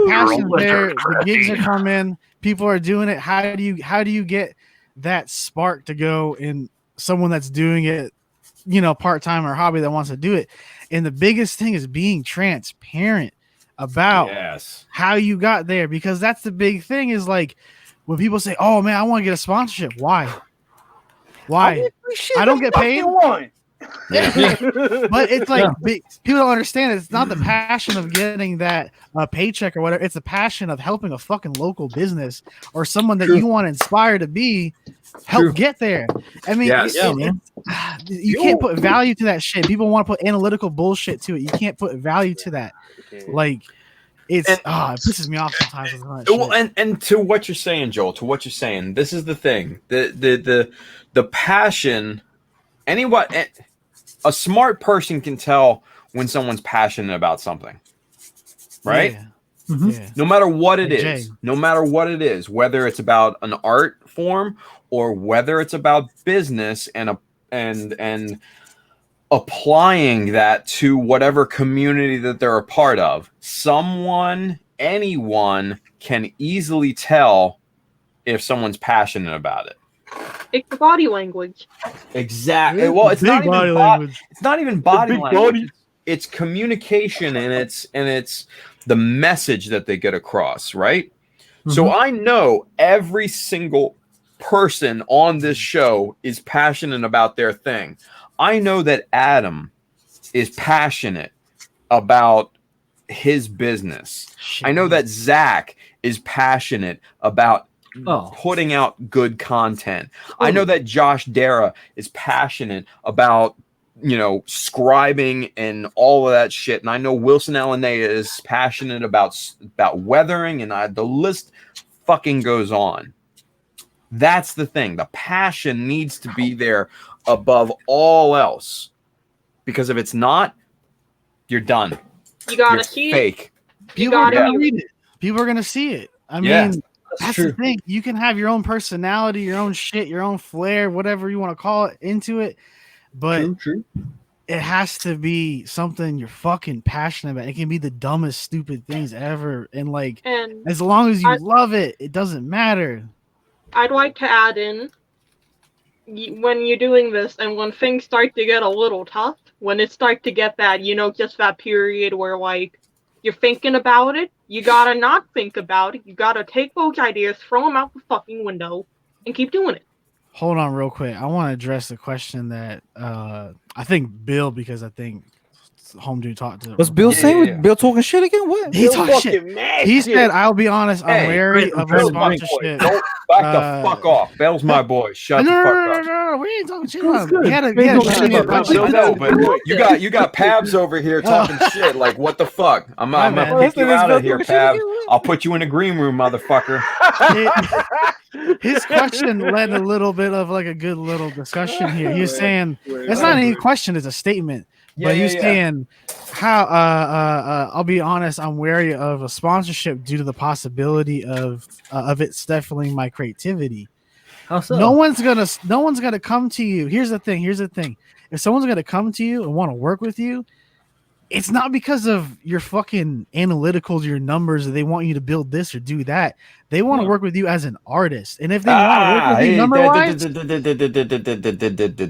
passion there. The gigs are coming. People are doing it. How do you get that spark to go in someone that's doing it, part time or hobby that wants to do it? And the biggest thing is being transparent about how you got there, because that's the big thing. Is like when people say, "Oh man, I want to get a sponsorship." Why? I don't get paid. But it's like people don't understand it. It's not the passion of getting that paycheck or whatever. It's the passion of helping a fucking local business or someone that you want to inspire to be help get there. I mean, you can't put value to that shit. People want to put analytical bullshit to it. You can't put value to that. Like, it pisses me off sometimes. Well, and to what you're saying, Joel, this is the thing. The passion. A smart person can tell when someone's passionate about something, right? Yeah. Mm-hmm. Yeah. No matter what it is, whether it's about an art form or whether it's about business and applying that to whatever community that they're a part of, anyone can easily tell if someone's passionate about it. It's the body language. Exactly. Well, it's not even language. It's not even body language. It's communication, and it's the message that they get across, right? Mm-hmm. So I know every single person on this show is passionate about their thing. I know that Adam is passionate about his business. I know that Zach is passionate about putting out good content. I know that Josh Dara is passionate about, scribing and all of that shit. And I know Wilson Alanea is passionate about weathering, and the list fucking goes on. That's the thing. The passion needs to be there above all else, because if it's not, you're done. You gotta see fake. it. People are gonna read it. People are gonna see it. I mean, that's true. the thing. You can have your own personality, your own shit, your own flair, whatever you want to call it, into it, but true. It has to be something you're fucking passionate about. It can be the dumbest, stupid things ever, and as long as you love it, it doesn't matter. I'd like to add in, when you're doing this and when things start to get a little tough, when it starts to get that, just that period where you're thinking about it, you gotta not think about it. You gotta take those ideas, throw them out the fucking window, and keep doing it. Hold on real quick. I want to address the question that I think Bill, because I think home dude talked to. What's Bill saying? Yeah. Bill talking shit again? What? He talked shit. He said, "I'll be honest, I'm Hey, wary of a Bill's my boy. sponsorship." Don't back the fuck off. Bill's my boy. Shut the fuck up. No, we ain't talking shit. That's We good. had a We ain't shit talking shit about about I know, but you got Pabs over here talking shit. Like, what the fuck? I'm man. gonna pick you out of here, Pabs. I'll put you in the green room, motherfucker. His question led a little bit of like a good little discussion here. He was saying it's not any question, it's a statement. But he was saying how I'll be honest, I'm wary of a sponsorship due to the possibility of it stifling my creativity. How so? No one's gonna come to you. Here's the thing. If someone's gonna come to you and want to work with you, it's not because of your fucking analyticals, your numbers, or they want you to build this or do that. They want to work with you as an artist. And if they want to work with you number-wise,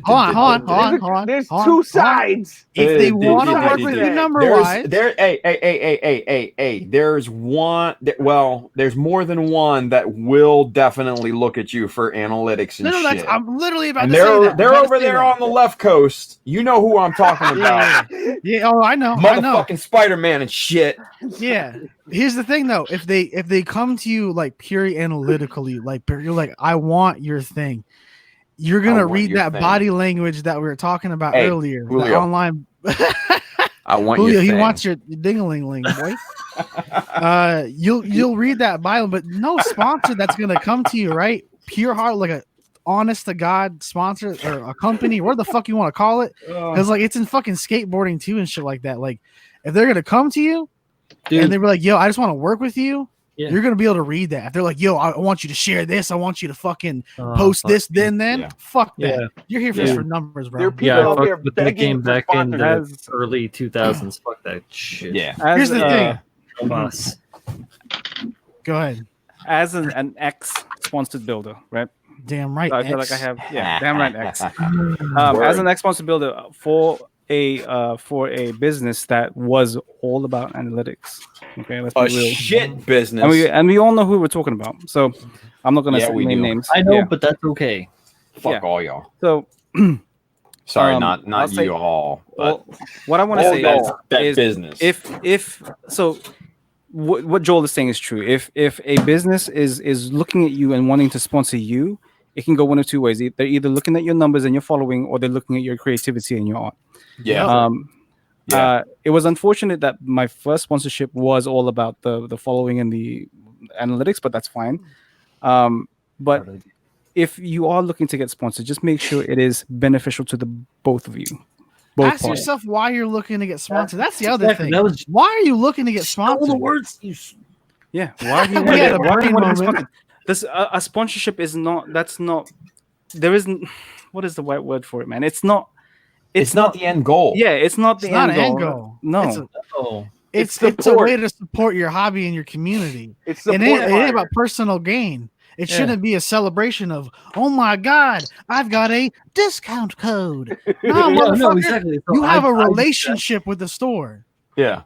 hold on. There's two sides. If they want to work with you number-wise, there's one. Well, there's more than one that will definitely look at you for analytics and shit. I'm literally about And to say that. they're over there on the left coast. You know who I'm talking about. Yeah, oh, I know. Motherfucking Spider-Man and shit. Yeah. Here's the thing though, if they come to you like purely analytically, like you're like, I want your thing, you're gonna read that body language that we were talking about earlier. Julio. The online I want Julio, your he thing. wants your ding-a-ling-ling, boy. You'll read that Bible, but no sponsor that's gonna come to you, right? Pure heart, like a honest to God sponsor or a company, where the fuck you want to call it, because like it's in fucking skateboarding too and shit like that. Like if they're gonna come to you, dude, and they were like, yo, I just want to work with you, you're gonna be able to read that. If they're like, yo, I want you to share this, I want you to fucking post this, then fuck that. You're here for numbers, bro. There are people out there with the game back in the sponsors. early 2000s. Fuck that shit. Yeah. Here's the thing. Boss. Go ahead. As an ex-sponsored builder, right? Damn right. So I feel like I have, damn right, X. As an ex-sponsored builder for a business that was all about analytics. Okay, let's be real. Shit business. And we all know who we're talking about. So I'm not gonna say name names. I know, but that's okay. Fuck all y'all. So sorry, not I'll say- you all. But what I want to say is business. If so, what Joel is saying is true. If a business is looking at you and wanting to sponsor you, it can go one of two ways. They're either looking at your numbers and your following, or they're looking at your creativity and your art. Yeah. It was unfortunate that my first sponsorship was all about the following and the analytics, but that's fine. But if you are looking to get sponsored, just make sure it is beneficial to the both of you. Ask yourself why you're looking to get sponsored. That's the other thing. Why are you looking to get sponsored? The words Yeah. Why do you We had a want to brain be moment. sponsored? This a sponsorship is not. That's not. There isn't. What is the right word for it, man? It's not. It's not the end goal. Yeah, it's not the It's not end an goal. end goal. No. It's a way to support your hobby and your community. It's And it ain't about personal gain. It shouldn't be a celebration of, oh my God, I've got a discount code. No, motherfucker, exactly. So you have a I relationship with the store. Yeah.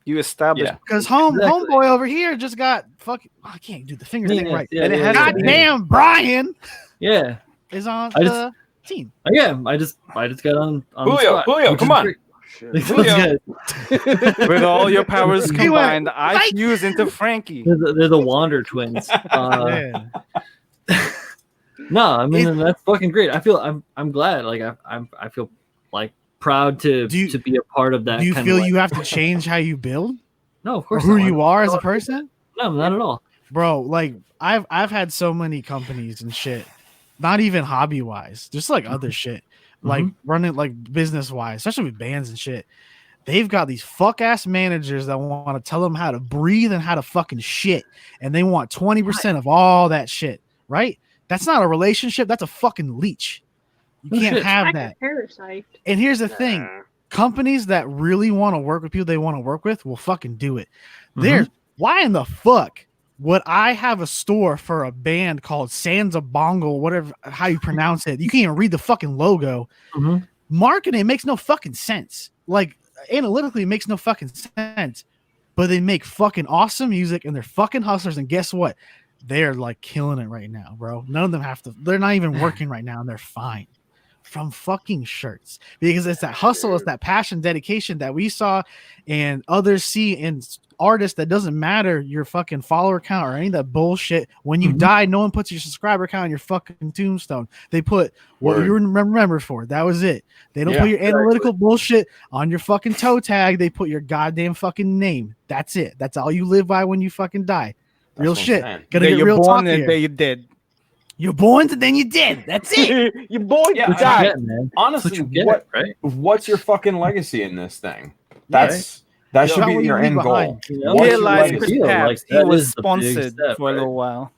You establish. Because homeboy over here just got I can't do the finger thing right. And it has God damn, Brian Yeah. is on I the team. Yeah, I just got on Julio, the come on. With all your powers combined, I fuse into Frankie. They're the Wander twins. No, I mean that's fucking great. I feel I'm glad. Like I feel like proud to be a part of that. Do you kind feel of, like, you have to change how you build? No, of course. Or who not. you are as a person? No, not at all. Bro, like I've had so many companies and shit. Not even hobby wise, just like other shit. Like running like business wise, especially with bands and shit. They've got these fuck ass managers that want to tell them how to breathe and how to fucking shit. And they want 20% of all that shit, right? That's not a relationship. That's a fucking leech. You can't have that. Parasite. And here's the thing. Companies that really want to work with people they want to work with will fucking do it. Why in the fuck would I have a store for a band called Sansa Bongo, whatever, how you pronounce it? You can't even read the fucking logo. Marketing makes no fucking sense. Like, analytically, it makes no fucking sense. But they make fucking awesome music and they're fucking hustlers. And guess what? They're like killing it right now, bro. None of them have to. They're not even working right now and they're fine. from fucking shirts, because it's that hustle, it's that passion, dedication that we saw and others see in artists. That doesn't matter your fucking follower count or any of that bullshit. When you die, no one puts your subscriber count on your fucking tombstone. They put what you remember for. That was it. They don't put your analytical bullshit on your fucking toe tag. They put your goddamn fucking name. That's it. That's all you live by when you fucking die. Real shit. Gotta get real talk here. You're dead. You're born and then you're dead. That's it. You're born, you die. Honestly, what's your fucking legacy in this thing? That should be your end goal. He was sponsored for a little while.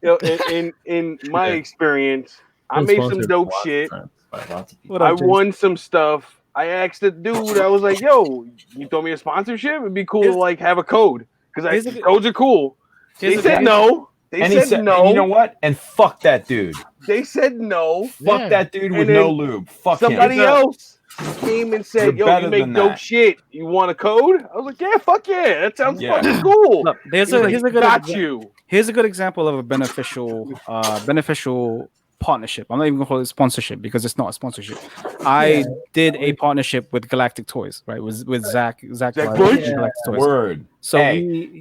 In my experience, I made some dope shit. I won some stuff. I asked the dude, I was like, yo, you throw me a sponsorship? It'd be cool to like have a code. Because codes are cool. They said no. They said no. And you know what? And fuck that dude. They said no. Fuck that dude with no lube. Fuck somebody him. else came and said, yo, you make dope shit. You want a code? I was like, yeah, fuck yeah. That sounds fucking cool. Look, here's a good example of a beneficial partnership. I'm not even gonna call it sponsorship because it's not a sponsorship. I did a partnership with Galactic Toys, right? With Zach Galactic Toys. Word. So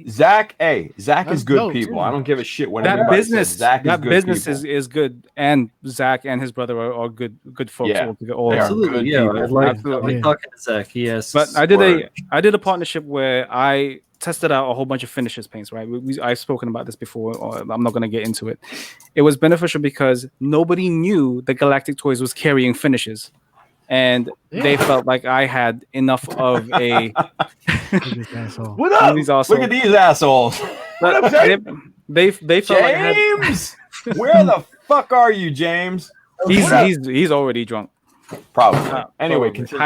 Zach is good people. I don't give a shit what anybody says. Zach is good business people. is good, and Zach and his brother are good folks. Yeah, absolutely. I like talking to Zach. Yes, but I did a partnership where I tested out a whole bunch of finishes paints, right? I've spoken about this before, I'm not going to get into it. It was beneficial because nobody knew that Galactic Toys was carrying finishes, and they felt like I had enough of a what up? Look at these assholes. What up, James? They felt James, where the fuck are you, James? He's already drunk. Probably. Anyway, continue.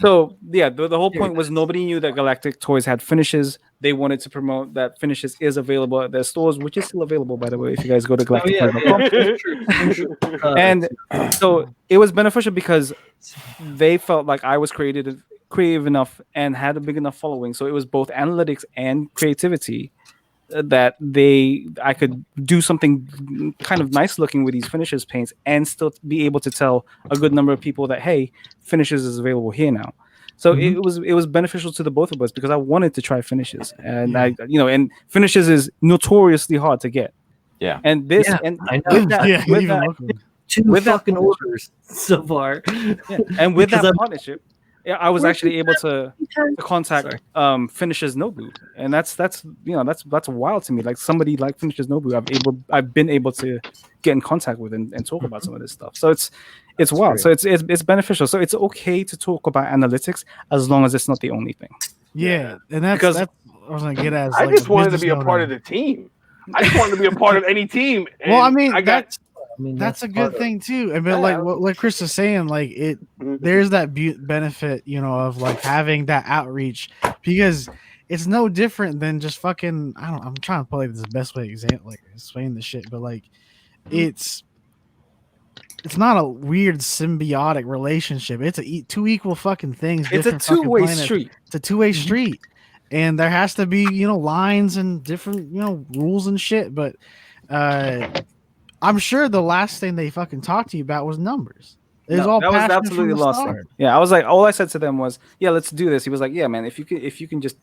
The whole point was nobody knew that Galactic Toys had finishes. They wanted to promote that finishes is available at their stores, which is still available, by the way, if you guys go to galactictoys.com. And so it was beneficial because they felt like I was creative enough and had a big enough following. So it was both analytics and creativity that I could do something kind of nice looking with these finishes paints and still be able to tell a good number of people that, hey, finishes is available here now. So it was beneficial to the both of us because I wanted to try finishes, and and finishes is notoriously hard to get. Yeah. And this with that orders so far. And with that partnership, I was actually able to contact Finishes Nobu, and that's wild to me. Like somebody like Finishes Nobu, I've been able to get in contact with and talk about some of this stuff. So it's wild. Great. So it's beneficial. So it's okay to talk about analytics as long as it's not the only thing. Yeah, and that's I was gonna get at. I just wanted to be a part of the team. I just wanted to be a part of any team. Well, I mean, that's a good thing too. I mean, like Chris is saying, like there's that benefit, of like having that outreach, because it's no different than just fucking. I'm trying to play this the best way example, like explain the shit, but like it's not a weird symbiotic relationship. It's two equal fucking things. It's a two-way street. It's a two-way street, and there has to be lines and different rules and shit, but. I'm sure the last thing they fucking talked to you about was numbers. It was all that was absolutely lost. Yeah, I was like, all I said to them was, "Yeah, let's do this." He was like, "Yeah, man, if you can just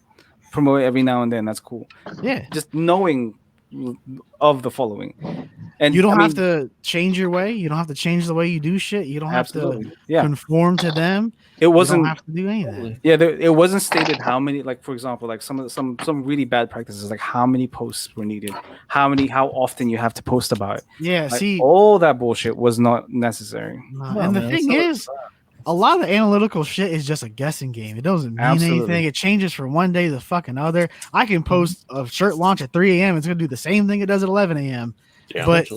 promote it every now and then, that's cool." Yeah, just knowing of the following, and you don't have to change your way. You don't have to change the way you do shit. You don't have to conform to them. It wasn't you don't have to do anything. Yeah, it wasn't stated how many. Like for example, like some really bad practices, like how many posts were needed, how often you have to post about it. Yeah, like, all that bullshit was not necessary. And the thing is, a lot of analytical shit is just a guessing game. It doesn't mean anything. It changes from one day to the fucking other. I can post a shirt launch at 3 a.m. It's gonna do the same thing it does at 11 a.m. Yeah, but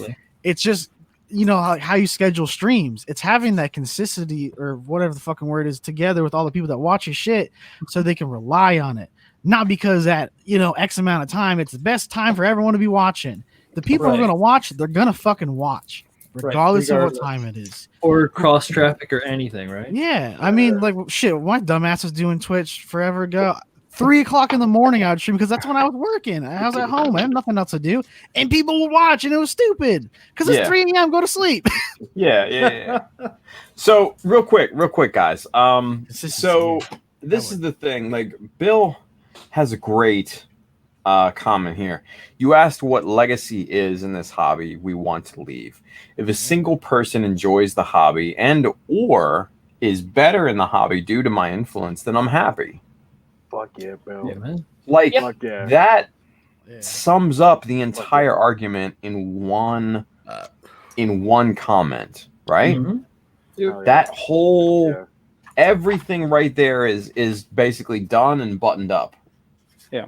it's just. How you schedule streams. It's having that consistency or whatever the fucking word is together with all the people that watch your shit so they can rely on it. Not because at, X amount of time, it's the best time for everyone to be watching. The people who are going to watch, they're going to fucking watch regardless of what time it is. Or cross traffic or anything, right? Yeah. I mean, like, shit, my dumbass was doing Twitch forever ago. 3 o'clock in the morning. I would stream because that's when I was working. I was at home. I had nothing else to do, and people would watch, and it was stupid because it's 3 a.m. Go to sleep. Yeah. So real quick, guys. So this is the thing. Like, Bill has a great comment here. You asked what legacy is in this hobby we want to leave. If a single person enjoys the hobby and or is better in the hobby due to my influence, then I'm happy. Fuck yeah, Bill. Yeah, man. Like, Fuck yeah. that sums up the entire argument in one comment, right? Mm-hmm. That whole everything right there is basically done and buttoned up. Yeah.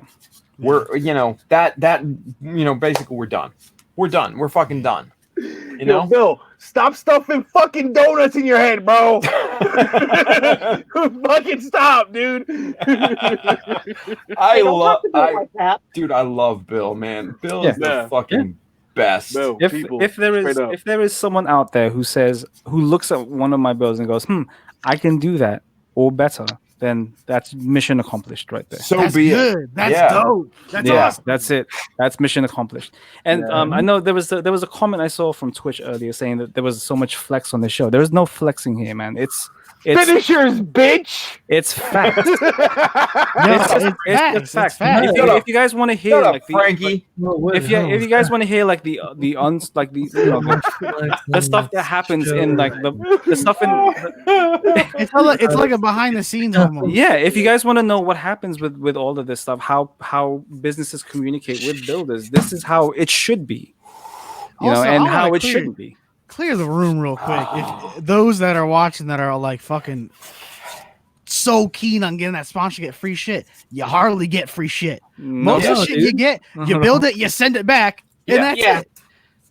We're basically we're done. We're done. We're fucking done. You know, Yo, Bill, stop stuffing fucking donuts in your head, bro. Fucking stop, dude. I I love Bill, man. Bill is the fucking best. Bill, If there is someone out there who looks at one of my builds and goes, I can do that or better, then that's mission accomplished right there. So That's be good. it. That's dope. That's awesome. That's it. That's mission accomplished. And I know there was a comment I saw from Twitch earlier saying that there was so much flex on the show. There is no flexing here, man. It's finishers, bitch. It's fact. It's facts. If you guys want to hear, like, Frankie, if you guys want to hear, like, the stuff that happens in, like, the stuff in, it's like a behind the scenes almost. Yeah, if you guys want to know what happens with all of this stuff, how businesses communicate with builders, this is how it should be, Also, and I how wanna it shouldn't be. Clear the room real quick. If those that are watching that are like fucking so keen on getting that sponsor, get free shit. You hardly get free shit. Most of the shit you get, you build it, you send it back, and that's it.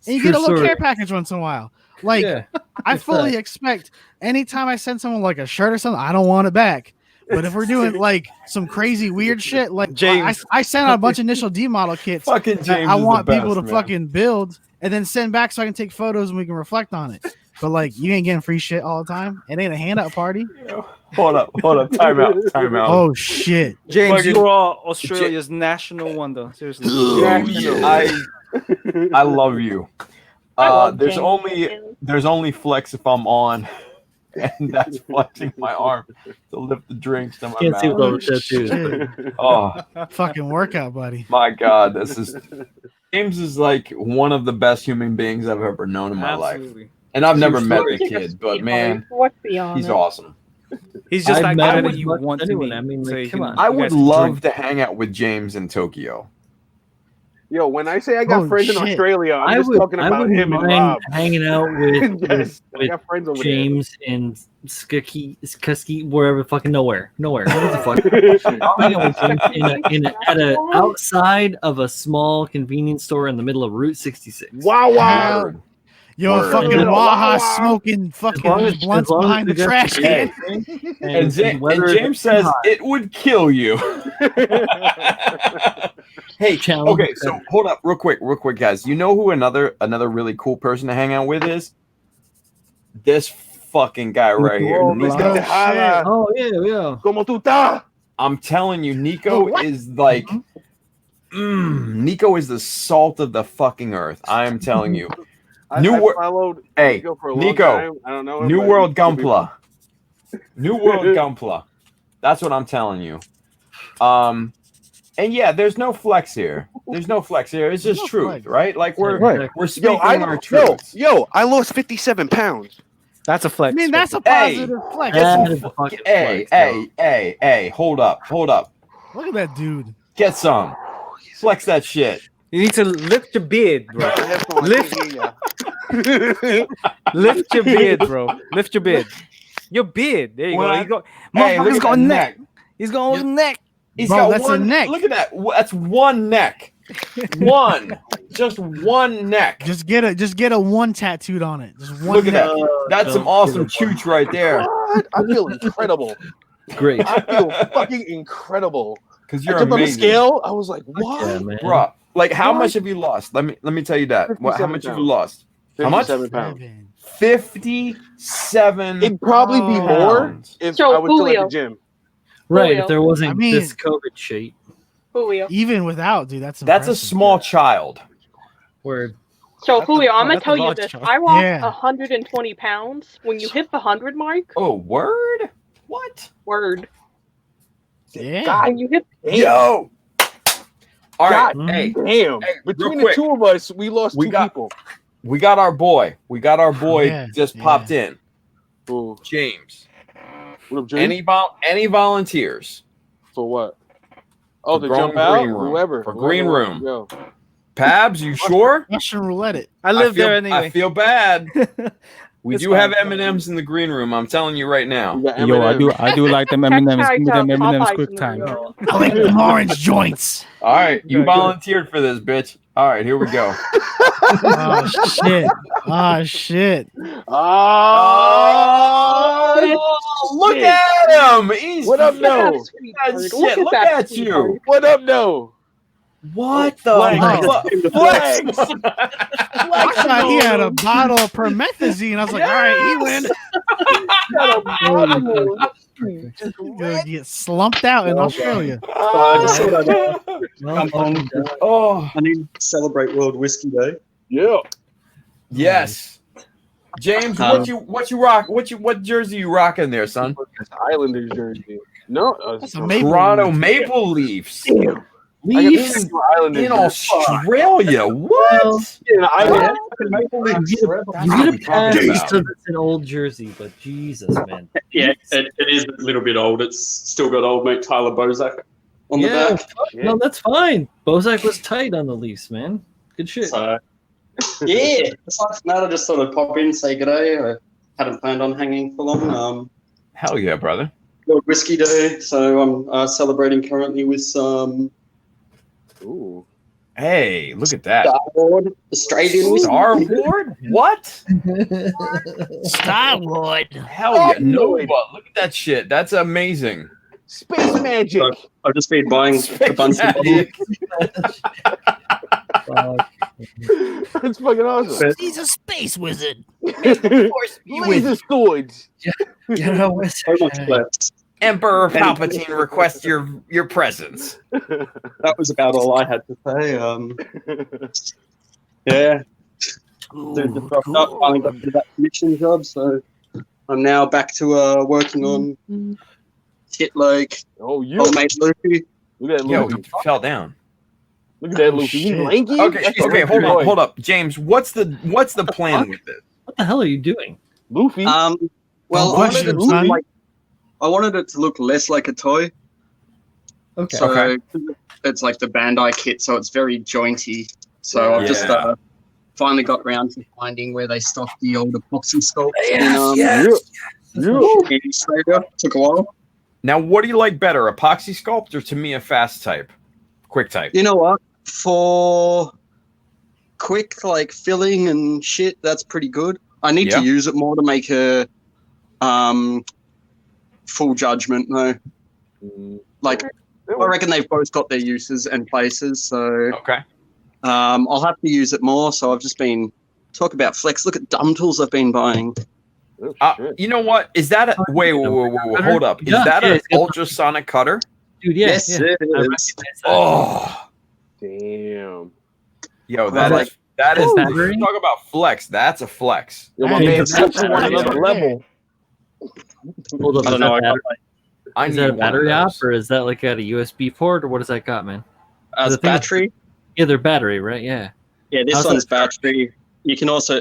And you get a little care package once in a while. Like, I fully expect anytime I send someone like a shirt or something, I don't want it back. But if we're doing like some crazy weird shit, like James, I sent out a bunch of initial D model kits. Fucking James, I want people to man. fucking build and then send back so I can take photos and we can reflect on it. But like, you ain't getting free shit all the time. It ain't a handout party. Hold up. Time out. Oh shit, James, you are Australia's national wonder. Seriously, I love you. There's only flex if I'm on, and that's flexing my arm to lift the drinks to my Can't see with all the mouth. tattoos. Oh fucking workout, buddy. my God, James is like one of the best human beings I've ever known in my life, and I've never met the kid, but man, he's awesome. He's just that guy met that him you as much want to anyone. meet. I mean, so like, you come can- on. I you would guys can love drink. to hang out with James in Tokyo. Yo, when I say I got friends in Australia, I'm just talking about him and Rob. Hanging out with, Yes, I with got friends over James and Skuski, wherever, fucking nowhere. What the fuck? I'm hanging with James at a outside of a small convenience store in the middle of Route 66. Wow. Yo, fucking Waha smoking fucking blunts behind the trash can. And James says it would kill you. Hey, okay, so hold up, real quick, guys. You know who another really cool person to hang out with is? This fucking guy right here. Oh yeah. Como tu ta? I'm telling you, Nico is like, Nico is the salt of the fucking earth. I am telling you. I followed Nico for a long time. I don't know him, New but World he's cool Gunpla. New World Gunpla. That's what I'm telling you. And yeah, there's no flex here. It's just truth, right? Like we're speaking our truth. Yo, I lost 57 pounds. That's a flex. I mean, that's a positive flex. Hey, hold up. Look at that dude. Get some. Flex that shit. You need to lift your beard, bro. Lift your beard, bro. Lift your beard. Your beard. There you go. He's got a neck. He's got a neck. He's Bro, got that's one a neck. Look at that. That's one neck. Just one neck. Just get a one tattooed on it. Just one. Look at that. That's some awesome chooch right there. What? I feel incredible. Great. I feel fucking incredible. Because you're I jumped on the amazing. scale. I was like, what? Yeah, man. Bro, like how much have you lost? Let me tell you that. How much have you lost? How much? 57 pounds. 57. It'd probably be more if So, I was still at Julio. the gym. Right. Julio. If there wasn't I mean- this COVID shit. Julio. Even without, dude, that's That's a impressive. small child. Where So That's Julio, a- I'm gonna that's a tell you large this. child. I lost Yeah. 120 pounds. When you hit the 100 mark, Oh, word? What? word. Yeah. When you hit, Yo. All right. God Hey, Damn. Hey, Between real the two of us, we lost We two got- people. we got our boy. Yeah, Just yeah. popped in. Ooh. James. What up, James? Any volunteers? For what? Oh, For to jump going out? green room. Whoever. For whoever green wants room. to go. Pabs, you sure? Russian roulette it. I live feel, there anyway. I feel bad. We It's do have fine. M&Ms in the green room. I'm telling you right now. We got Yo, I M&Ms. do like them M&Ms. Give me them M&Ms Popeyes quick in the time. room. I like them orange joints. All right, you Good. volunteered for this, bitch. All right, here we go. Oh shit. Oh shit. Oh, Look shit. at him. He's What up, Look at no? that sweetheart. Shit, Look look at that at you. sweetheart. What up, no? What Flex. the Flex. I thought he had a bottle of promethazine. I was like, all right, he win. Gonna get slumped out in Australia. I just thought I'd well, Come on. fucking done. Oh, I need to celebrate World Whiskey Day. Yeah. yes. James, what jersey you rocking there, son? Islanders jersey. No. That's a Maple Toronto Leafs. Maple Leafs. Damn. Leafs I got Islanders in jersey. Australia. What? Yeah, an Islanders. You get a pass just because it's an old jersey, but Jesus, man. Yeah, it is a little bit old. It's still got old mate Tyler Bozak on the Yeah, back. no, that's fine. Bozak was tight on the Leafs, man. Good shit. So, yeah, aside from that, I just thought I'd pop in, say good day. I hadn't planned on hanging for long. Hell yeah, brother. World Whiskey Day, so I'm celebrating currently with some Ooh. Hey, look at that. Starboard Australian whiskey. Starboard? What? Starwood. Hell yeah. No, but look at that shit. That's amazing. Space magic. So, I've just been buying a bunch of bottles. That's fucking awesome. He's a space wizard. Laser swords. You know, what's So much left. Emperor Palpatine requests your presence. That was about all I had to say. Yeah. Just dropped up, finally got to that commission job, so I'm now back to working on shit like Oh, you. old mate Luffy. Look at that Yo, Luffy. he fell down. Look at that Oh, Luffy. He's shit. lanky. Okay, That's a okay, Luffy boy. hold up. James, what's the plan with it? What the hell are you doing? Luffy. Well, Don't I wanted, question it him, to look son. like, I wanted it to look less like a toy. Okay. So Okay. it's like the Bandai kit, so it's very jointy. So I've just Yeah. finally got around to finding where they stock the old epoxy sculpts. Yeah. In Australia. Took a while. Now, what do you like better, epoxy sculpt or Tamiya fast type? Quick type. You know what? For quick like filling and shit, that's pretty good. I need Yeah. to use it more to make a full judgment though. Like I reckon they've both got their uses and places, so Okay. I'll have to use it more. So I've just been talk about flex. Look at dumb tools I've been buying. Oh, shit. You know what? Is that a wait, hold up. Is Yeah, that yeah, an it's got- ultrasonic cutter? Dude, yeah, Yes, yeah. it I is. recognize that. Oh, Damn. yo, Like- that is battery? talk about flex. That's a flex. Yo, my Hey, man that's Simpson on battery. another level. Hold up, I don't know. I got, I is need that a one of battery those. op or is that like at a USB port or what does that got, man? as The thing is- battery. Yeah, they're battery, right? Yeah. Yeah, this How's one's that? battery. You can also.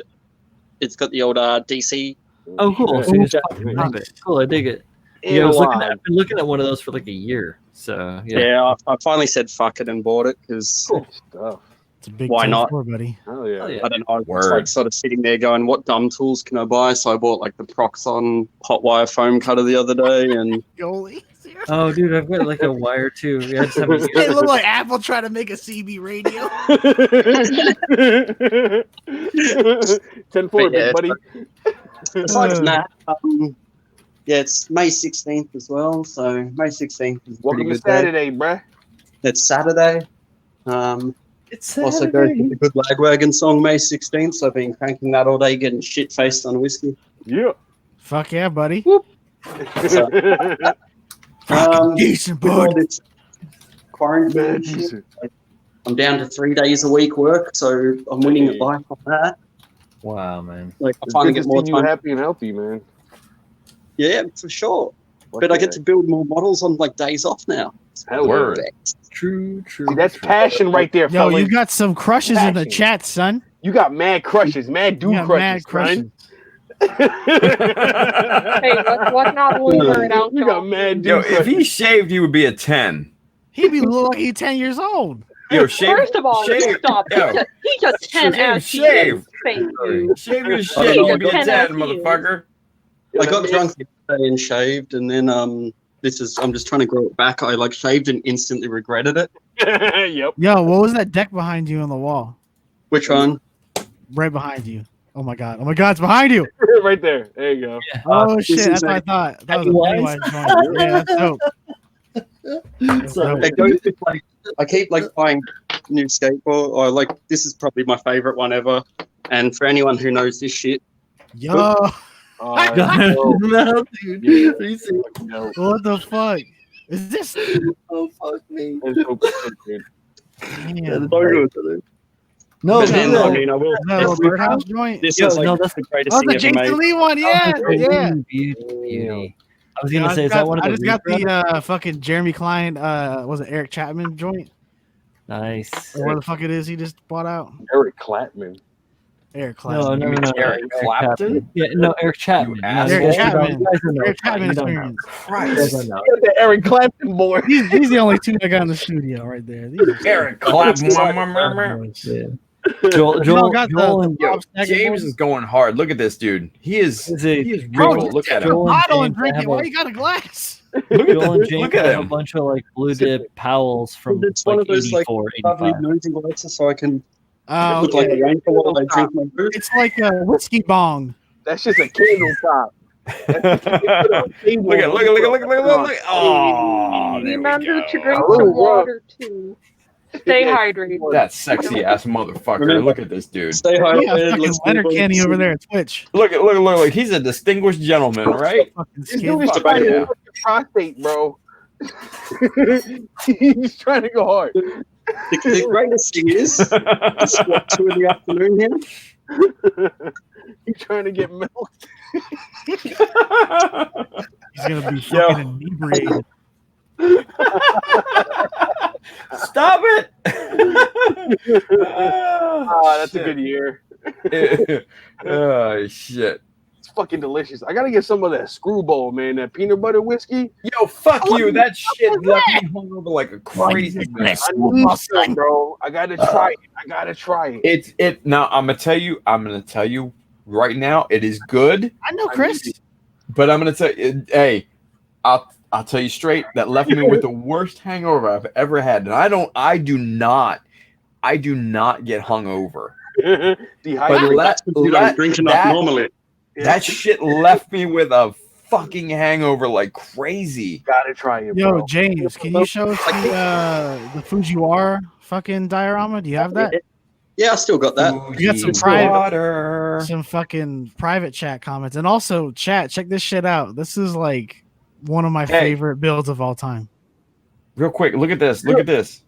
It's got the old DC. Oh, cool. So you just fucking Nice. pop it. Cool, I dig it. Yeah, I was Analog. I've been looking at one of those for like a year. So yeah. Yeah, I finally said fuck it and bought it because Good stuff. It's a big Why time not? for, buddy. Hell yeah. Hell yeah. I don't know. I was Word. like sort of sitting there going, "What dumb tools can I buy?" So I bought like the Proxon hot wire foam cutter the other day, and Goalie. Oh, dude, I've got like a wire too. Yeah, I just haven't used It it. looked like Apple trying to make a CB radio. 10-4, But yeah, big buddy. besides that, yeah, it's May 16th as well. So May 16th is a Welcome pretty to good day. Saturday, bruh. It's Saturday. It's Also goes with the good Lagwagon song May 16th. So I've been cranking that all day, getting shit faced on whiskey. Yeah. Fuck yeah, buddy. So, Decent, with all bud. this quarantine shit, I'm down to 3 days a week work, so I'm winning at life on that. Wow, man. Like, I It's finally good get to more see you time. happy and healthy, man. Yeah, for sure. But I get to build more models on like days off now. Hell Word. yeah. True. See, that's passion right there, Yo, fellas. you got some crushes in the Passion. chat, son. You got mad crushes, mad You dude got crushes, mad crushes. son. Hey, let's not linger it out. You got mad dude Yo, crushes. if he shaved, he would be a 10. He'd be look like he's 10 years old. Yo, shave. First of all, shave, stop. Yo, He's a 10 as he shave. is. Thank you. Shave your He's shit. You'd be a 10 10, as he is. motherfucker. I got drunk yesterday and shaved, and then I'm just trying to grow it back. I like shaved and instantly regretted it. Yep. Yo, what was that deck behind you on the wall? Which one? Right behind you. Oh my god, it's behind you. Right there. There you go. Oh This shit, is that's what I thought. That was a Pennywise? Pennywise joint. Yeah, that's dope. So, It goes with, like, I keep like buying new skateboard, or like this is probably my favorite one ever. And for anyone who knows this shit, Yo, no, dude. Are you serious? what the fuck? Is this? Oh, fuck me. That's so good, dude. Damn. No, but then, no. I mean, I will. Is that a little birdhouse joint? This Yo, is like no, that's the greatest Oh, thing the ever made. Jason Lee one. Yeah, yeah. Beauty. I was Yeah, gonna say, is that one of the I just got reruns? the fucking Jeremy Klein. Was it Eric Chapman joint? Nice. Or where the fuck it is he just bought out? Eric Clapman. Eric Klein. No. Eric Clapton? Yeah, no, Eric Chapman. You No, asshole. Eric you guys Chapman. don't know. Eric Chapman You don't know. experience. Christ. You guys don't know. Yeah, the Eric Clapton boy. He's the only two I got in the studio right there. These are- Eric Clapton. Yeah. Joel and Yo, James is going hard. Look at this dude. He is brutal. Look at him. Joel and Bottle and James drink have it. Why a- you got a glass? Joel and James Look at have a him. bunch of like blue dip Powells from It's one like of those like 84, lovely 85. nosy glasses, so I can Oh, look like a rainbow while I drink my booze. it's like a whiskey bong. That's just a candle top. Look at look. Oh, there we Remember to go. drink Oh, some bro. water too. Stay hydrated. That sexy ass motherfucker. Look at this dude. Stay Yeah, hydrated. fucking let's Leonard move on. Kenny over there at Twitch. Look. He's a distinguished gentleman, right? Fucking This skin. dude is Fuck trying to yeah. work the prostate, bro. He's trying to go hard. The greatest thing is, it's what, 2 in the afternoon here? He's trying to get milk. He's gonna be fucking inebriated. Stop it! Ah, that's a good year. Oh shit! It's fucking delicious. I gotta get some of that screwball, man. That peanut butter whiskey. Yo, fuck you! That shit left me hungover like a crazy man. I need some, bro. I gotta try it. It. Now I'm gonna tell you right now. It is good, I know Chris. but I'm gonna tell you. Hey, I'll tell you straight. That left me with the worst hangover I've ever had, and I do not get hungover. But You don't drink enough normally. that shit left me with a fucking hangover like crazy. Gotta try it, Yo, bro. James, can you show us the Fujiwara fucking diorama? Do you have that? Yeah, I still got that. You got some Fuji private- water. Some fucking private chat comments, and also chat. Check this shit out. This is like one of my favorite builds of all time. Real quick, look at this. Look at this.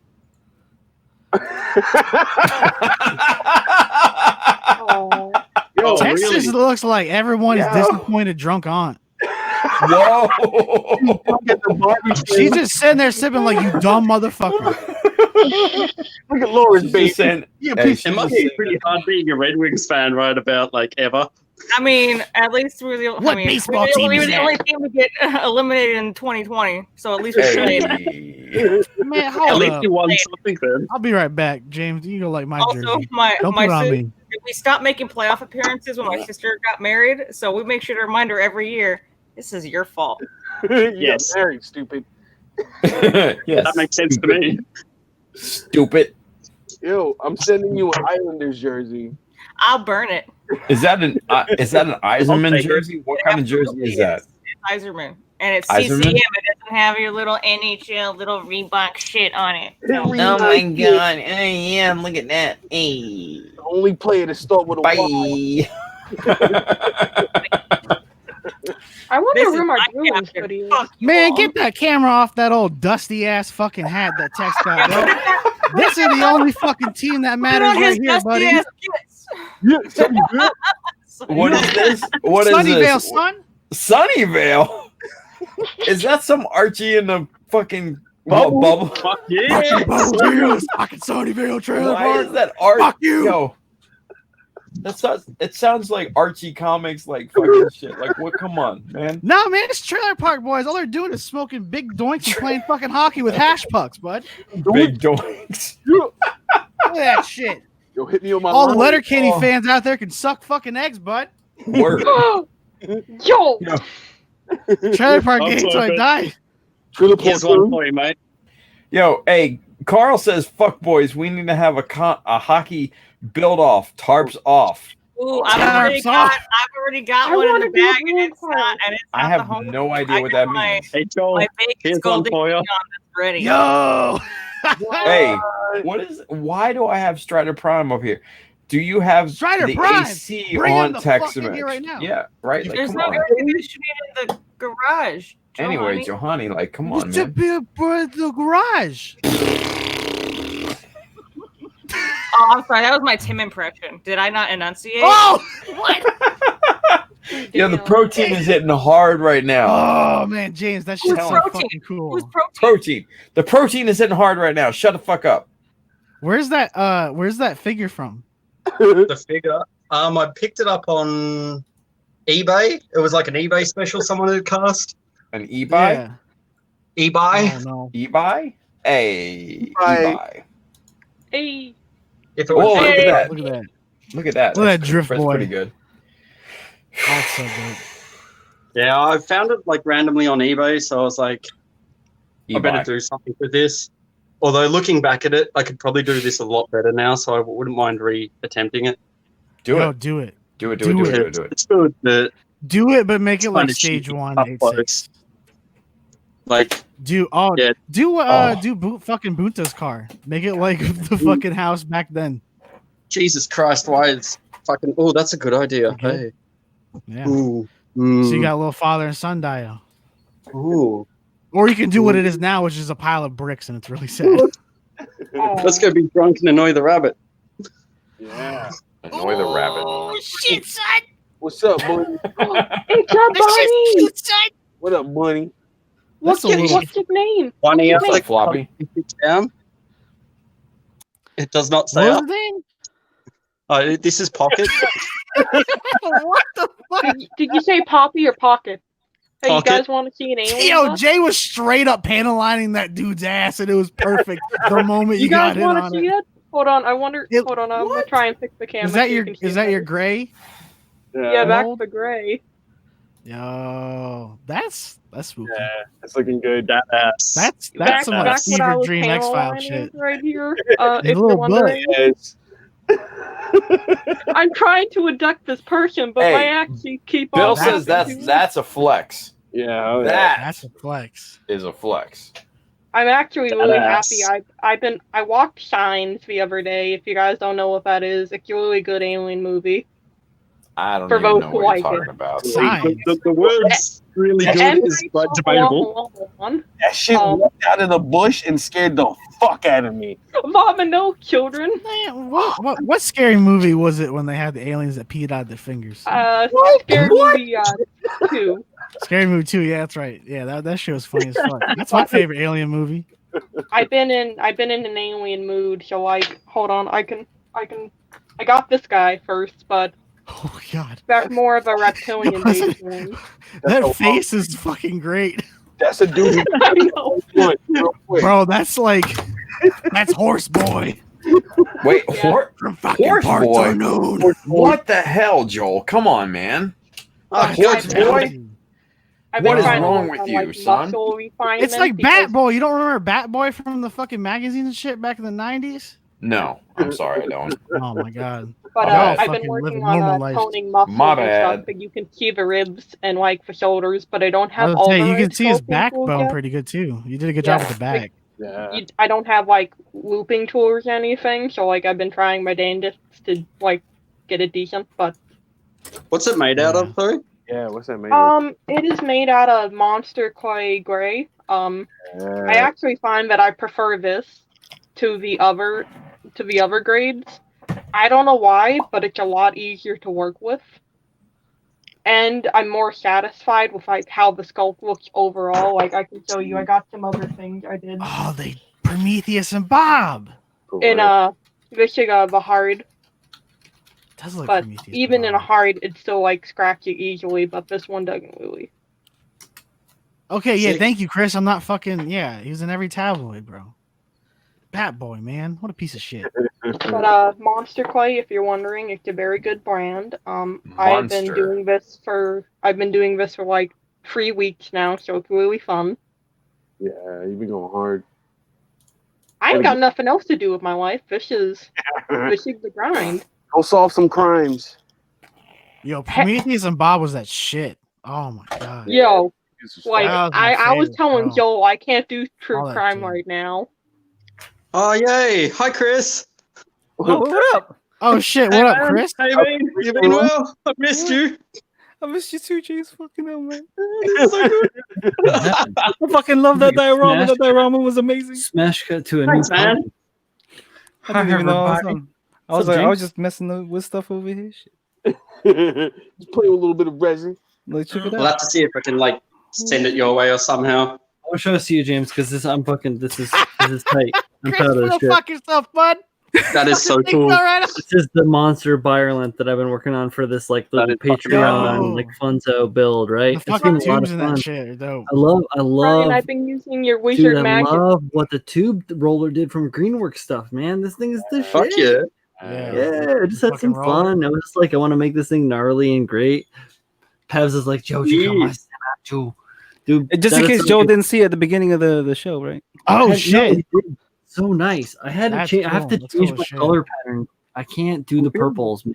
Oh, Yo, Texas really? looks like everyone is Yo. disappointed drunk aunt. Whoa! Get the barbecue. She's just sitting there sipping like you dumb motherfucker. Look at Laura's She's baby. just saying, Yeah, hey, piece she's It must just be saying pretty hard being a Red Wings fan right about like ever. I mean, at least we're the What baseball team we is were the that? only team to get eliminated in 2020. So at least we played. Hey. Man, At hold least up. you won something then. I'll be right back, James. You go like my Also, jersey. my Don't put it on sister, me. we stopped making playoff appearances when my sister got married, so we make sure to remind her every year. This is your fault. Yes. Very stupid. Yes. That makes sense to me. Stupid. Yo, I'm sending you an Islanders jersey. I'll burn it. Is that an Eiserman take it. jersey? What kind of jersey is that? It's Iserman. And it's Iserman? CCM. It doesn't have your little NHL, little Reebok shit on it. So, Oh my god! Yeah, look at that. Hey, The only player to start with a Y. bye. I wonder This is where my my brewing captain. study is. Fuck you Man, all. get that camera off that old dusty ass fucking hat that Tex got, bro. This is the only fucking team that Put matters on his right here, dusty buddy. ass kits. Yeah, Sunnyvale. What is this? What is Sunnyvale, this? son. Sunnyvale? Is that some Archie in the fucking bubble? Fuck yeah. Fucking Sunnyvale trailer Why park. is that Archie? Fuck you. Yo, it sounds like Archie comics, like fucking shit. Like, what? Come on, man. No, man, it's trailer park boys. All they're doing is smoking big doinks and playing fucking hockey with hash pucks, bud. Big doinks. Look at that shit. Yo, hit me on my All the line. Letterkenny fans out there can suck fucking eggs, bud. Word. Yo! Trailer park I'm game till I sorry, die. Here's one for you, mate. Yo, hey, Carl says, "Fuck boys, we need to have a hockey build off, tarps off." Ooh, I've already got I one in wanna the do a bag, and blue it's not. And it's not I the have home no team. idea I what got that my- means. Hey, Joel. My bacon Here's one scolding for you. on that's ready. Yo! Hey, why do I have Strider Prime up here? Do you have Strider the Prime? AC Bring on him the fuck Text in here right now. Yeah, right. Like, There's come no on. air conditioning in the garage. Anyway, Johnny. Johanny, like, come on, Just man. be a boy in the garage. Oh, I'm sorry. That was my Tim impression. Did I not enunciate? Oh! What? Yeah, the protein is hitting hard right now. Oh, man, James, that shit's so protein? fucking cool. Who's protein? Protein. The protein is hitting hard right now. Shut the fuck up. Where's that figure from? The figure. I picked it up on eBay. It was like an eBay special someone had cast. An e-buy? Yeah. eBay. Oh, no. E-buy? Hey, e-buy. Hey. If it Oh, was look at that. Look at that. Look at that. Look at that drift That's boy. pretty good. That's so good. Yeah, I found it like randomly on eBay, so I was like, I better E-buy. do something with this. Although looking back at it, I could probably do this a lot better now, so I wouldn't mind re-attempting it. Do Yo, it. do it. Do it. Do it. Do it. It's good, but Do it, but make it like kinda stage cheeky, 1, up 8-6. like, Do Yeah. do fucking Bunta's car. Make it like the fucking house back then. Jesus Christ, why is fucking? Oh, that's a good idea. Okay. Hey, Yeah. ooh, So you got a little father and son dial. ooh. Or you can do what it is now, which is a pile of bricks, and it's really sad. Let's go be drunk and annoy the rabbit. Yeah. Annoy the rabbit. Oh shit, son! What's up, buddy? It's your bunny! son! What up, bunny? What's That's a his, little- what's his name? Bunny What's his up name? Floppy. down. It does not say What was up. the name? This is Pocket. What the fuck? Did you say Poppy or Pocket? Hey, Pocket. you guys want to see an alien? Yo, bus? Jay was straight up panelining that dude's ass, and it was perfect. The moment You you guys got in want on to see it. it? Hold on, I wonder. It- hold on, I'm gonna what? try and fix the camera. Is that so you your can see is that it your better. gray? Yeah, back mold? to gray. Yo, that's spooky. Yeah, it's looking good. That's Back, some back like when I fever was dream X File panel shit. right here. A If you're little wondering, Yes. I'm trying to abduct this person, but Hey, my axes keep on. Bill That's- says that's a flex. Yeah. Oh, yeah. That That's a flex. is a flex. I'm actually really Badass. happy. I watched Signs the other day. If you guys don't know what that is, it's a really good alien movie. I don't For even both know what like you're it. talking about. Signs. The words really good And is quite debatable. That shit walked out of the bush and scared the fuck out of me. Mama, no children. Man, what scary movie was it when they had the aliens that peed out their fingers? Scary movie 2. Scary movie 2, yeah, that's right. Yeah, that shit was funny as fuck. That's my favorite alien movie. I've been in an alien mood, so like, hold on, I got this guy first, but Oh god. that's more of a reptilian based one. That face is fucking great. That's a dude. I know. Real quick. Bro, that's Horse Boy Wait, Yeah. from fucking Horse Parts Boy? Unknown. what the hell, Joel? Come on, man. I've Horse been- Boy? I've What been is trying to wrong work with on, you, like, son? muscle refinement It's like because- Bat Boy. You don't remember Bat Boy from the fucking magazines and shit back in the 90s? No, I'm sorry, I don't. Oh my god. But My bad. I've been Fucking working living on normal life. toning muscles My and bad. stuff, but you can see the ribs and like the shoulders, but I don't I have was all saying, the you can right see his sculpting tools backbone yet. pretty good too. You did a good job Yeah, with the back. Yeah. I don't have like looping tools or anything, so like I've been trying my damnedest to like get it decent, but What's it made out of, though? Yeah, what's that made of? It is made out of monster clay gray. I actually find that I prefer this to the other grades. I don't know why, but it's a lot easier to work with. And I'm more satisfied with like how the sculpt looks overall. Like I can show you, I got some other things I did. Oh, they Prometheus and Bob. In this is the hard. Does look But Prometheus even and in a Bob. hard, it's still like scratchy easily. But this one doesn't really. Okay, yeah, Sick. thank you, Chris. I'm not fucking he was in every tabloid, bro. Bat Boy, man. What a piece of shit. But Monster Clay, if you're wondering, it's a very good brand. I've been doing this for like 3 weeks now, so it's really fun. Yeah, you've been going hard. I ain't got nothing else to do with my life. This is the grind. Go solve some crimes. Yo, Prometheus and Bob was that shit. Oh my god. Yo, like That was my I was favorite, telling bro. Joel, I can't do true All that crime shit. right now. Oh, yay. Hi, Chris. What up? Oh shit, what up, Chris? How you been? You been well? I missed you. I missed you too, James. Fucking hell, man. This is so good. I fucking love that diorama. That diorama was amazing. Smash cut to a Thanks, new man. party. I didn't even know I was on. I was What's up, like, I was James? just messing with stuff over here. Shit. Just play with a little bit of resin. Like, check it I'll out. have to see if I can like send it your way or somehow. I'll show it to you, James, because this is tight. I'm Chris, proud of this go shit. fuck yourself, bud. That is so Take cool. that right out. This is the monster Violent that I've been working on for this like little is fucking Patreon dope. like Funzo build, right? The It's fucking been a lot tubes of in fun. that shit are dope. I love Ryan, I've been using your dude, wizard I magic. love what the tube roller did from Greenworks stuff, man. This thing is the Fuck shit. yeah. Yeah, I just had Fucking some roll. fun. I was just like, I want to make this thing gnarly and great. Pevs is like, Joe, you come Yeah. on, Joe. Dude, Just in that is case so Joe good. didn't see it at the beginning of the show, right? Oh No, shit. he did. So nice. I had to That's change. I have to cool. That's change cool my as shit. color pattern. I can't do the purples, man.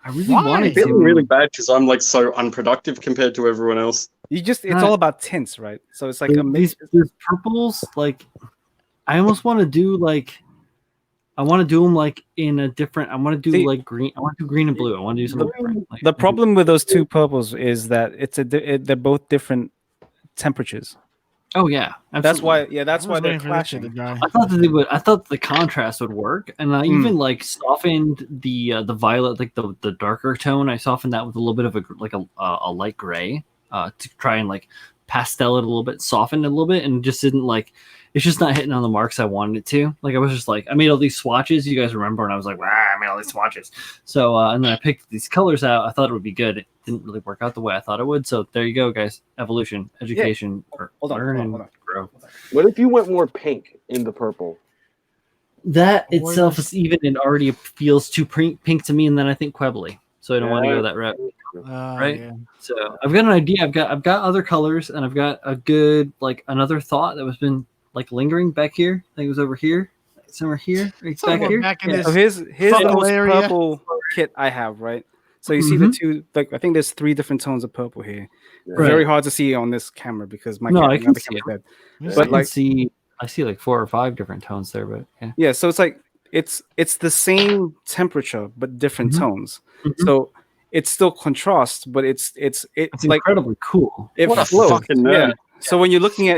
I really Why? wanted I'm feeling to. really bad because I'm like so unproductive compared to everyone else. It's Right. all about tints, right? So it's like a mix. These purples, like, I almost want to do like, I want to do them like in a different. I want to do See- like green. I want to do green and blue. I want to do something different. Like, The problem with those two purples is that they're both different temperatures. Oh yeah, That's why. Yeah, I that's was why they're waiting for this shit to clashing. dry. I thought that they would. I thought the contrast would work, and I Mm. even like softened the violet, like the darker tone. I softened that with a little bit of a light gray to try and like pastel it a little bit, soften it a little bit, and just didn't like. It's just not hitting on the marks I wanted it to. Like I was just like, I made all these swatches. You guys remember? And I was like, wow, I made all these swatches. So and then I picked these colors out. I thought it would be good. It didn't really work out the way I thought it would. So there you go, guys. Evolution, education, Hold on, learn hold on. and grow. What if you went more pink in the purple? That Or itself this- is even and already feels too pink to me, and then I think Quebbly. So I don't want to Yeah. go that route. Right? Yeah. So I've got an idea. I've got other colors, and I've got a good like another thought that was been like lingering back here. I think it was over here, somewhere here, right back Somewhere here. back in Yeah. this So here's the funnel most area. purple kit I have, right? So you see the two, like I think there's 3 different tones of purple here. Right. Very hard to see on this camera because my No, camera, I can another see camera's dead. Yeah. But like, I see like 4 or 5 different tones there, but yeah. yeah, so it's like it's the same temperature but different Mhm. tones. Mhm. So it's still contrast, but it's It's like incredibly cool. it What a flows. fucking nerd. Yeah. So when you're looking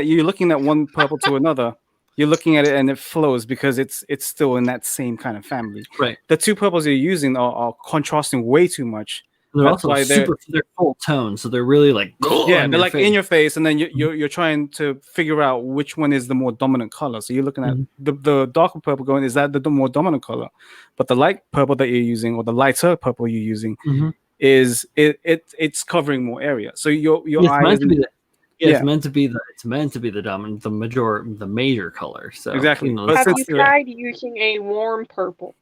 at one purple to another, you're looking at it and it flows because it's still in that same kind of family. Right. The 2 purples you're using are contrasting way too much. They're That's also why they're- they're full tones, so they're really like Yeah, in they're your like face. in your face, and then you're trying to figure out which one is the more dominant color. So you're looking at Mhm. the darker purple, going, is that the more dominant color? But the light purple that you're using, or the lighter purple you're using, Mhm. is it's covering more area. So your It's eye meant to be isn't- the yeah, Yeah. it's meant to be the dominant, the major color. So Exactly. you know, But Have since you you're- tried using a warm purple?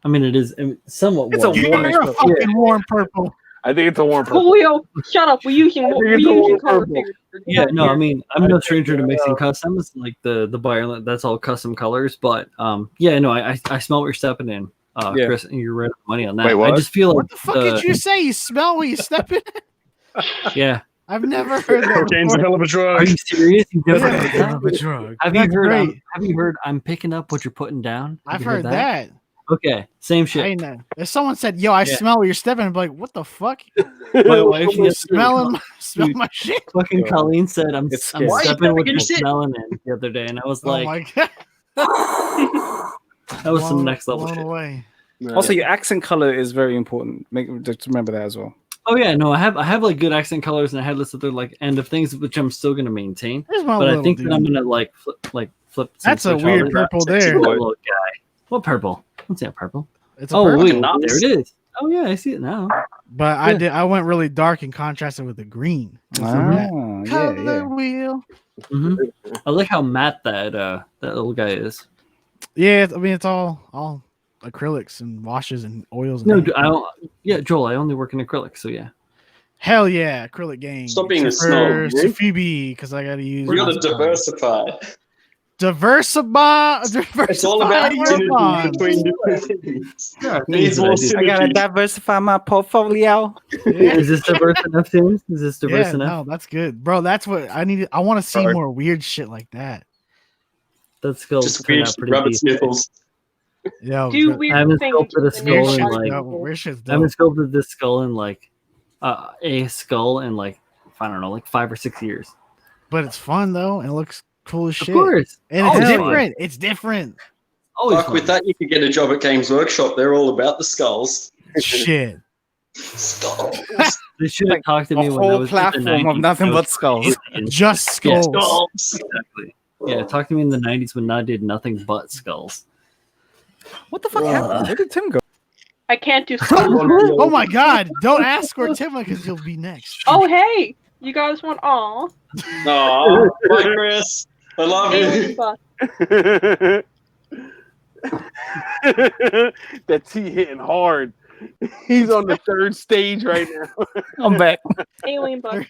I mean, it is somewhat It's a warm. warm- You're a Yeah. fucking warm purple. I think it's a warm purple. Julio, shut up. We're using think it's a warm color purple. figures. Yeah, no, I mean, I'm no stranger to mixing uh, customs, like the Violent. That's all custom colors, but yeah, no, I smell what you're stepping in, Yeah. Chris, and you're right on the money on that. Wait, what? I just feel like What the fuck did you say? You smell when you step in? Yeah, I've never heard that. Cocaine's a before. hell of a are drug. you serious? You never heard Yeah. that? drug. Have That's you heard? great. Have you heard? I'm picking up what you're putting down. I've You heard that. Okay, same I shit. ain't know. If someone said, "Yo, I Yeah. smell what you're stepping," I'd be like, "What the fuck? My wife You yesterday, smell my shit." fucking Colleen said, "I'm It's I'm scary. Why are you stepping with stepping in your shit? smelling in" the other day, and I was Oh like, my god, that was some next level blown shit. away. Also, your accent color is very important. Just remember that as well. Oh yeah, no, I have like good accent colors, and I had listed their like end of things, which I'm still gonna maintain. There's my But I little think dude. that I'm gonna flip. That's a switch weird all that. purple Sexy there. little guy. What purple? Let's see that purple. It's a Oh purple. wait, Nice. there it is. Oh yeah, I see it now. But I went really dark and contrasted with the green. Yeah, Color yeah. wheel. hmm I like how matte that little guy is. Yeah, I mean it's all acrylics and washes and oils. And No, things. Joel, I only work in acrylic, so yeah. Hell yeah, acrylic gang. Stop being a Except snob, for dude. Phoebe, because I gotta use. We gotta diversify. diversify. Diversify. It's all about your synergy bonds. between different things. There are Needs things that more I do. I gotta synergy. diversify my portfolio. Yeah. Is this diverse enough, Tim? Is this diverse Yeah, enough? no, that's good, bro. That's what I need. I want to see Bro. more weird shit like that. That skull Just turned weird out pretty rabbit decent. sniffles. Yo, Do good- I weird haven't things. sculpted a and skull you're in shit's not like dope. evil. Weird shit's I haven't dope. sculpted this skull in like a skull in like I don't know, like 5 or 6 years. But it's fun though, and it looks cool as Of shit. course, And it's always fun. different. It's different. Always Fuck, fun. with that, you could get a job at Games Workshop. They're all about the skulls. Shit. Skulls. They should have talked to A me when I whole was platform in the of 90s. nothing I but was skulls. Just Yeah, skulls. Skulls. Exactly. Yeah, talk to me in the 90s when I did nothing but skulls. What the fuck happened? Where did Tim go? I can't do skulls. Oh my god! Don't ask for Tim because you'll be next. Oh hey, you guys want aw? Aw, bye, Chris. I love Alien you. butt. That T hitting hard. He's on the third stage right now. I'm back. Alien butt.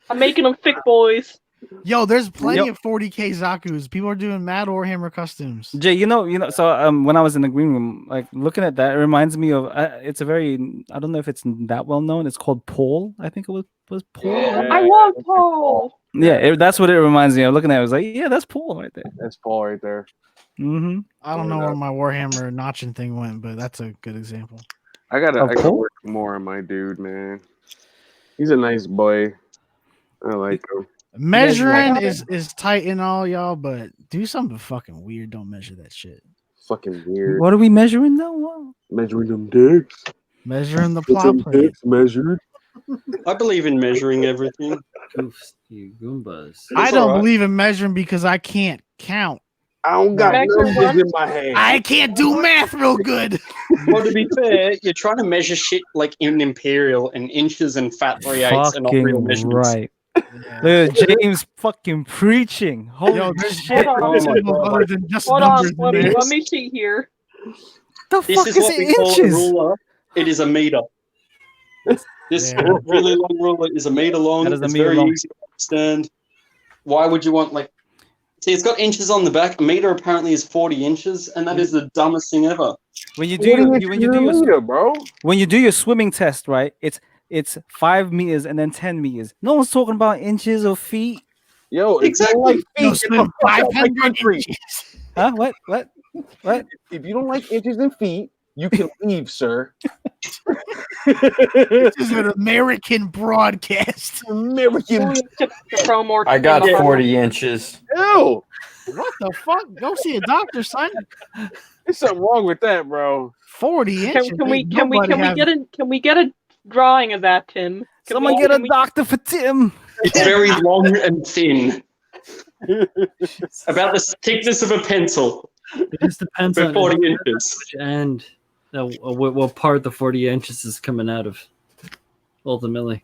I'm making them thick boys. Yo, there's plenty Yep. of 40k Zaku's. People are doing Mad Warhammer customs. Jay, you know. So when I was in the green room, like looking at that, it reminds me of. It's a very. I don't know if it's that well known. It's called Paul. I think it was Paul. Yeah. I love Paul. Yeah, that's what it reminds me of. Looking at it, I was like, yeah, that's Paul right there. That's Paul right there. Mm-hmm. I don't know where my Warhammer notching thing went, but that's a good example. I gotta Paul? work more on my dude, man. He's a nice boy. I like him. Measuring is tight and all, y'all, but do something fucking weird. Don't measure that shit. Fucking weird. What are we measuring though? What? Measuring them dicks. Measuring the Get plot them plate. dicks measured. I believe in measuring everything. Goofs, you Goombas. I It's don't alright. believe in measuring because I can't count. I don't got Measuring numbers what? in my hand. I can't do math real good. Well, to be fair, you're trying to measure shit like in imperial and inches and fat 3/8 and not real Fucking measurements. right. Look at James fucking preaching. Holy Yo, there's shit! Hold on. symbols other than just Hold on, numbers in let me there. let me see here. The This fuck is is what we it call a inches? ruler. It is a meter. This Yeah. really long ruler is a meter long. That is a It's meter very long. easy to understand. Why would you want like? See, it's got inches on the back. A meter apparently is 40 inches, and that is the dumbest thing ever. When you do your, when you do your meter, bro. when you do your swimming test, right? It's 5 meters and then 10 meters. No one's talking about inches or feet. Yo, Exactly. if you don't like Yo, feet, swim 500 country. inches. Huh? What? If you don't like inches and feet, you can leave, sir. This is an American broadcast. American. To throw more I got in the 40 inches. Ew. What the fuck? Go see a doctor, son. There's something wrong with that, bro. 40 inches. Can we Ain't can we nobody can we have- get a drawing of that, Tim? Can Someone we- get a can we- doctor for Tim. It's very long and thin. About the thickness of a pencil, It just depends but on 40 inches. which end, what part the 40 inches is coming out of. Ultimately,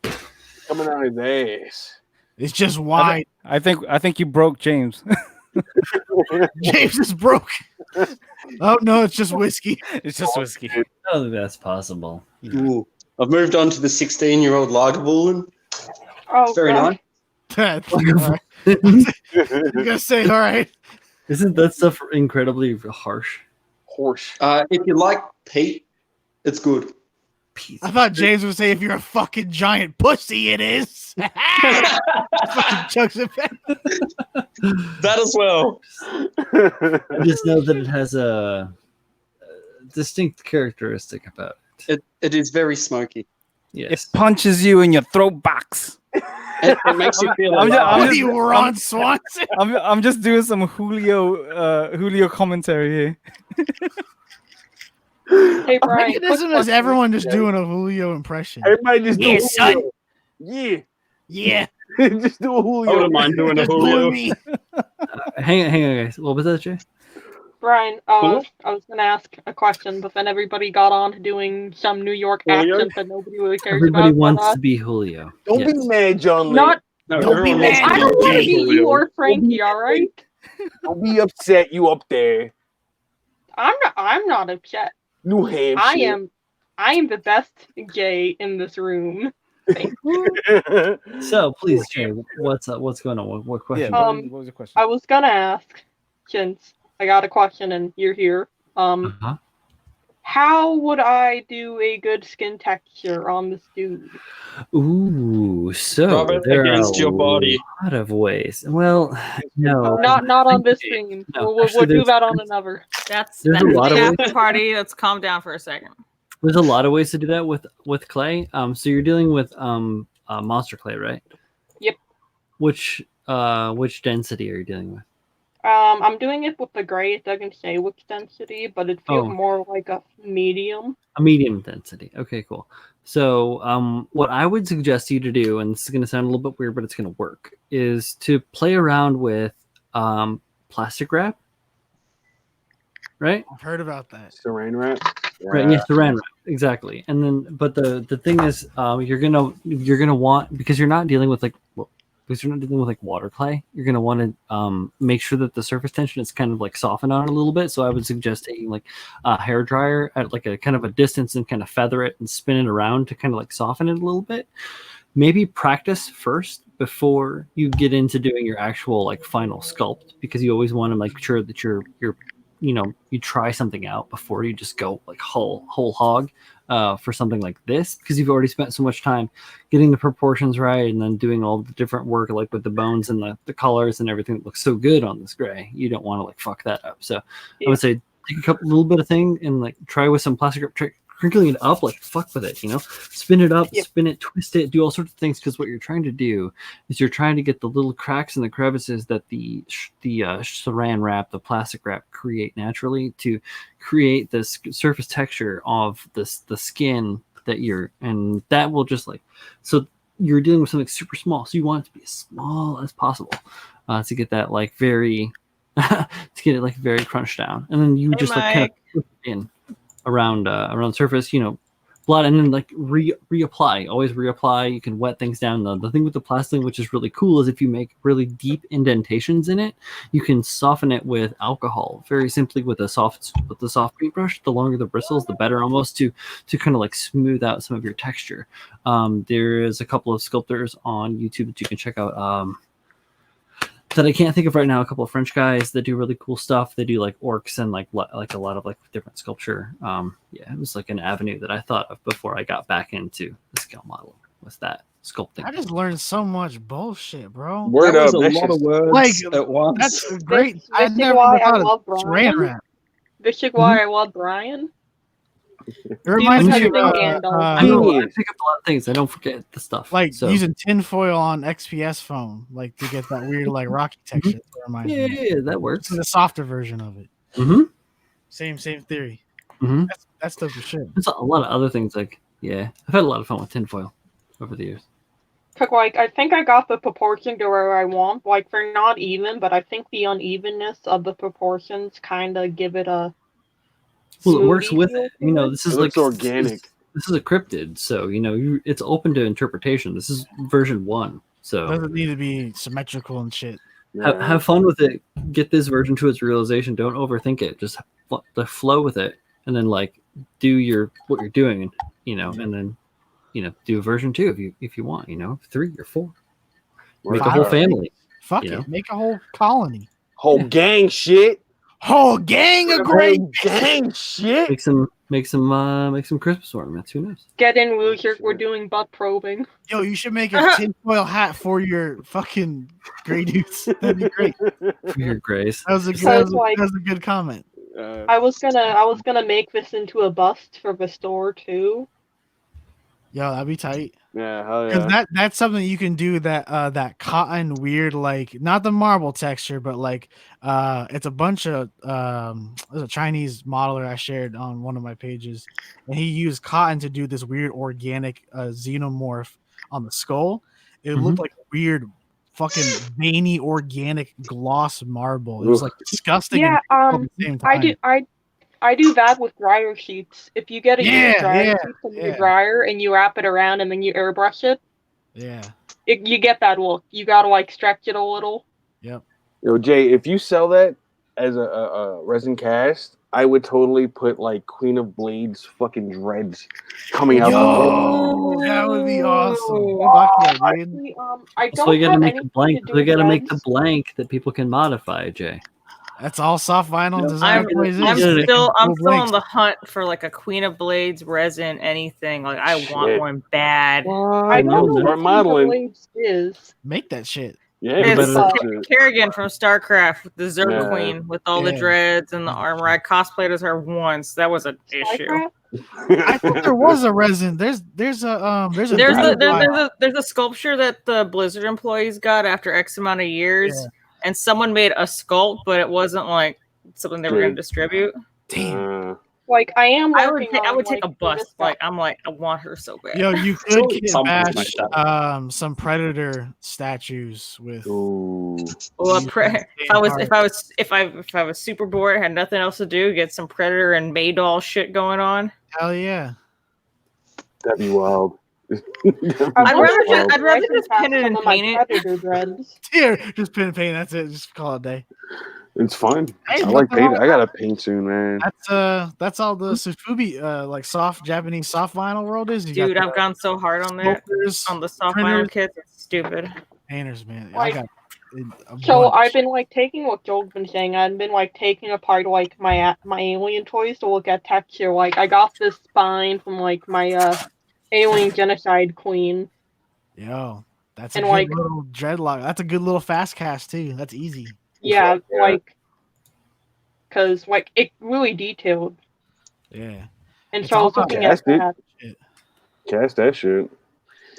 Coming out his ass. It's just wide. I think you broke James. James is broke. Oh no, it's just whiskey. It's just whiskey. I don't think that's possible. Ooh. I've moved on to the 16-year-old Lagerwollen. Oh, It's very God. nice. All right. I'm gonna say all right. Isn't that stuff incredibly harsh? Horse. If you like Pete, it's good. I thought James would say if you're a fucking giant pussy, it is. Fucking chucks it back. That as well. I just know that it has distinct characteristic about it. It is very smoky. Yes. It punches you in your throat box. It makes you feel I'm alive. just- You Ron Swanson. I'm just doing some Julio commentary here. Hey Brian, Mechanism is everyone just doing a Julio impression. Everybody just do Yeah, a son. Julio. Yeah. Yeah. Just do a I Julio. wouldn't mind doing a Just Julio. blew me. Hang on, guys. What was that, Jay? Brian, Cool. I was gonna ask a question, but then everybody got on to doing some New York Julio? accent that nobody really cares Everybody about. wants to be Julio. Don't Yes. be mad, John Lee. Not. No, Don't be everyone wants mad. to I be don't want to be Julio. you or Frankie. All right. Don't be upset. You up there. I'm not upset. New Hampshire. I am the best gay in this room. Thank you. So please, Jay, what's up? What's going on? What question? Yeah, Um, what was your question? I was gonna ask, since I got a question and you're here. Uh-huh. How would I do a good skin texture on this dude? Ooh, so Rub it there against are your body. a lot of ways. Well, no, Not on this stream. No, we'll actually, do there's- that on another. That's There's a the lot of after ways. party. Let's calm down for a second. there's a lot of ways to do that with clay. So you're dealing with monster clay, right? Yep. Which density are you dealing with? I'm doing it with the gray. It doesn't say which density, but it feels Oh. more like a medium. A medium density. Okay, cool. So what I would suggest you to do, and this is going to sound a little bit weird, but it's going to work, is to play around with plastic wrap. Right? I've heard about that. Saran wrap. Right, yeah, saran wrap, exactly. And then, but the thing is, you're gonna want, because you're not dealing with water clay, you're gonna want to make sure that the surface tension is kind of like softened on it a little bit. So I would suggest taking like a hair dryer at like a kind of a distance and kind of feather it and spin it around to kind of like soften it a little bit. Maybe practice first before you get into doing your actual like final sculpt, because you always want to make sure that you're you try something out before you just go like whole hog for something like this, because you've already spent so much time getting the proportions right and then doing all the different work like with the bones and the colors and everything that looks so good on this gray. You don't want to like fuck that up. So I would say take a little bit of thing and like try with some plastic wrap, crinkling it up, like fuck with it, spin it up, spin it, twist it, do all sorts of things, because what you're trying to do is you're trying to get the little cracks and the crevices that the saran wrap, the plastic wrap create naturally to create this surface texture of the skin and that will just like, so you're dealing with something super small, so you want it to be as small as possible to get that like very to get it like very crunched down, and then you just like kind of put it in around the surface, blood, and then like reapply. Always reapply. You can wet things down. The thing with the plastic, which is really cool, is if you make really deep indentations in it, you can soften it with alcohol very simply with the soft paintbrush. The longer the bristles, the better, almost to kind of like smooth out some of your texture. There is a couple of sculptors on YouTube that you can check out. That I can't think of right now. A couple of French guys that do really cool stuff. They do like orcs and like a lot of like different sculpture. It was like an avenue that I thought of before I got back into the scale modeling. Was that sculpting? I just learned so much bullshit, bro. Word That was up. a That's lot of just- words Like, at once. That's great. This I is never why I thought love of Brian. saran wrap. This is why I love Brian. It reminds Dude, me of everything I know. I pick up a lot of things. I don't forget the stuff. like so. using tinfoil on XPS foam, like to get that weird like rocky texture. That's what it reminds me of. Yeah, that works. It's the softer version of it. Mm-hmm. Same theory. Mm-hmm. That's dope as shit. There's a lot of other things like I've had a lot of fun with tinfoil over the years. Like, I think I got the proportion to where I want. Like, they're not even, but I think the unevenness of the proportions kind of give it a. Well, it works smoothie with feel it. to This It is looks like organic. This is a cryptid, so it's open to interpretation. This is version 1, so Doesn't need to be symmetrical and shit. have fun with it. Get this version to its realization. Don't overthink it. Just flow with it, and then like do what you're doing, and then do version 2 if you want. 3 or 4. Make a whole family. Fuck You it. know? Make a whole colony. Whole gang shit. Whole gang of great. Whole gang shit. Make some Christmas ornaments. Who knows? Get in, loser. We're doing butt probing. Yo, you should make a tinfoil hat for your fucking gray dudes. That'd be great. For your grace. That was a good, So it's like- that was a good comment. I was gonna make this into a bust for the store too. Yo, that'd be tight. Yeah, hell Because yeah. that's something you can do. That cotton weird, like not the marble texture, but like it's a bunch of there's a Chinese modeler I shared on one of my pages, and he used cotton to do this weird organic xenomorph on the skull. It looked like a weird fucking veiny organic gloss marble. It was like disgusting. Yeah, and at the same time. I do that with dryer sheets. If you get a used dryer yeah, sheet from your dryer and you wrap it around and then you airbrush it, Yeah. you get that look. You gotta like stretch it a little. Yep. Yo, Jay, if you sell that as a resin cast, I would totally put like Queen of Blades fucking dreads coming out. Yo, that would be awesome. Fuck yeah, dude. Actually, I So don't we gotta have make a anything blank. to do We with gotta make the dreads. blank that people can modify, Jay. That's all soft vinyl design. I'm always is. I'm They still can I'm do still on blanks. the hunt for like a Queen of Blades resin anything. Like I want Shit. one bad. I don't know Start what Queen of modeling. Blades is. Make that shit. Yeah, It's but Kerrigan from StarCraft, the Zerg Yeah. Queen with all the Yeah. dreads and the armor. I cosplayed as her once. That was an issue. Minecraft? I thought there was a resin. There's a There's diamond vinyl. there's a sculpture that the Blizzard employees got after X amount of years, and someone made a sculpt, but it wasn't like something they were going to distribute. Damn. Like I am. I would working I on, would take a like, bust. Like I'm like I want her so bad. Yo, you could Surely kit someone's bash made that. some Predator statues with. Ooh. Well, these if I was super bored, had nothing else to do, get some Predator and Maydol shit going on. Hell yeah. That'd be wild. I'd rather just pin it and paint it. Predator dreads. Here, just pin and paint. That's it. Just call it a day. It's fun. Hey, I like nothing wrong paint. with I gotta paint soon, man. That's all the Sufubi like soft Japanese soft vinyl world is. You got Dude, the I've gone so hard on that. smokers, On the soft printers, vinyl kits, it's stupid. painters, man. Like, I got a So bunch. I've been like taking what Joel's been saying. I've been like taking apart like my alien toys to look at texture. Like I got this spine from like my alien genocide queen. Yo, that's a And, good like- little dreadlock. That's a good little fast cast too. That's easy. Yeah, Yeah. like because like it really detailed. Yeah. And It's so I all was about looking at casted. that. Cast that shit.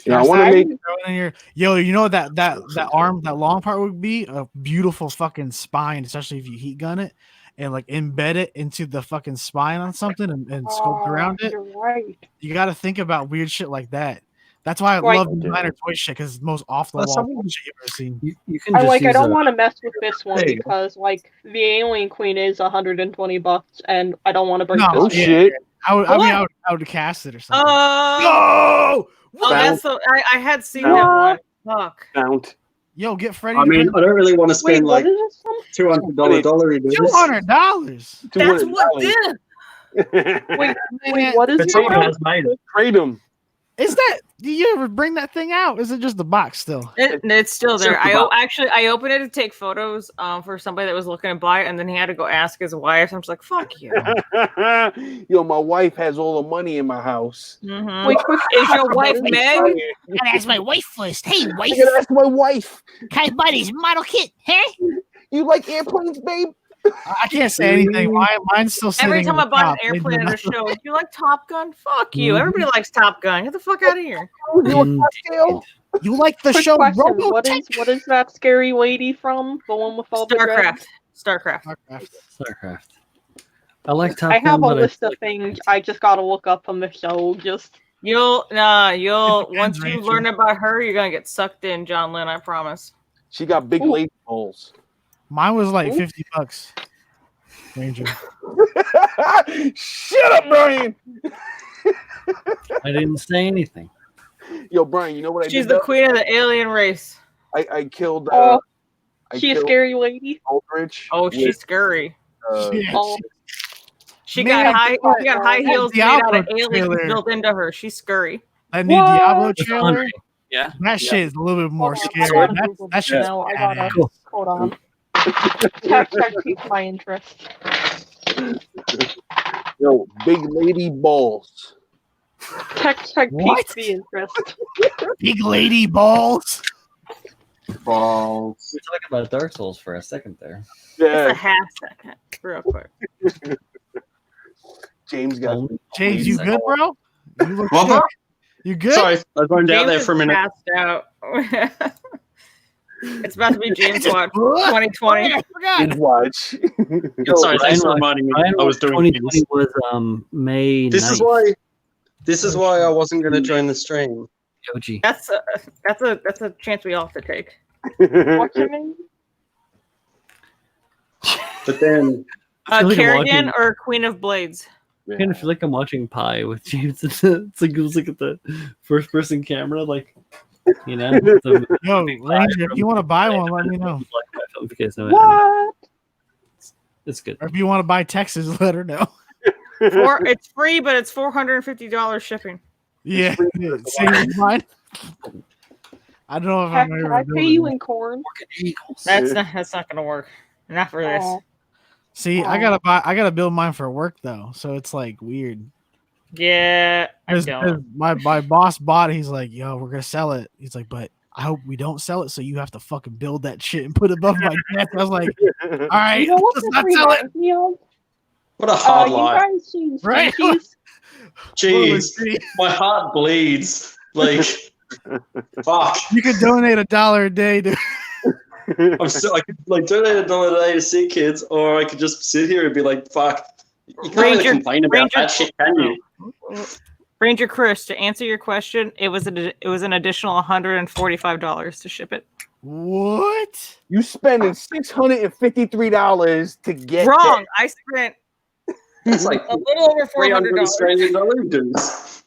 You know, I Cast want to that, make. throw it in your- Yo, you know what that arm, that long part would be a beautiful fucking spine, especially if you heat gun it and like embed it into the fucking spine on something and sculpt around it. You're right. You got to think about weird shit like that. That's why I Like- love designer toy shit because it's the most off the wall someone- shit you've ever seen. You can I just like. I use don't a- want to mess with this one There you go. because like the alien queen is $120, and I don't want to break No, Oh this. yeah. shit! I mean, What? I would cast it or something. Oh, No! that's so. I had seen What? that one. Fuck. Count. Yo, get Freddy. I mean, I don't really want to Wait, spend what like is this from? $200 dollar in this. $200. That's what did. Wait, what is But this someone from? has made it. Trade them. Is that? Do you ever bring that thing out? Is it just the box still? It's still there. Circle box. I opened it to take photos for somebody that was looking to buy it, and then he had to go ask his wife. I'm just like, fuck you. Yo, my wife has all the money in my house. Mhm. Wait, quick. Is your wife What is Meg? Gotta ask my wife first. Hey, I wife, gotta ask my wife. can I buy this model kit? Huh? You like airplanes, babe? I can't say anything. Mine's still sitting. Every time in I the buy an top. They do airplane at a not- show, do you like Top Gun? Fuck you. Mhm. Everybody likes Top Gun. Get the fuck out of here. Cocktail? You like the Quick show question. Robotech? What is that scary lady from? The one with all the dreads? Starcraft. StarCraft. I like Top I have Gun, a but list of things I just gotta look up from the show. Just You'll once you Rachel. learn about her, you're gonna get sucked in, John Lynn, I promise. She got big Ooh. lady balls. Mine was like Ooh. $50. Ranger. Shut up, Brian. I didn't say anything. Yo, Brian, you know what I She's did? the queen of the alien race. I killed. Oh, I she a killed scary lady. Aldrich. Oh, she's with, scary. Yeah. Oh, She Man, got high heels made out of Diablo aliens trailer. built into her. She's scary. That new What? Diablo It's trailer. Andre. Yeah. That shit is a little bit more hold on, I scary. gotta Google That this shit's now. I gotta badass. Cool. hold on. Check piques my interest. Yo, big lady balls. Check What? piques the interest. Big lady balls. Balls. We were talking about Dark Souls for a second there. Just a Yeah. half second, real quick. James got James, you good, bro? You look What, shook. bro? You good? Sorry, I zoned out James there is for a minute. passed out. It's about to be James Watch 2020. I forgot. watch. Sorry, thanks for reminding me. I was doing 2020 things. was May 9th. This is why I wasn't going to join the stream. Yoji. That's a chance we all have to take. What's your name? But then I feel like I'm Kerrigan watching- or Queen of Blades? I kind of feel like I'm watching Pi with James. It's like it was like at the first person camera, like you know. Yo, Ranger, if you want to buy one, let me know. What? It's good. Or if you want to buy Texas, let her know. It's free, but it's $450 shipping. Yeah, same as mine. I don't know if Heck, I'm can ever I gonna pay do you it. in corn? That's not gonna work. Not for this. Oh. See, I gotta build mine for work though, so it's like weird. Yeah, I Because don't. my boss bought it. He's like, yo, we're gonna sell it. He's like, but I hope we don't sell it, so you have to fucking build that shit and put it above my desk. I was like, all right, You know what let's this not sell it. reminds me of? what a hard You life. guys seen Right? Species? Jeez, my heart bleeds. Like, fuck. You can donate $1 a day to. I could like donate $1 a day to see kids, or I could just sit here and be like, fuck. You can't really complain about that shit, can you? Ranger Chris, to answer your question, it was an additional $145 to ship it. What? You spending $653 to get Wrong. I spent It's like a little over $300 $400. Australian dollar dues.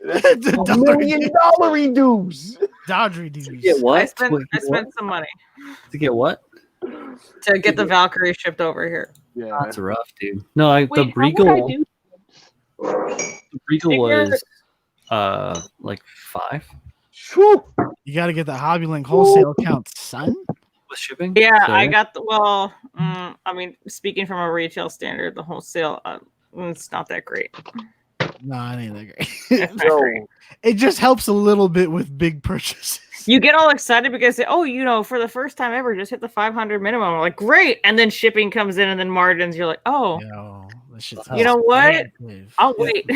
$1 million dues. Dodgery dudes. Get what? I spent some money To get what? to get the Valkyrie shipped over here. Yeah, That's rough, dude. No, the Wait, how would I Regal. do? The Regal was like 5 Whew. You got to get the Hobby Link wholesale account, son. with shipping. Yeah, So, I got I mean, speaking from a retail standard, the wholesale, it's not that great. No, it ain't that great. It's not great. It just helps a little bit with big purchases. You get all excited because, for the first time ever, just hit the 500 minimum. I'm like, great. And then shipping comes in and then margins. You're like, oh, Yo, that shit's you know what? expensive. I'll wait.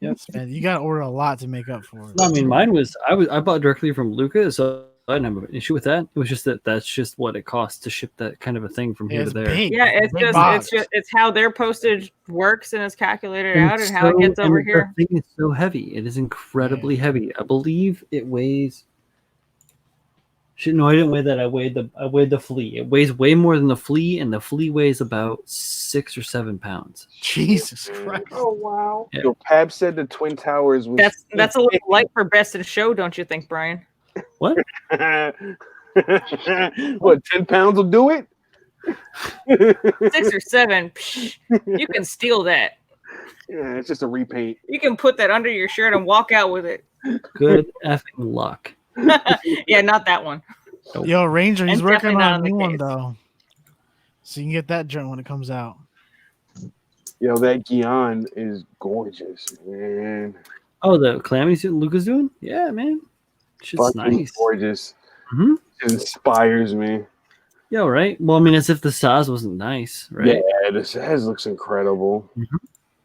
Yes, man. You got to order a lot to make up for it. No, I mean, mine was I bought directly from Luca, so I didn't have an issue with that. It was just that's just what it costs to ship that kind of a thing from here to It's there. big. Yeah, it's Big just box. it's how their postage works and is calculated out and how it gets over here. The thing is so heavy. It is incredibly heavy. I believe it weighs. Shit, no, I didn't weigh that. I weighed the flea. It weighs way more than the flea, and the flea weighs about 6 or 7 pounds. Jesus Christ. Oh wow. Yeah. Yo, Pab said the Twin Towers was That's a little light for best in show, don't you think, Brian? What? What, 10 pounds will do it? 6 or 7, you can steal that. Yeah, it's just a repaint. You can put that under your shirt and walk out with it. Good effing luck. Yeah, not that one. Yo, Ranger, he's And working definitely not on a on the new one case. though, so you can get that joint when it comes out. Yo, that Guion is gorgeous, man. Oh, the calamity Luca's doing? Yeah, man. Shit's Fucking nice. gorgeous. Mhm. It inspires me. Yeah, right. Well, I mean, as if the size wasn't nice, right? Yeah, this Saz looks incredible. Mhm.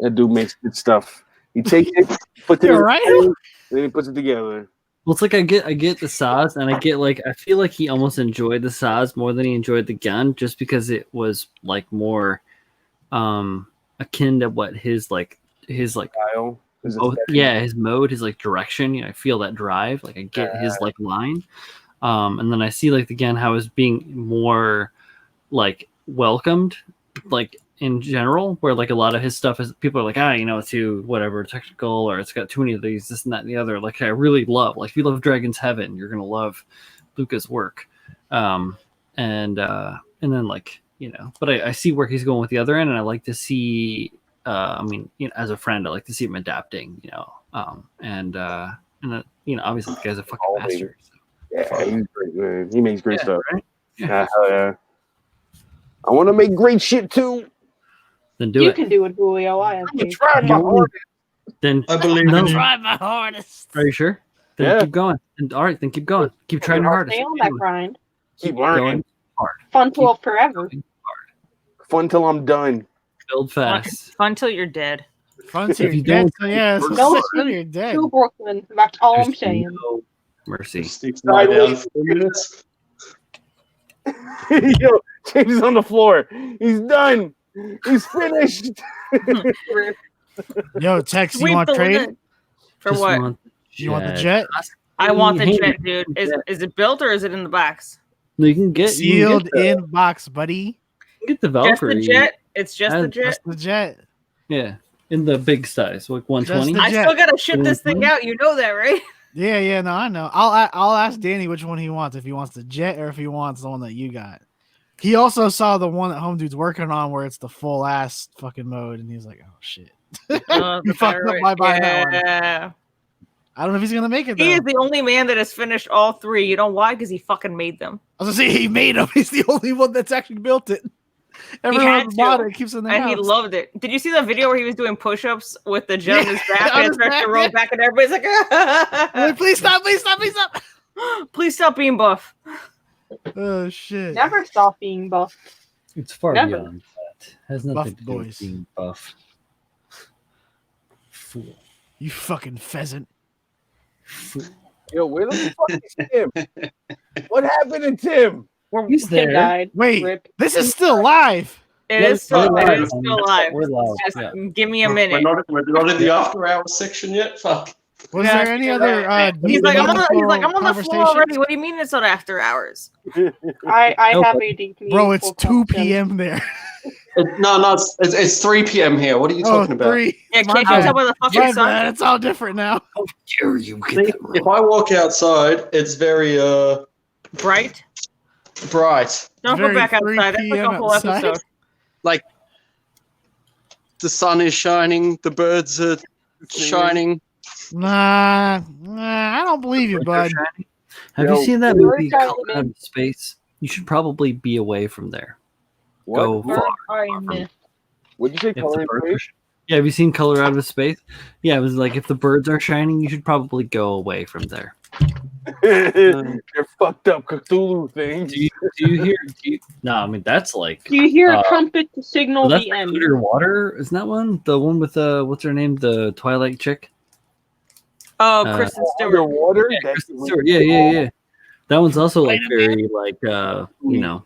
That dude makes good stuff. He takes it, puts it in You're his right. hand, then he puts it together. Well, it's like I get the size, and I feel like he almost enjoyed the size more than he enjoyed the gun, just because it was like more akin to what his Style. His both, aesthetic. yeah, his mode, his like direction. You know, I feel that drive. Like I get his like line, and then I see like again how it's being more like welcomed, like in general, where like a lot of his stuff is people are like, it's too whatever technical, or it's got too many of these, this and that and the other. Like I really love, like if you love Dragon's Heaven, you're gonna love Luca's work, and then like but I see where he's going with the other end, and I like to see. I mean, as a friend, I like to see him adapting, and obviously the guy's a fucking master. So. Yeah, he's great, man. He makes great stuff. Right? Yeah, hell yeah. I want to make great shit too. Then do You it. can do it, Julio. I am. I'm gonna try my hardest. Then I believe no. in you. Try my hardest. Are you sure? Then Yeah. keep going. And, all right, then keep going. Keep trying your hardest. Stay on that grind. Keep learning. Going hard. Fun 12 forever. Fun till I'm done. build fast. Fun till you're dead. Fun till If you're you dead. don't So yeah, it's Don't until you're dead. to Brooklyn. That's all I'm There's saying. no mercy. Lie down for a minute. Yo, James is on the floor. He's done. He's finished. Yo, Tex, you Sweep want the trade? limit. For Just what? want You want the jet? I want the Hey, jet, dude. Is it built or is it in the box? No, you can get Sealed in box, buddy. Get the Just Valkyrie. the jet? It's just the jet? Just the jet. Yeah, in the big size, like 120. the I jet. still gotta ship this thing out. You know that, right? Yeah, no, I know. I'll ask Danny which one he wants, if he wants the jet or if he wants the one that you got. He also saw the one that Home Dude's working on where it's the full ass fucking mode, and he's like, "Oh shit, you fucked up by buying that one." Yeah. I don't know if he's gonna make it. Though. He is the only man that has finished all three. You know why? Because he fucking made them. I was gonna say he made them. He's the only one that's actually built it. Everyone had else bought to, it. Keeps it in their and house. he loved it. Did you see the video where he was doing push-ups with the jet on his back on and it his starts back, to roll yeah. back, and everybody's like, Like, please stop! Please stop! Please stop! please stop being buff. Oh shit! Never stop being buff. It's far Never. beyond that. Has nothing Buff to do with boys. being buff. Fool. You fucking pheasant! Yo, where the fuck is Tim? What happened to Tim? He's Tim there. died. Wait, Rip. this is still live. It is still live. We're live. Just Yeah. give me a We're minute. not in the after hours section yet. Fuck. Was Yeah, there any other? He's like, I'm on the floor conversations? already. What do you mean it's not after hours? I No, have but- a deep Bro, it's meaningful 2 question. p.m. there. No, it's 3 p.m. here. What are you talking about? 3. Yeah, My can't you bad. tell by the My fucking sun? bad. It's all different now. How dare you get See, that if wrong? I walk outside, it's very Bright. bright. Don't go Very back 3 outside. That's like a p.m. whole outside. episode. Like the sun is shining, the birds are shining. Nah, I don't believe you, bud. Have Yo, you seen that where movie is that Color Out man? of Space? You should probably be away from there. What? Go What? far. I from miss. What'd you say? If the Color birds in are yeah, have you seen Color Out of Space? Yeah, it was like if the birds are shining, you should probably go away from there. Space? They're fucked up Cthulhu things. Do you hear? No, I mean that's like. Do you hear a Uh, trumpet to signal that's the end? Underwater, isn't that one? The one with what's her name? The Twilight chick. Oh, Kristen Stewart. Underwater? Yeah, That's Kristen Stewart. Yeah. That one's also like very like you know,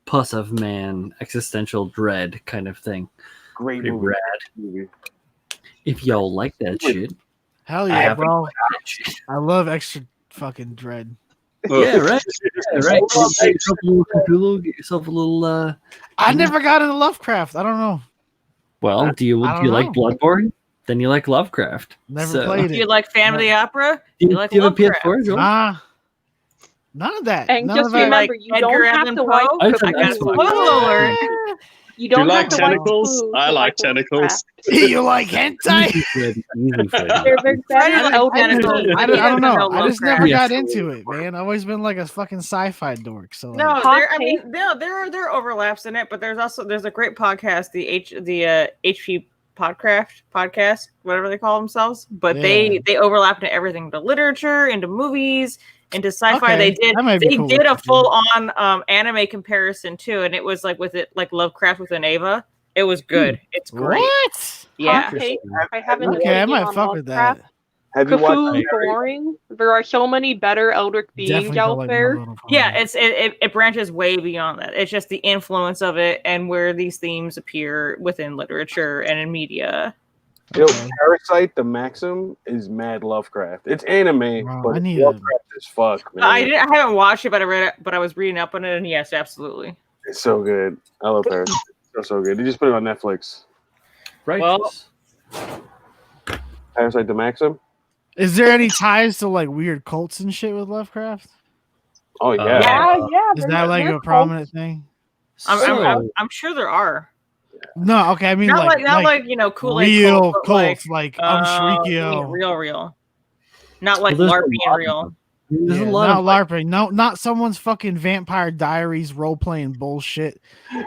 pus of man, existential dread kind of thing. great Pretty movie. rad. Movie. If y'all like that shit, Hell I yeah, haven't bro. liked that shit. I love extra fucking dread. Yeah, right. Yeah, right. Get yourself a little Cthulhu. Get yourself a little. I never got into Lovecraft. I don't know. Well, do you I don't like know. Bloodborne? Then you like Lovecraft. Never So- played Do it. you like Phantom of the Opera? Do You like you have a Lovecraft? PS4? Joel? Nah, none of that. And None just of that. remember, Like you Edgar don't have Allan to Poe? like. I I have got a Xbox. spoiler alert. You Do don't you have like to tentacles? Like food I to like tentacles. Lovecraft. You like hentai? Easy, Freddy. Easy, Freddy. They're Freddy better likes elderly tentacles. beings. I He don't know. doesn't know I just never Lovecraft. got Yes. into it, man. I've always been like a fucking sci-fi dork. So like, No, Hot there. I mean, take. there are overlaps in it, but there's a great podcast, the HP podcast, whatever they call themselves. But Yeah. they overlap into everything, into literature, into movies, into sci-fi. Okay, They that might be they cool. did a full on anime comparison too, and it was like with it like Lovecraft with an Ava. It was good. It's great. what? Yeah. Hot take. I have an Okay, I opinion might on fuck with Lovecraft. that. Have you watched Cthulhu boring. There are so many better Eldritch beings Definitely don't out like there. My Little Pony. Yeah, it branches way beyond that. It's just the influence of it and where these themes appear within literature and in media. Yo, Okay. Parasite, the Maxim, is mad Lovecraft. It's anime, Bro, but I it's need Lovecraft as fuck, man. I haven't watched it, but I read it. But I was reading up on it, and yes, absolutely. It's so good. I love Parasite. So good. They just put it on Netflix. Righteous. Parasite, the Maxim. Is there any ties to like weird cults and shit with Lovecraft? Oh yeah. Yeah. Is that like a prominent thing? I'm sure there are. No, okay. I mean, Not like, like you know, Kool-Aid real cult, but cults, like Shrikio. Real. Not like Well, there's a LARPing lot of real. them. There's Yeah, a lot not of like, LARPing. No, not someone's fucking Vampire Diaries role playing bullshit.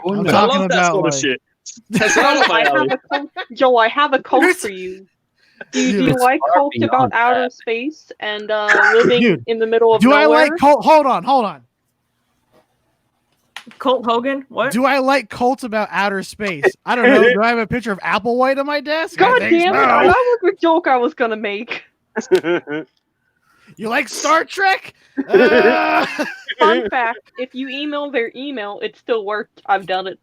oh, I'm no. I talking love that about sort like, of shit. That's right up my alley. Joel, I have a cult for you. Do you Dude, like far cults about beyond outer that. space and living Dude, in the middle of do nowhere? I like cult? Hold on. Colt Hogan? What? Do I like cults about outer space? I don't know. Do I have a picture of Applewhite on my desk? God I think damn it! so. That was the joke I was gonna make. You like Star Trek? Fun fact: if you email their email, it still worked. I've done it.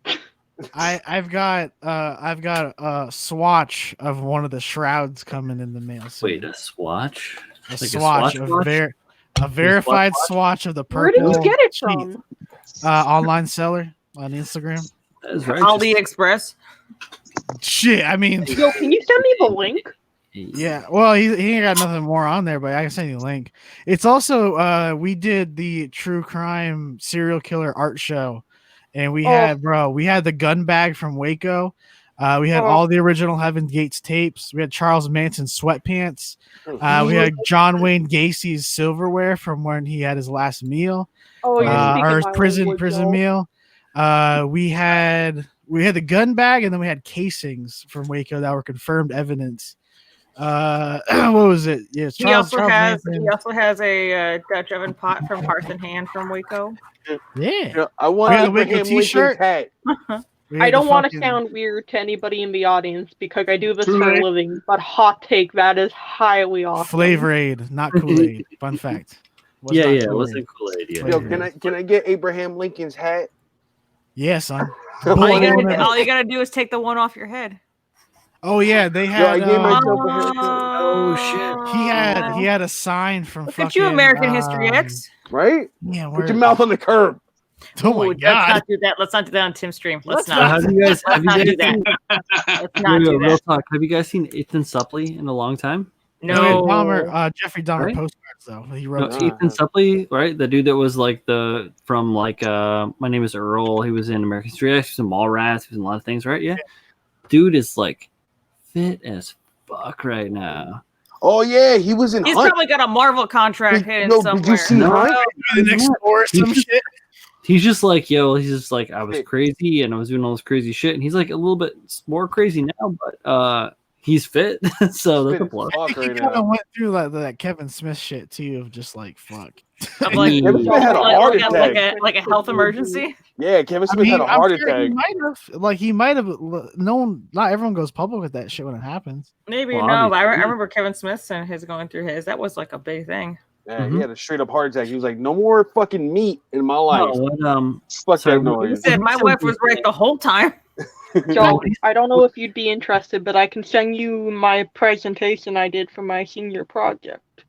I've got a swatch of one of the shrouds coming in the mail soon. Wait, a swatch? A Like swatch a of swatch? a verified swatch of the Where purple. did you get it sheet. from? Online seller on Instagram. That is right. AliExpress. Shit, I mean, Yo, can you send me the link? yeah. Well, he ain't got nothing more on there, but I can send you a link. It's also we did the true crime serial killer art show, and we had the gun bag from Waco. We had all the original Heaven's Gates tapes. We had Charles Manson sweatpants. We had John Wayne Gacy's silverware from when he had his last meal, Oh, or his prison meal. We had the gun bag, and then we had casings from Waco that were confirmed evidence. What was it? Yeah, He also has a Dutch oven pot from Hearth and Hand from Waco. Yeah. I want the Abraham Waco Lincoln's t-shirt. hat. I don't want to sound weird to anybody in the audience because I do this for a living, but hot take, that is highly awesome. Flavor Aid, not Kool-Aid. Fun fact. Yeah, it wasn't Kool-Aid. Yeah. Yo, can I get Abraham Lincoln's hat? Yeah, son. All you gotta do is take the one off your head. Oh yeah, they had. I gave myself a haircut. Oh shit! He had a sign from. Look at you, American History X. Right? Yeah. Put your mouth on the curb. Oh my god! Let's not do that. Let's not do that on Tim's stream. Let's not. Have you guys do that. Let's not do real that. talk. Have you guys seen Ethan Suplee in a long time? No. Jeffrey Dahmer Right? postcards though. He wrote Ethan Suplee, right? The dude that was like from My Name Is Earl. He was in American History X. He was in Mallrats. He was in a lot of things, right? Yeah. Dude is like fit as fuck right now. Oh yeah, he was in. He's Hunt. probably got a Marvel contract hidden Yo, somewhere. did you see Hunt? the next door some shit. He's just like, he's just like, I was crazy and I was doing all this crazy shit. And he's like a little bit more crazy now, but he's fit. So that's a plus. I think he kind of went through that Kevin Smith shit too, of just like fuck. I'm like, Kevin Smith had a heart attack. like a health emergency. Yeah, Kevin Smith had a heart attack. He might have known. Not everyone goes public with that shit when it happens. Maybe no, but I remember Kevin Smith and his going through his. That was like a big thing. Yeah, he had a straight up heart attack. He was like, "No more fucking meat in my life." Fuck that He noise. said my wife was right the whole time. Joe, I don't know if you'd be interested, but I can send you my presentation I did for my senior project.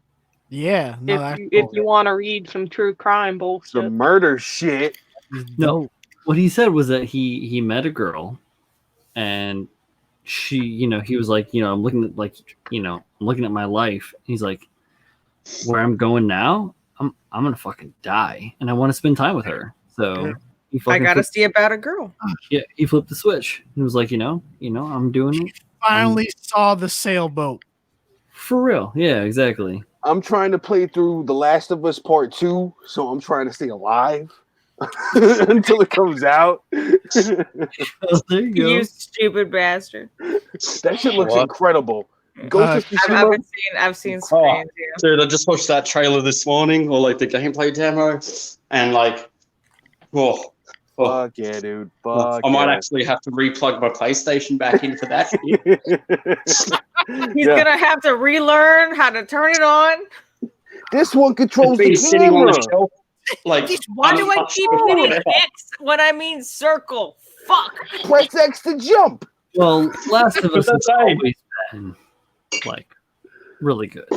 Yeah, no, if you want to read some true crime bullshit. Some murder shit. No, what he said was that he met a girl, and she, he was like, I'm looking at my life. He's like, where I'm going now, I'm gonna fucking die, and I want to spend time with her. So I gotta see about a girl. Yeah, he flipped the switch. He was like, I'm doing it. Finally saw the sailboat. For real. Yeah, exactly. I'm trying to play through The Last of Us Part 2, so I'm trying to stay alive until it comes out. Oh, there you go. You stupid bastard. That shit looks incredible. Ghost of Tsushima. I've seen screens. Dude, I just watched that trailer this morning, or like the gameplay demo, and like, fuck yeah, dude. Fuck I might actually have to replug my PlayStation back in for that shit. He's gonna have to relearn how to turn it on. This one controls the sitting on camera. the shelf. Like, Why do I keep hitting X when I mean circle? Fuck. Press X to jump. Well, Last of Us has always been like really good.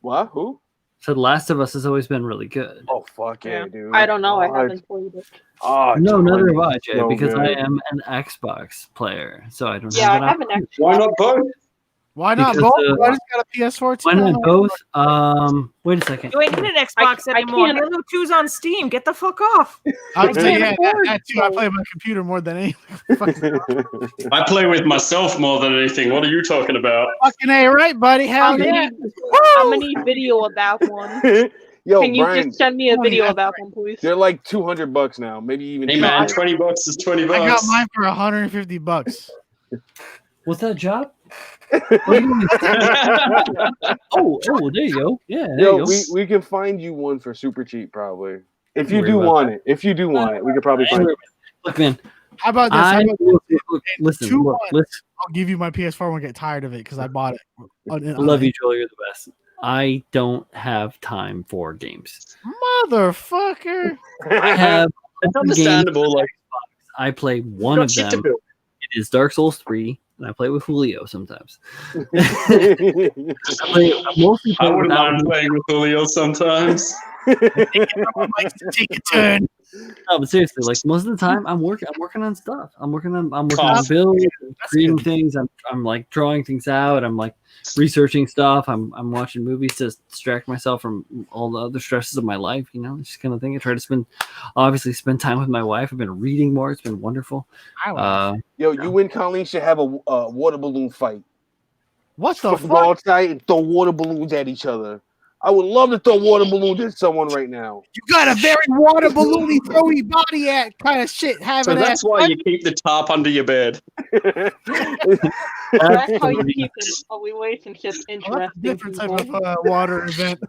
What? Who? So Last of Us has always been really good. Oh fuck yeah, dude. I don't know. I haven't played it. Oh, No, neither have I, Jay, so because good. I am an Xbox player, so I don't Yeah, have I have an Xbox. Why not both? Why not Because, both? I just got a PS4 too. Why not both? Wait a second. You ain't need an Xbox anymore. Halo 2's on Steam. Get the fuck off. I'll tell you that too. I play my computer more than anything. I play with myself more than anything. What are you talking about? Fucking A, right, buddy? Hell I'm yeah. gonna need video about one. Yo, Can you Brian, just send me a video about one, please? they're like $200 now, maybe even. Hey man, $20 is $20. I got mine for $150. What's that job? Oh, there you go. Yeah, there Yo, you go. we can find you one for super cheap, probably. If you do want it, we could probably find it. Look, man. How about this? Listen, 2 look, months, listen. I'll give you my PS4 when I get tired of it because I bought it. I love you, Joel. You're the best. I don't have time for games. Motherfucker. I have. It's understandable. Like I play one of them. It is Dark Souls 3, and I play with Julio sometimes. I wouldn't mind playing with Julio sometimes. Take a turn. No, but seriously, like most of the time, I'm working on stuff. I'm working on builds, creating things. I'm like drawing things out. I'm like researching stuff. I'm watching movies to distract myself from all the other stresses of my life. You know, just kind of thing. I try to spend time with my wife. I've been reading more. It's been wonderful. Yo, you and Colleen should have a water balloon fight. What the fuck? Go outside and throw water balloons at each other. I would love to throw water balloons at someone right now. You got a very water balloony throwy body at kind of shit. So that's why you keep the tarp under your bed. That's how you keep a relationship interesting. Different type of water event.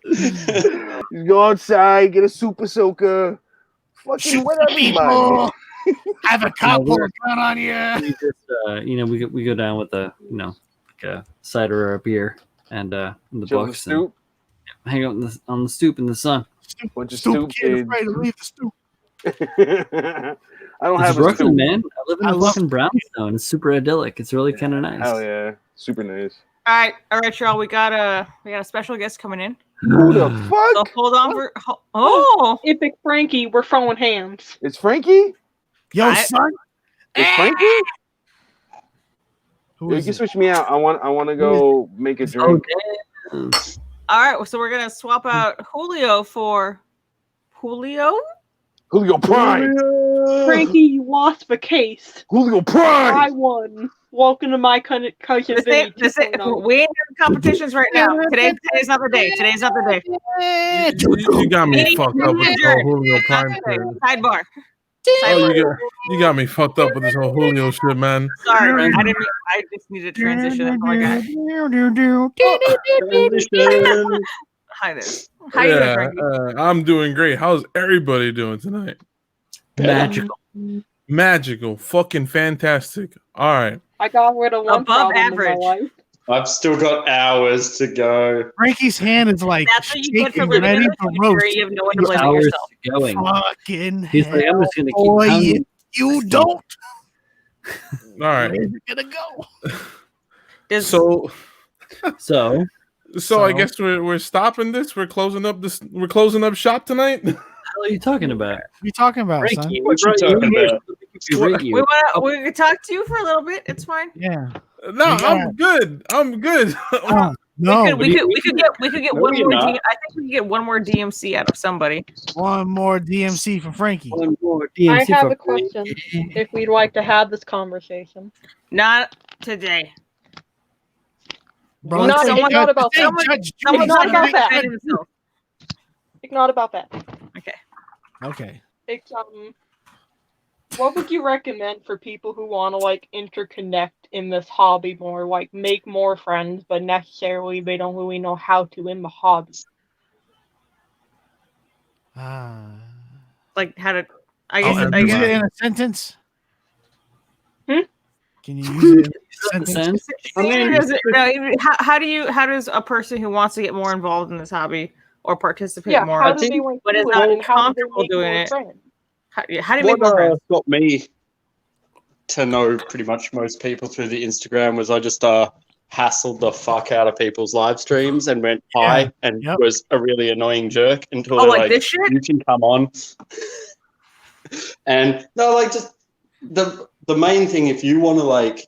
You go outside, get a super soaker, fucking wet everybody. Have a cop pull a gun on you. We go down with a like a cider or a beer and in the books. And hang out on the stoop in the sun. Bunch of stoop kids afraid to leave the stoop. I don't have Brooklyn, a stoop. man. I live in fucking Brownstone. It's super idyllic. It's really kind of nice. Hell yeah, super nice. All right, y'all. We got a special guest coming in. Who the fuck? So hold on for Epic Frankie, we're throwing hands. It's Frankie. Yo, son. It's Frankie. You can switch me out. I want to go make a drink. All right, so we're gonna swap out Julio for Julio. Julio Prime. Frankie, you lost the case. Julio Prime. I won. Welcome to my cousin. We ain't doing competitions right now. Today's not the day. Today's not the day. You got me fucked up with this whole Julio Prime thing. Sidebar. You got me fucked up with this whole Julio shit, man. Sorry, I just needed to transition. That's all I got. Hi there. How you doing, Frankie? I'm doing great. How's everybody doing tonight? Magical. Fucking fantastic. All right. I got rid of one above problem average. in my life. I've still got hours to go. Frankie's hand is like That's what you get for shaking, living ready in to the roast. country. You have no one to blame but yourself. Going. Fucking He's like, I'm just gonna keep boy, pounding. you don't. All right. Where's it gonna go? So I guess we're stopping this. We're closing up this. We're closing up shop tonight. What are you talking about? What are you talking about, son? Frankie, What you talking about? We can talk to you for a little bit. It's fine. Yeah. No, I'm good. I'm good. No, we could get one more. I think we could get one more DMC out of somebody. one more DMC from Frankie. One more I DMC have for a question. If we'd like to have this conversation. Not today. Bro, Not- this ain't not about this ain't that. Judge Someone's Judy. not about trying to that. defend himself. It's not about that. Okay. Okay. It's what would you recommend for people who want to like interconnect in this hobby more, like make more friends, but necessarily they don't really know how to in the hobby? Like how to? I Can guess. you use it in a sentence? Hmm? Can you use it in a sentence? How does a person who wants to get more involved in this hobby or participate Yeah, more, how do they like but is do it, not and how do they comfortable make doing more it? friends? How do you make more friends? Got me to know pretty much most people through the Instagram was I just hassled the fuck out of people's live streams and went hi and was a really annoying jerk until they're like like, this shit? you can come on. And no, like just the main thing, if you want to like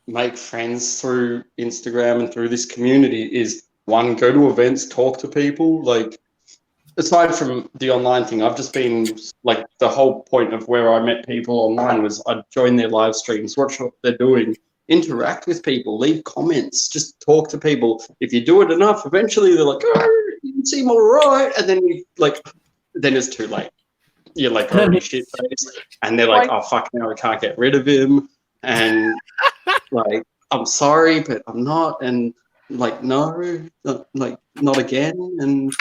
make friends through Instagram and through this community, is one, go to events, talk to people. Like aside from the online thing, I've just been like, the whole point of where I met people online was I'd join their live streams, watch what they're doing, interact with people, leave comments, just talk to people. If you do it enough, eventually they're like, oh, you seem all right. And then then it's too late. You're like already shit-faced. And they're like, oh, fuck, now I can't get rid of him. And like, I'm sorry, but I'm not. And like, no, like, not again. And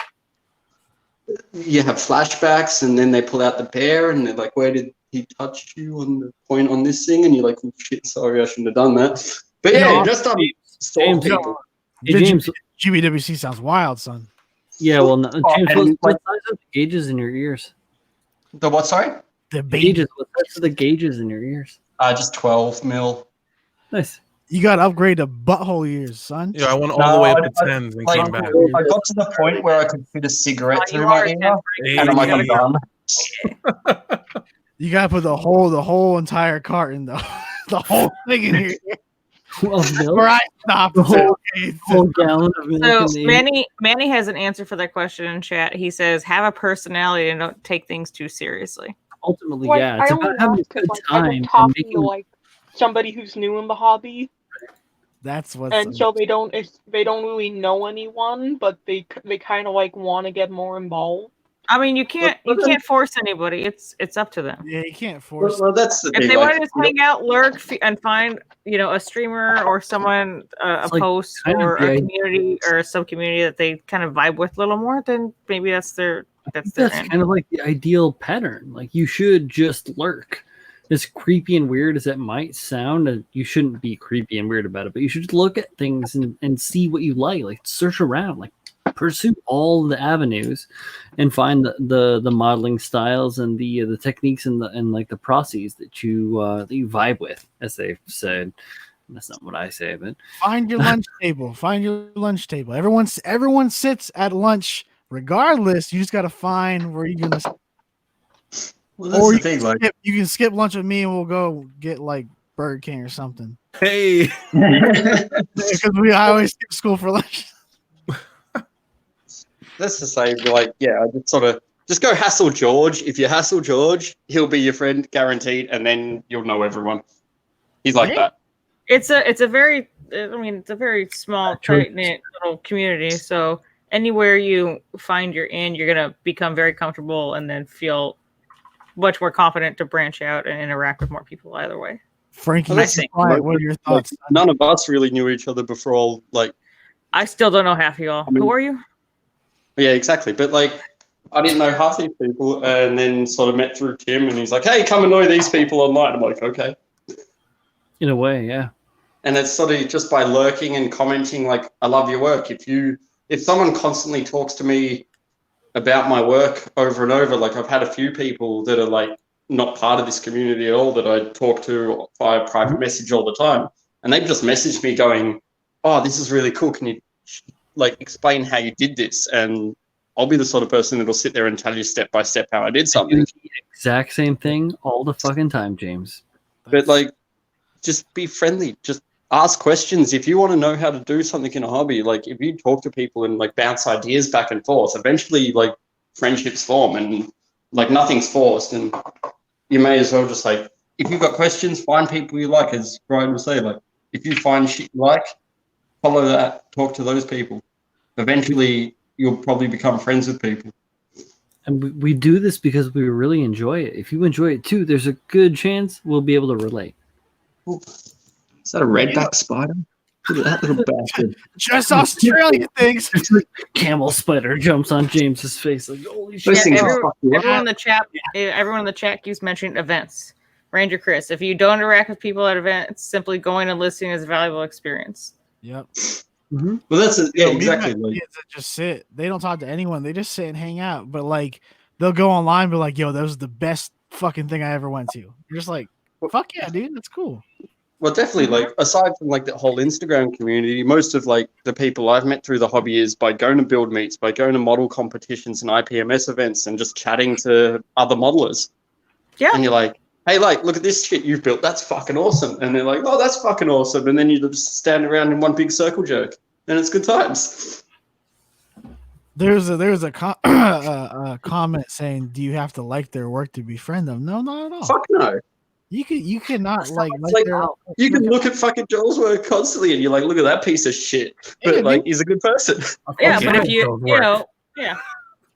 you have flashbacks, and then they pull out the bear, and they're like, "Where did he touch you on the point on this thing?" And you're like, "Oh, shit, sorry, I shouldn't have done that." But yeah, just stalk people. Hey, James, GBWC sounds wild, son. Yeah, well, no, James, and what size are the gauges in your ears? The what? Sorry, The gauges. What size are the gauges in your ears? just 12 mil. Nice. You got to upgrade to butthole ears, son. Yeah, I went all the way up to 10s and Like, came back. I got to the point where I could fit a cigarette through my ear, and I'm like, I'm done. You got to put the whole entire carton, though. The whole thing in here. Where I stopped. The whole gallon of milk. So Manny has an answer for that question in chat. He says, "Have a personality and don't take things too seriously." Ultimately, Like, yeah, it's I only about having a ask 'cause, good like, I've time been and talking making. to like somebody who's new in the hobby, That's what's and so they don't really know anyone, but they kind of like want to get more involved. I mean, you can't force anybody. It's up to them. Yeah, you can't force. Well, that's the If thing. they Like, want to just hang out, lurk, and find a streamer or someone, a like post kind of or the a idea. community or a sub community that they kind of vibe with a little more, then maybe that's their That's end. kind of like the ideal pattern. Like you should just lurk. As creepy and weird as it might sound, and you shouldn't be creepy and weird about it, but you should look at things and see what you like. Like search around, like pursue all the avenues, and find the modeling styles and the techniques and like the processes that you vibe with, as they've said. That's not what I say, but Find your lunch table. Find your lunch table. Everyone sits at lunch regardless. You just got to find where you're gonna. well, that's Or the you thing. Like, you can skip lunch with me and we'll go get like Burger King or something. Hey, Because I always skip school for lunch. that's the same. Like, yeah, I just sort of just go hassle George. If you hassle George, he'll be your friend, guaranteed, and then you'll know everyone. He's like that. It's a very small, tight knit little community. So anywhere you find you're in, you're gonna become very comfortable and then feel much more confident to branch out and interact with more people either way. Frankie, Well, that's the what thing, are your thoughts? None of us really knew each other before. Like, I still don't know half of y'all. I mean- Who are you? yeah, exactly. But like, I didn't know half these people, and then sort of met through Tim, and he's like, "Hey, come annoy these people online." I'm like, "Okay." in a way, yeah. And it's sort of just by lurking and commenting, like, "I love your work." If someone constantly talks to me about my work over and over, like I've had a few people that are like not part of this community at all that I talk to via private message all the time, and they've just messaged me going, "Oh, this is really cool. Can you like explain how you did this?" And I'll be the sort of person that'll sit there and tell you step by step how I did something. Exact same thing all the fucking time, James. But like, just be friendly. Just ask questions. If you want to know how to do something in a hobby, like if you talk to people and like bounce ideas back and forth, eventually like friendships form and like nothing's forced. And you may as well just like, if you've got questions, find people you like, as Brian would say, like if you find shit you like, follow that, talk to those people. Eventually you'll probably become friends with people. And we do this because we really enjoy it. If you enjoy it too, there's a good chance we'll be able to relate. Is that a redback spider? Look at that little bastard. Just Australian things. Camel spider jumps on James's face like, holy shit. Those things will everyone, fuck you up. everyone in the chat keeps mentioning events. Ranger Chris, if you don't interact with people at events, simply going and listening is a valuable experience. Yep. Mm-hmm. Well, that's Yeah, exactly. we got kids that just sit. They don't talk to anyone. They just sit and hang out. But like, they'll go online and be like, "Yo, that was the best fucking thing I ever went to." You're just like, "Fuck yeah, dude, that's cool." Well, definitely. Like, aside from like the whole Instagram community, most of like the people I've met through the hobby is by going to build meets, by going to model competitions and IPMS events, and just chatting to other modelers. Yeah. And you're like, "Hey, like, look at this shit you've built. That's fucking awesome." And they're like, "Oh, that's fucking awesome." And then you just stand around in one big circle jerk, and it's good times. There's a comment saying, "Do you have to like their work to befriend them?" No, not at all. Fuck no. You cannot like Like, you can look at fucking Joel's work constantly, and you're like, "Look at that piece of shit," but Yeah, like, he's a good person. Yeah, but if you know, yeah.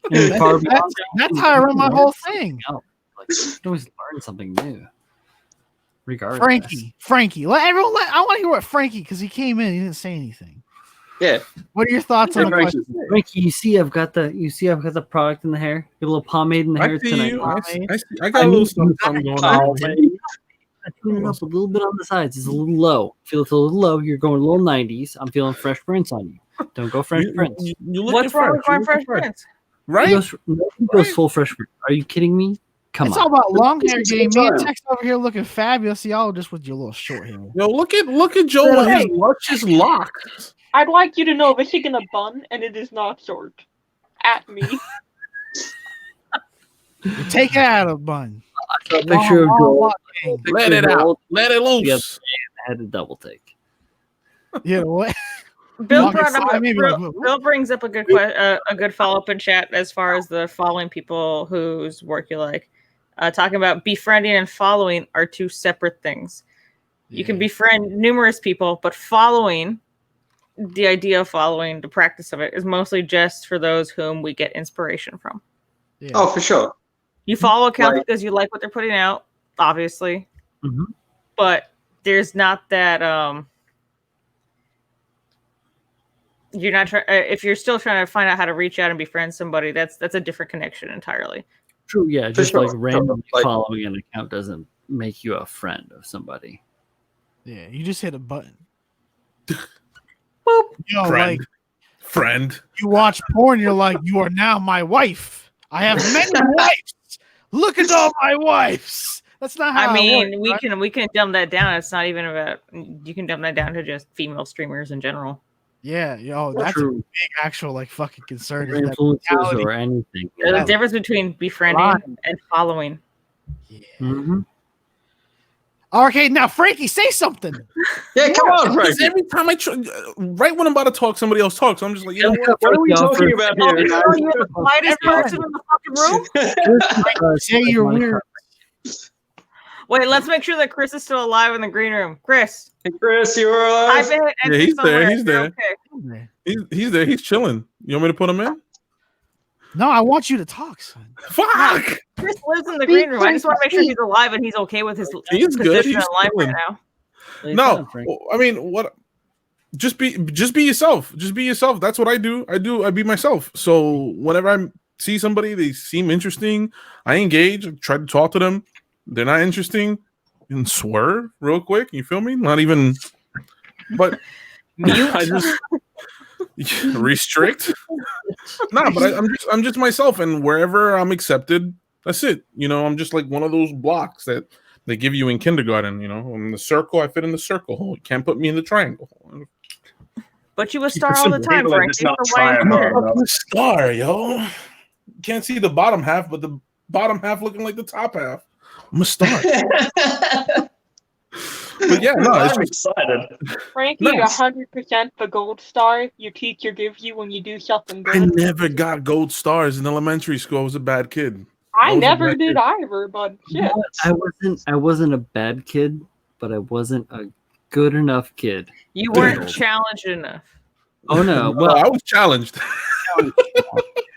And far beyond That's how I run my whole thing. Like, you can always learn something new. Regardless. Frankie, let everyone. I want to hear what Frankie, because he came in, he didn't say anything. Yeah. What are your thoughts on the question? Frankie, you see, I've got the product in the hair. Get a little pomade in the hair I see tonight. you. I got a little something going on. Tune it up a little bit on the sides. It's a little low. Feel it's a little low. You're going a little 90s. I'm feeling Fresh Prince on you. Don't go Fresh Prince. What's wrong with going Fresh Prince? Right? He goes full Fresh Prince. Are you kidding me? Come It's on. all about long hair game. Me and Tex over here looking fabulous. Y'all just with your little short hair. Yo, look at Joe with his luscious locks. I'd like you to know this is in a bun, and it is not short. At me. Take it out of bun. I saw a picture of Joel. Let it out. Let it loose. I had to double take. Yeah, what? Bill brings up a good follow up in chat as far as the following people whose work you like. Talking about befriending and following are two separate things. You can befriend numerous people, but following, the idea of following, the practice of it, is mostly just for those whom we get inspiration from. Yeah. Oh, for sure. You follow accounts because you like what they're putting out, obviously. Mm-hmm. But there's not that you're not trying. If you're still trying to find out how to reach out and befriend somebody, that's a different connection entirely. True, yeah. Just sure. like randomly following an account doesn't make you a friend of somebody. Yeah, you just hit a button. Boop. Yo, friend. You watch porn, you're like, you are now my wife. I have many wives. Look at all my wives. That's not how I works, we can dumb that down. It's not even about. You can dumb that down to just female streamers in general. Yeah, yo, that's a big actual fucking concern. Is that Influencers or anything. There's a difference between befriending and following. Yeah. Mm-hmm. Okay, now Frankie, say something. Yeah, come on, Frankie. Because every time right when I'm about to talk, somebody else talks. I'm just like, what are we talking about here? You're the quietest person in the fucking room. Say you're weird. Wait, let's make sure that Chris is still alive in the green room. Chris. Hey, Chris, you're alive. Yeah, he's there. He's there. Okay. He's there. He's chilling. You want me to put him in? No, I want you to talk, son. Fuck. Chris lives in the green room. I just want to make sure he's alive and he's okay with his he's good. position He's in life chilling. right now. No, I mean, what? Just be yourself. Just be yourself. That's what I do. I be myself. So whenever I see somebody, they seem interesting, I engage. I try to talk to them. They're not interesting, and swerve real quick. You feel me? Not even. But I just restrict. Nah, but I'm just myself, and wherever I'm accepted, that's it. You know, I'm just like one of those blocks that they give you in kindergarten. You know, in the circle, I fit in the circle hole. You can't put me in the triangle. But you a star all the time, Frank. I'm a star, yo. You can't see the bottom half, but the bottom half looking like the top half. I'm a star. But yeah, no, I'm excited. Frankie, 100% the gold star your teacher gives you when you do something good. I never got gold stars in elementary school. I was a bad kid. I never did either, but shit. I wasn't a bad kid, but I wasn't a good enough kid. You weren't challenged enough. Oh no! Well, I was challenged.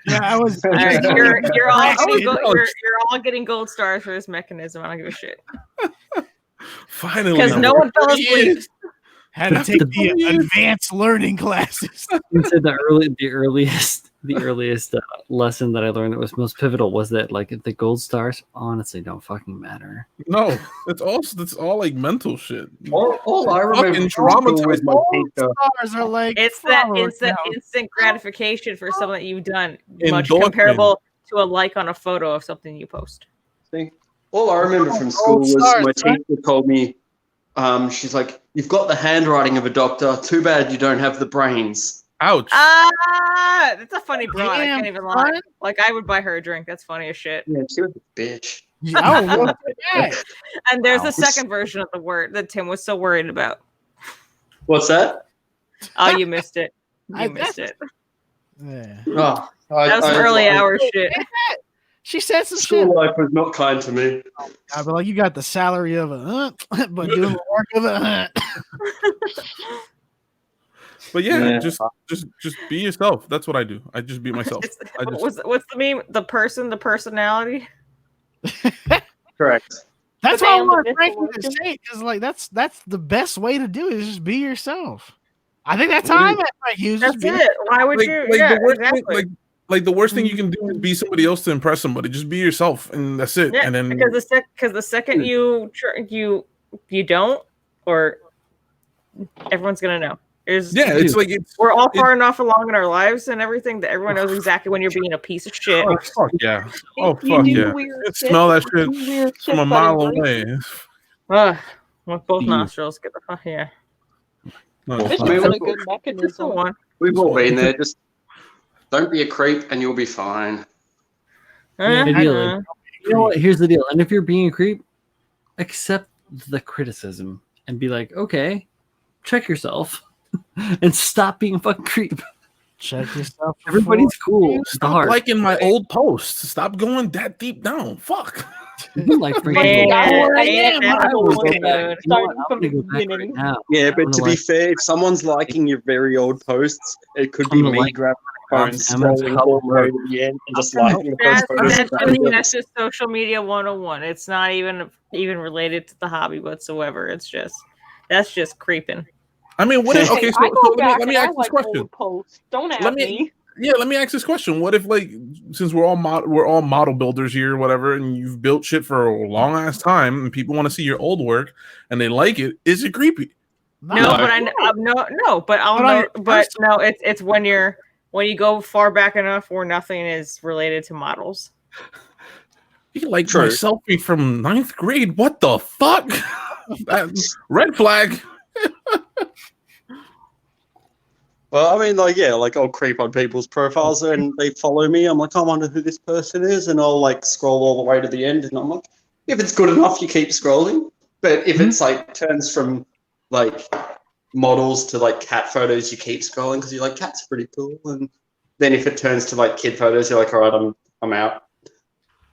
Yeah, I was. Right, you're all getting gold stars for this mechanism. I don't give a shit. Finally, because no one fell asleep. Had to take the advanced learning classes. You said the earliest lesson that I learned that was most pivotal was that like the gold stars honestly don't fucking matter. No, it's all like mental shit. All I remember traumatized my stars are like it's that instant gratification for something that you've done, much comparable to a like on a photo of something you post. All I remember from school was my teacher told me, she's like, "You've got the handwriting of a doctor. Too bad you don't have the brains." Ouch. That's a funny broad. I can't even lie. Like, I would buy her a drink. That's funny as shit. Yeah, she was a bitch. And there's a second version of the word that Tim was so worried about. What's that? Oh, you missed it. You missed it. Yeah. Oh, that was some early hour shit. She said some School shit. life was not kind to me. I'd be like, you got the salary of a but doing the work of a But yeah, just be yourself. That's what I do. I just be myself. What's the meme? The person, the personality. Correct. That's what I want Frankie to say, because like that's the best way to do it is just be yourself. I think that's how I met Frank. He was That's just it. Why would you? Like Yeah, the worst exactly. thing, like the worst thing you can do is be somebody else to impress somebody. Just be yourself, and that's it. Yeah, And then because the second you don't, or everyone's gonna know. it's like we're all far enough along in our lives and everything that everyone knows exactly when you're being a piece of shit. oh fuck yeah, oh You fuck do yeah. weird I shit, smell that you shit do weird from a shit, mile buddy. away. Ugh, with both You. nostrils, get the fuck yeah. No, It's I mean, just a we've, good Just the mechanism. one. we've all been there. Just don't be a creep, and you'll be fine. Ideally. You know what? Here's the deal. And if you're being a creep, accept the criticism and be like, okay, check yourself and stop being a fucking creep. Check yourself. Everybody's cool. Stop liking my old posts. Stop going that deep down. Fuck. You like Man, I ain't am. that I will cool, go dude. back. You know what? Starting I'm from gonna the go back right beginning. now. Yeah, I'm but gonna to be like- fair, if someone's liking your very old posts, it could I'm be gonna me like grabbing my phone, Rob's Emma's scrolling couple all the way to the end, and just I'm liking the first photos. That's just social media 101. It's not even related to the hobby whatsoever. That's just creeping. I mean, what if? Okay, Hey, so, I so go let back me and I ask this like question. old posts. Don't Let ask me- me. Yeah, let me ask this question. What if, like, since we're all model builders here, or whatever, and you've built shit for a long ass time, and people want to see your old work and they like it, is it creepy? No, but it's when you go far back enough where nothing is related to models. You like my selfie from 9th grade? What the fuck? Red flag. Well, I mean, like, yeah, like I'll creep on people's profiles and they follow me. I'm like, I wonder who this person is, and I'll like scroll all the way to the end, and I'm like, if it's good enough, you keep scrolling. But if it's like turns from like models to like cat photos, you keep scrolling because you're like, cat's pretty cool. And then if it turns to like kid photos, you're like, all right, I'm out.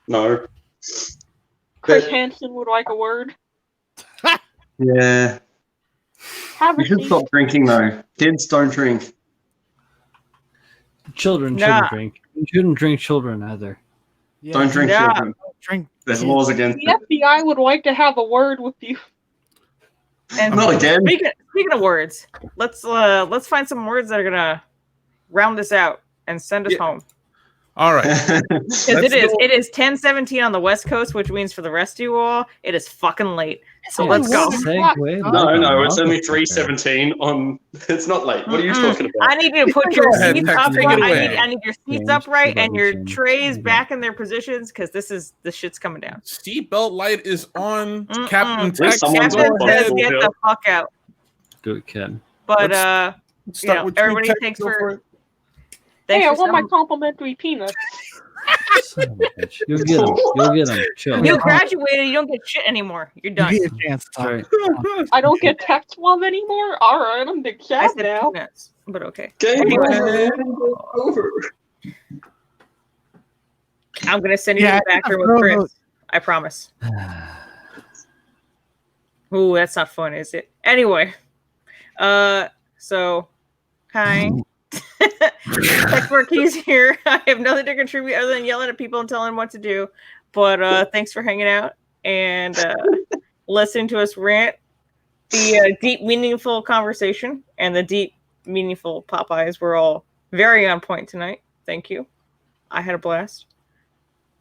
No. Chris Hansen would like a word. Yeah. Have a You should seat. stop drinking though. Kids don't drink. Children shouldn't drink. You shouldn't drink children either. Yeah. Don't drink Yeah. children. Drink. There's laws against The it. FBI would like to have a word with you. And Not again. Speaking of words, let's find some words that are gonna round this out and send us home. All right. Because it is 10:17 on the West Coast, which means for the rest of you all, it is fucking late. So let's go. No, it's only 3:17 on. It's not late. What are you talking about? I need you to put Go your ahead, seats Tex, up. take it away. I need your seats upright and your trays back in their positions because this shit's coming down. Seatbelt light is on. Captain There's Tex. someone Go Captain ahead. says get the fuck out. Do it, Ken. But Let's start with you, everybody Tex. thanks Go for it. Hey, I for want my some- complimentary peanuts. Son of a bitch. You'll get them. You'll get them. Chill. You graduated. You don't get shit anymore. You're done. You get a chance to talk. Sorry. I don't get text love anymore? Alright, I'm Big I Cat said now. peanuts, but okay. Game Anyway. over. I'm gonna send you Yeah, to the back room no, with no. Chris. I promise. Ooh, that's not fun, is it? Anyway, so hi. Expert Keys here. I have nothing to contribute other than yelling at people and telling them what to do. But thanks for hanging out and listening to us rant. The deep, meaningful conversation and the deep, meaningful Popeyes were all very on point tonight. Thank you. I had a blast.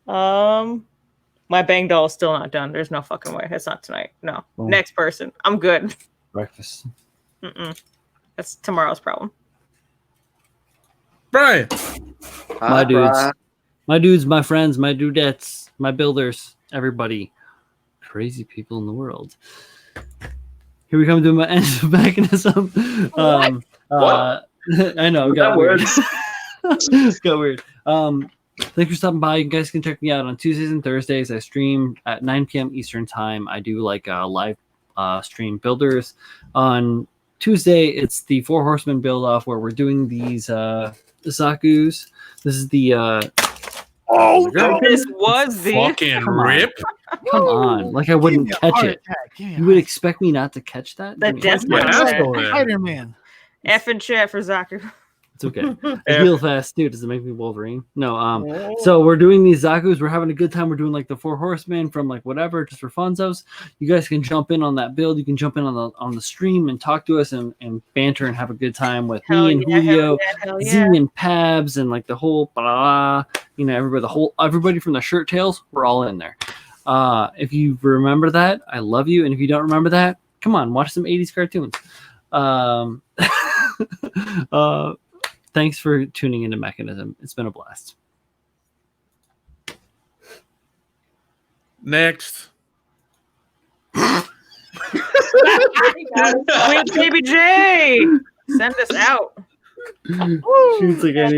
My bang doll is still not done. There's no fucking way. It's not tonight. No. Boom. Next person. I'm good. Breakfast. That's tomorrow's problem. Brian. My dudes. My dudes, my friends, my dudettes, my builders, everybody. Crazy people in the world. Here we come to my end of mechanism. What? I know. That works. Got weird. Thanks for stopping by. You guys can check me out on Tuesdays and Thursdays. I stream at 9 p.m. Eastern time. I do like live stream builders. On Tuesday, it's the Four Horsemen build off where we're doing these Zakus. This is the This was the fucking rip. Come on, like I wouldn't catch it. You would expect me not to catch that? The I mean, Death Yeah, Metal that's chat. all right. Spider-Man. F and chat for Zaku. It's okay. I heal fast too. Does it make me Wolverine? No. So we're doing these Zakus. We're having a good time. We're doing like the 4 horsemen from like whatever, just for funzos. You guys can jump in on that build. You can jump in on the stream and talk to us and banter and have a good time with me and Julio, Z and Pabs and like the whole blah, you know, everybody from the shirt tails. We're all in there. If you remember that, I love you. And if you don't remember that, come on, watch some 80s cartoons. Thanks for tuning into Mechanism. It's been a blast. Next. Sweet baby J, send us out. She's like, let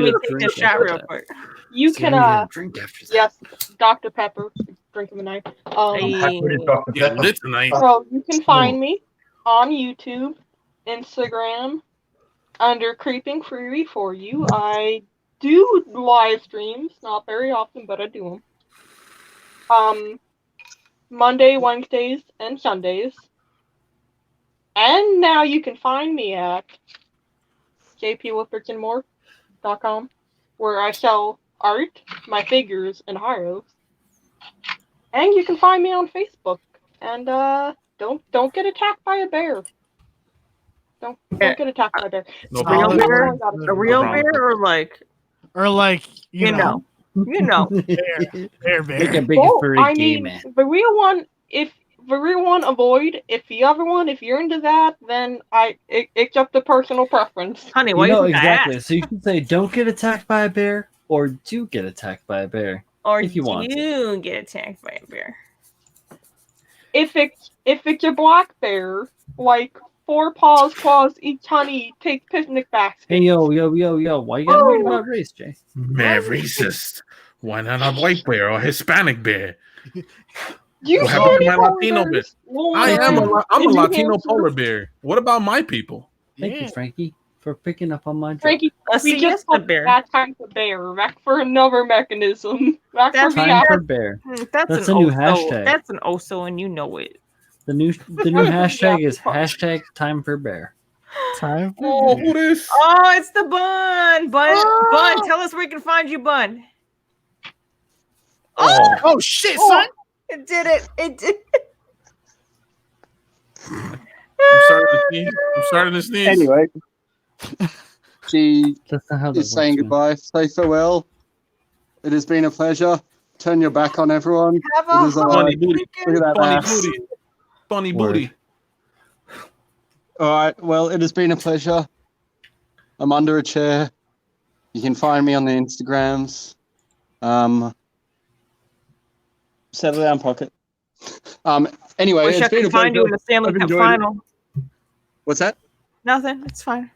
me take this shot real quick. You can drink after that. Yes, Dr. Pepper, drink of the night. Lit tonight. So you can find me on YouTube, Instagram, under Creeping Freely for you. I do live streams, not very often, but I do them. Monday, Wednesdays, and Sundays. And now you can find me at jpwilfordsandmore.com, where I sell art, my figures, and Haros. And you can find me on Facebook. And don't get attacked by a bear. Don't get attacked by a bear. No Real bear? A real problem. bear or like you know. Bear. Like a big furry I gay mean, man. the real one, avoid. If the other one, if you're into that, then it's up to personal preference. Honey, You know exactly. So you can say, don't get attacked by a bear, or do get attacked by a bear. Or if you want to get attacked by a bear. If it's a black bear, like 4 paws, claws, eat honey, take picnic baskets. Hey, yo. Why you gotta worry about race, Jay? Man, racist. Why not a white bear or Hispanic bear? You What happened to my Latino bear? I'm a Latino polar bear. What about my people? Thank you, Frankie, for picking up on my joke. Frankie, we just got that type of bear. Back for another mechanism. Back for Time for bear. That's a new hashtag. That's an OSO, and you know it. The new hashtag is hashtag time for bear. Time. Oh, who this? Oh, it's the Bun. Bun, tell us where we can find you, Bun. Oh shit, son! It did it. It did. I'm starting to sneeze. Anyway, she That's not how is that saying works, goodbye. Say farewell. It has been a pleasure. Turn your back on everyone. Have It is, Funny booty. look at that Funny ass. booty. Funny Word. booty. All right. Well, it has been a pleasure. I'm under a chair. You can find me on the Instagrams. Settle down, pocket. Anyway, Wish I it's been a could find you in pleasure. the Stanley I've Cup enjoyed final. What's that? Nothing. It's fine.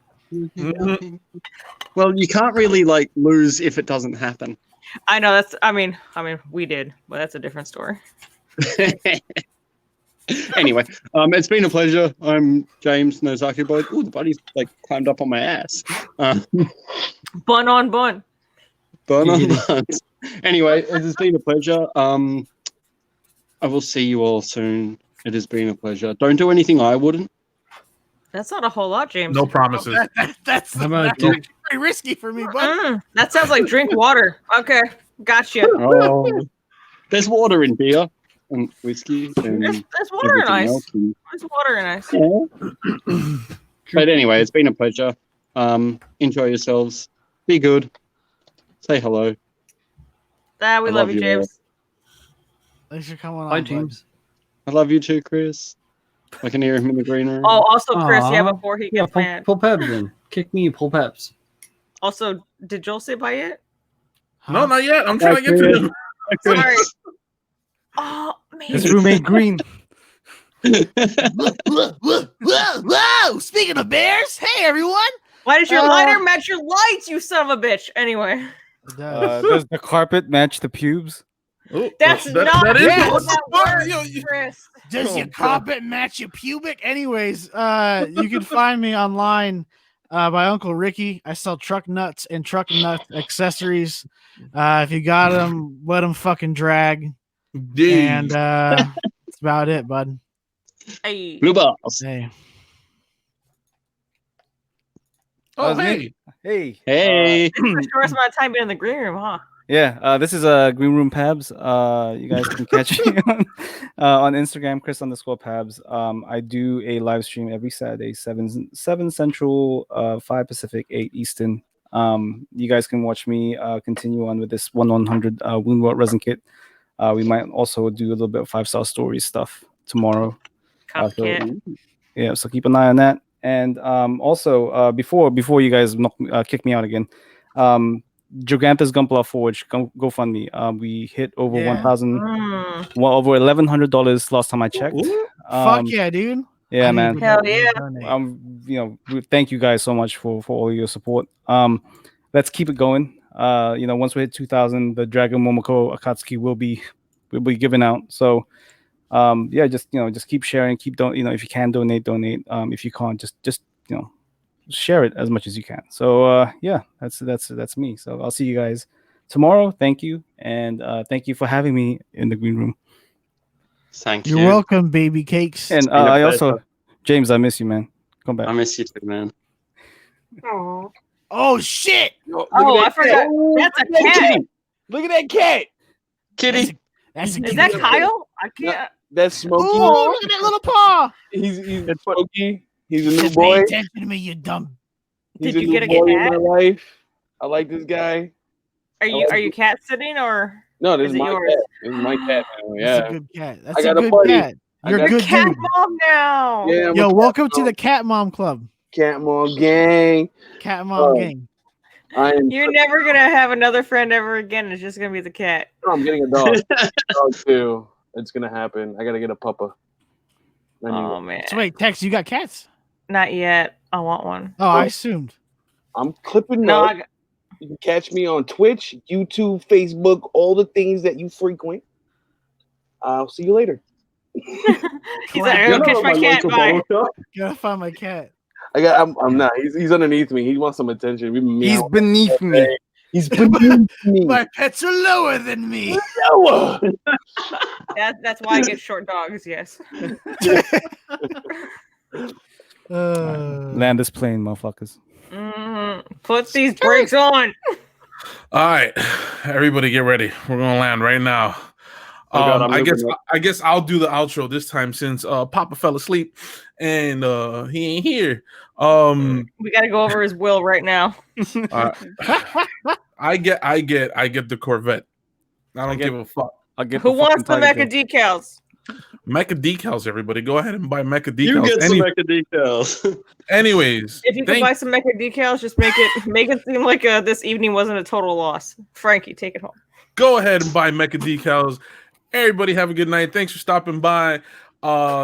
Well, you can't really like lose if it doesn't happen. I know that's. I mean, we did, but that's a different story. Anyway, it's been a pleasure. I'm James Nozaki Boy. Ooh, the buddy's like climbed up on my ass. Bun on bun. Bun on buns. Anyway, it has been a pleasure. I will see you all soon. It has been a pleasure. Don't do anything I wouldn't. That's not a whole lot, James. No promises. That's How about very risky for me, but That sounds like drink water. Okay, gotcha. Oh, there's water in beer and whiskey. And There's water in everything ice. else. There's water in ice. But anyway, it's been a pleasure. Enjoy yourselves. Be good. Say hello. We I love love you, you James. thanks for coming on. Bye, bud. James. I love you too, Chris. I can hear him in the green room. Oh, also, Chris, yeah, Aw. before he Yeah, gets mad. pull Pebs in. Kick me, pull Pebs. Also, did Joel say bye yet? No, not yet. I'm trying to get to him. Sorry. Oh, man. His roommate Green. Whoa! Speaking of bears, hey everyone! Why does your lighter match your lights, you son of a bitch? Anyway. Does the carpet match the pubes? That's not that is how what- that what- works, Chris. Does your carpet match your pubic? Anyways, you can find me online by Uncle Ricky. I sell truck nuts and truck nut accessories. If you got them, let them fucking drag. And that's about it, bud. Hey. Blue balls. Hey. Oh, That was hey. me. Hey. Hey. This is the shortest amount of time being in the green room, huh? Yeah, this is Green Room Pabs. You guys can catch me on Instagram, Chris_Pabs. I do a live stream every Saturday, 7 Central, 5 Pacific, 8 Eastern. You guys can watch me continue on with this 1/100 Woundwort Resin Kit. We might also do a little bit of 5-star stories stuff tomorrow. So keep an eye on that. And also before you guys kick me out again, Gigantus Gunpla Forge GoFundMe. We hit over over $1,100 last time I checked. Fuck yeah, dude. Yeah, man. Hell yeah. Thank you guys so much for all your support. Let's keep it going. Once we hit 2,000, the Dragon Momoko Akatsuki will be given out. So just keep sharing, if you can donate. If you can't, just share it as much as you can. So that's me. So I'll see you guys tomorrow. Thank you, and thank you for having me in the green room. Thank you. You're welcome, baby cakes. And I also, James, I miss you, man. Come back. I miss you too, man. Aww. Oh shit! Oh, I forgot. That's a cat. Look at that cat. Kitty. That's Is that Kyle? I can't. That's Smokey. Oh, look at that little paw. He's Smokey. He's a new Just boy. pay attention to me, you dumb. He's Did a you new get a boy in cat? my life. I like this guy. Are you cat sitting or? No, this is is it my yours? cat. This is my cat. Man. Yeah. That's a good cat. That's I a got a good buddy. cat. You're a good cat dude. mom now. Yeah, I'm Yo, a welcome cat to mom. the Cat Mom Club. Cat Mom gang. Cat Mom gang. You're never gonna have another friend ever again. It's just gonna be the cat. I'm getting a dog. Dog too. It's gonna happen. I gotta get a puppa. Oh man. So wait, Tex, you got cats? Not yet. I want one. Oh, I assumed. I'm clipping No, up. You can catch me on Twitch, YouTube, Facebook, all the things that you frequent. I'll see you later. He's like, I'm gonna catch my cat. Bye. Gotta find my cat. I'm not. He's underneath me. He wants some attention. He's beneath me. He's beneath me. My pets are lower than me. Lower. That's why I get short dogs. Yes. Land this plane, motherfuckers. Put these brakes on. All right, everybody, get ready. We're gonna land right now. I guess I'll do the outro this time since Papa fell asleep and he ain't here. We gotta go over his will right now. I get the Corvette. I don't give a fuck. Who wants the Mecha decals? Mecha decals, everybody. Go ahead and buy Mecha decals. You get some Mecha decals. Anyways, if you could buy some Mecha decals, just make it seem like this evening wasn't a total loss. Frankie, take it home. Go ahead and buy Mecha decals. Everybody have a good night. Thanks for stopping by.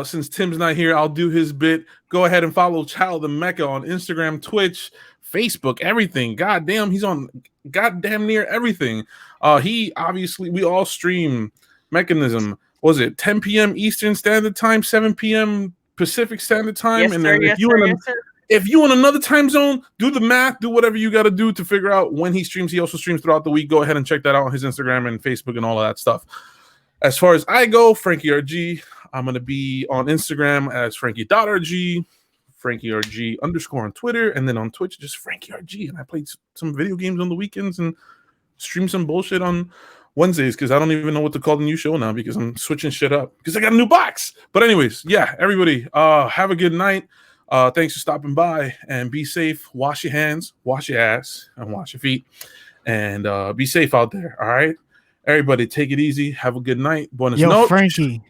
Since Tim's not here, I'll do his bit. Go ahead and follow Child of Mecha on Instagram, Twitch, Facebook, everything. Goddamn, he's on goddamn near everything. We all stream Mechanism. Was it 10 p.m. Eastern Standard Time, 7 p.m. Pacific Standard Time? Yes, and sir, then if you in another time zone, do the math, do whatever you got to do to figure out when he streams. He also streams throughout the week. Go ahead and check that out on his Instagram and Facebook and all of that stuff. As far as I go, Frankie RG, I'm going to be on Instagram as Frankie.RG, FrankieRG _ on Twitter, and then on Twitch, just Frankie RG. And I played some video games on the weekends and stream some bullshit on Wednesdays because I don't even know what to call the new show now because I'm switching shit up because I got a new box. But anyways, yeah, everybody, have a good night. Thanks for stopping by and be safe. Wash your hands, wash your ass, and wash your feet. And be safe out there, all right? Everybody, take it easy. Have a good night. Buenas noches. Frankie.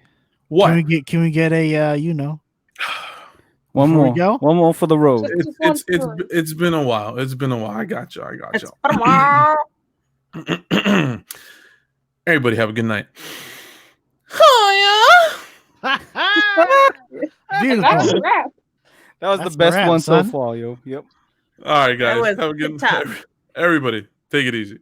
What? Can we get a one more? Go? One more for the road. It's been a while. It's been a while. I got you. Everybody have a good night. Beautiful. That was the best one so far, yo. Yep. All right, guys. That was Have a good top. night. Everybody, take it easy.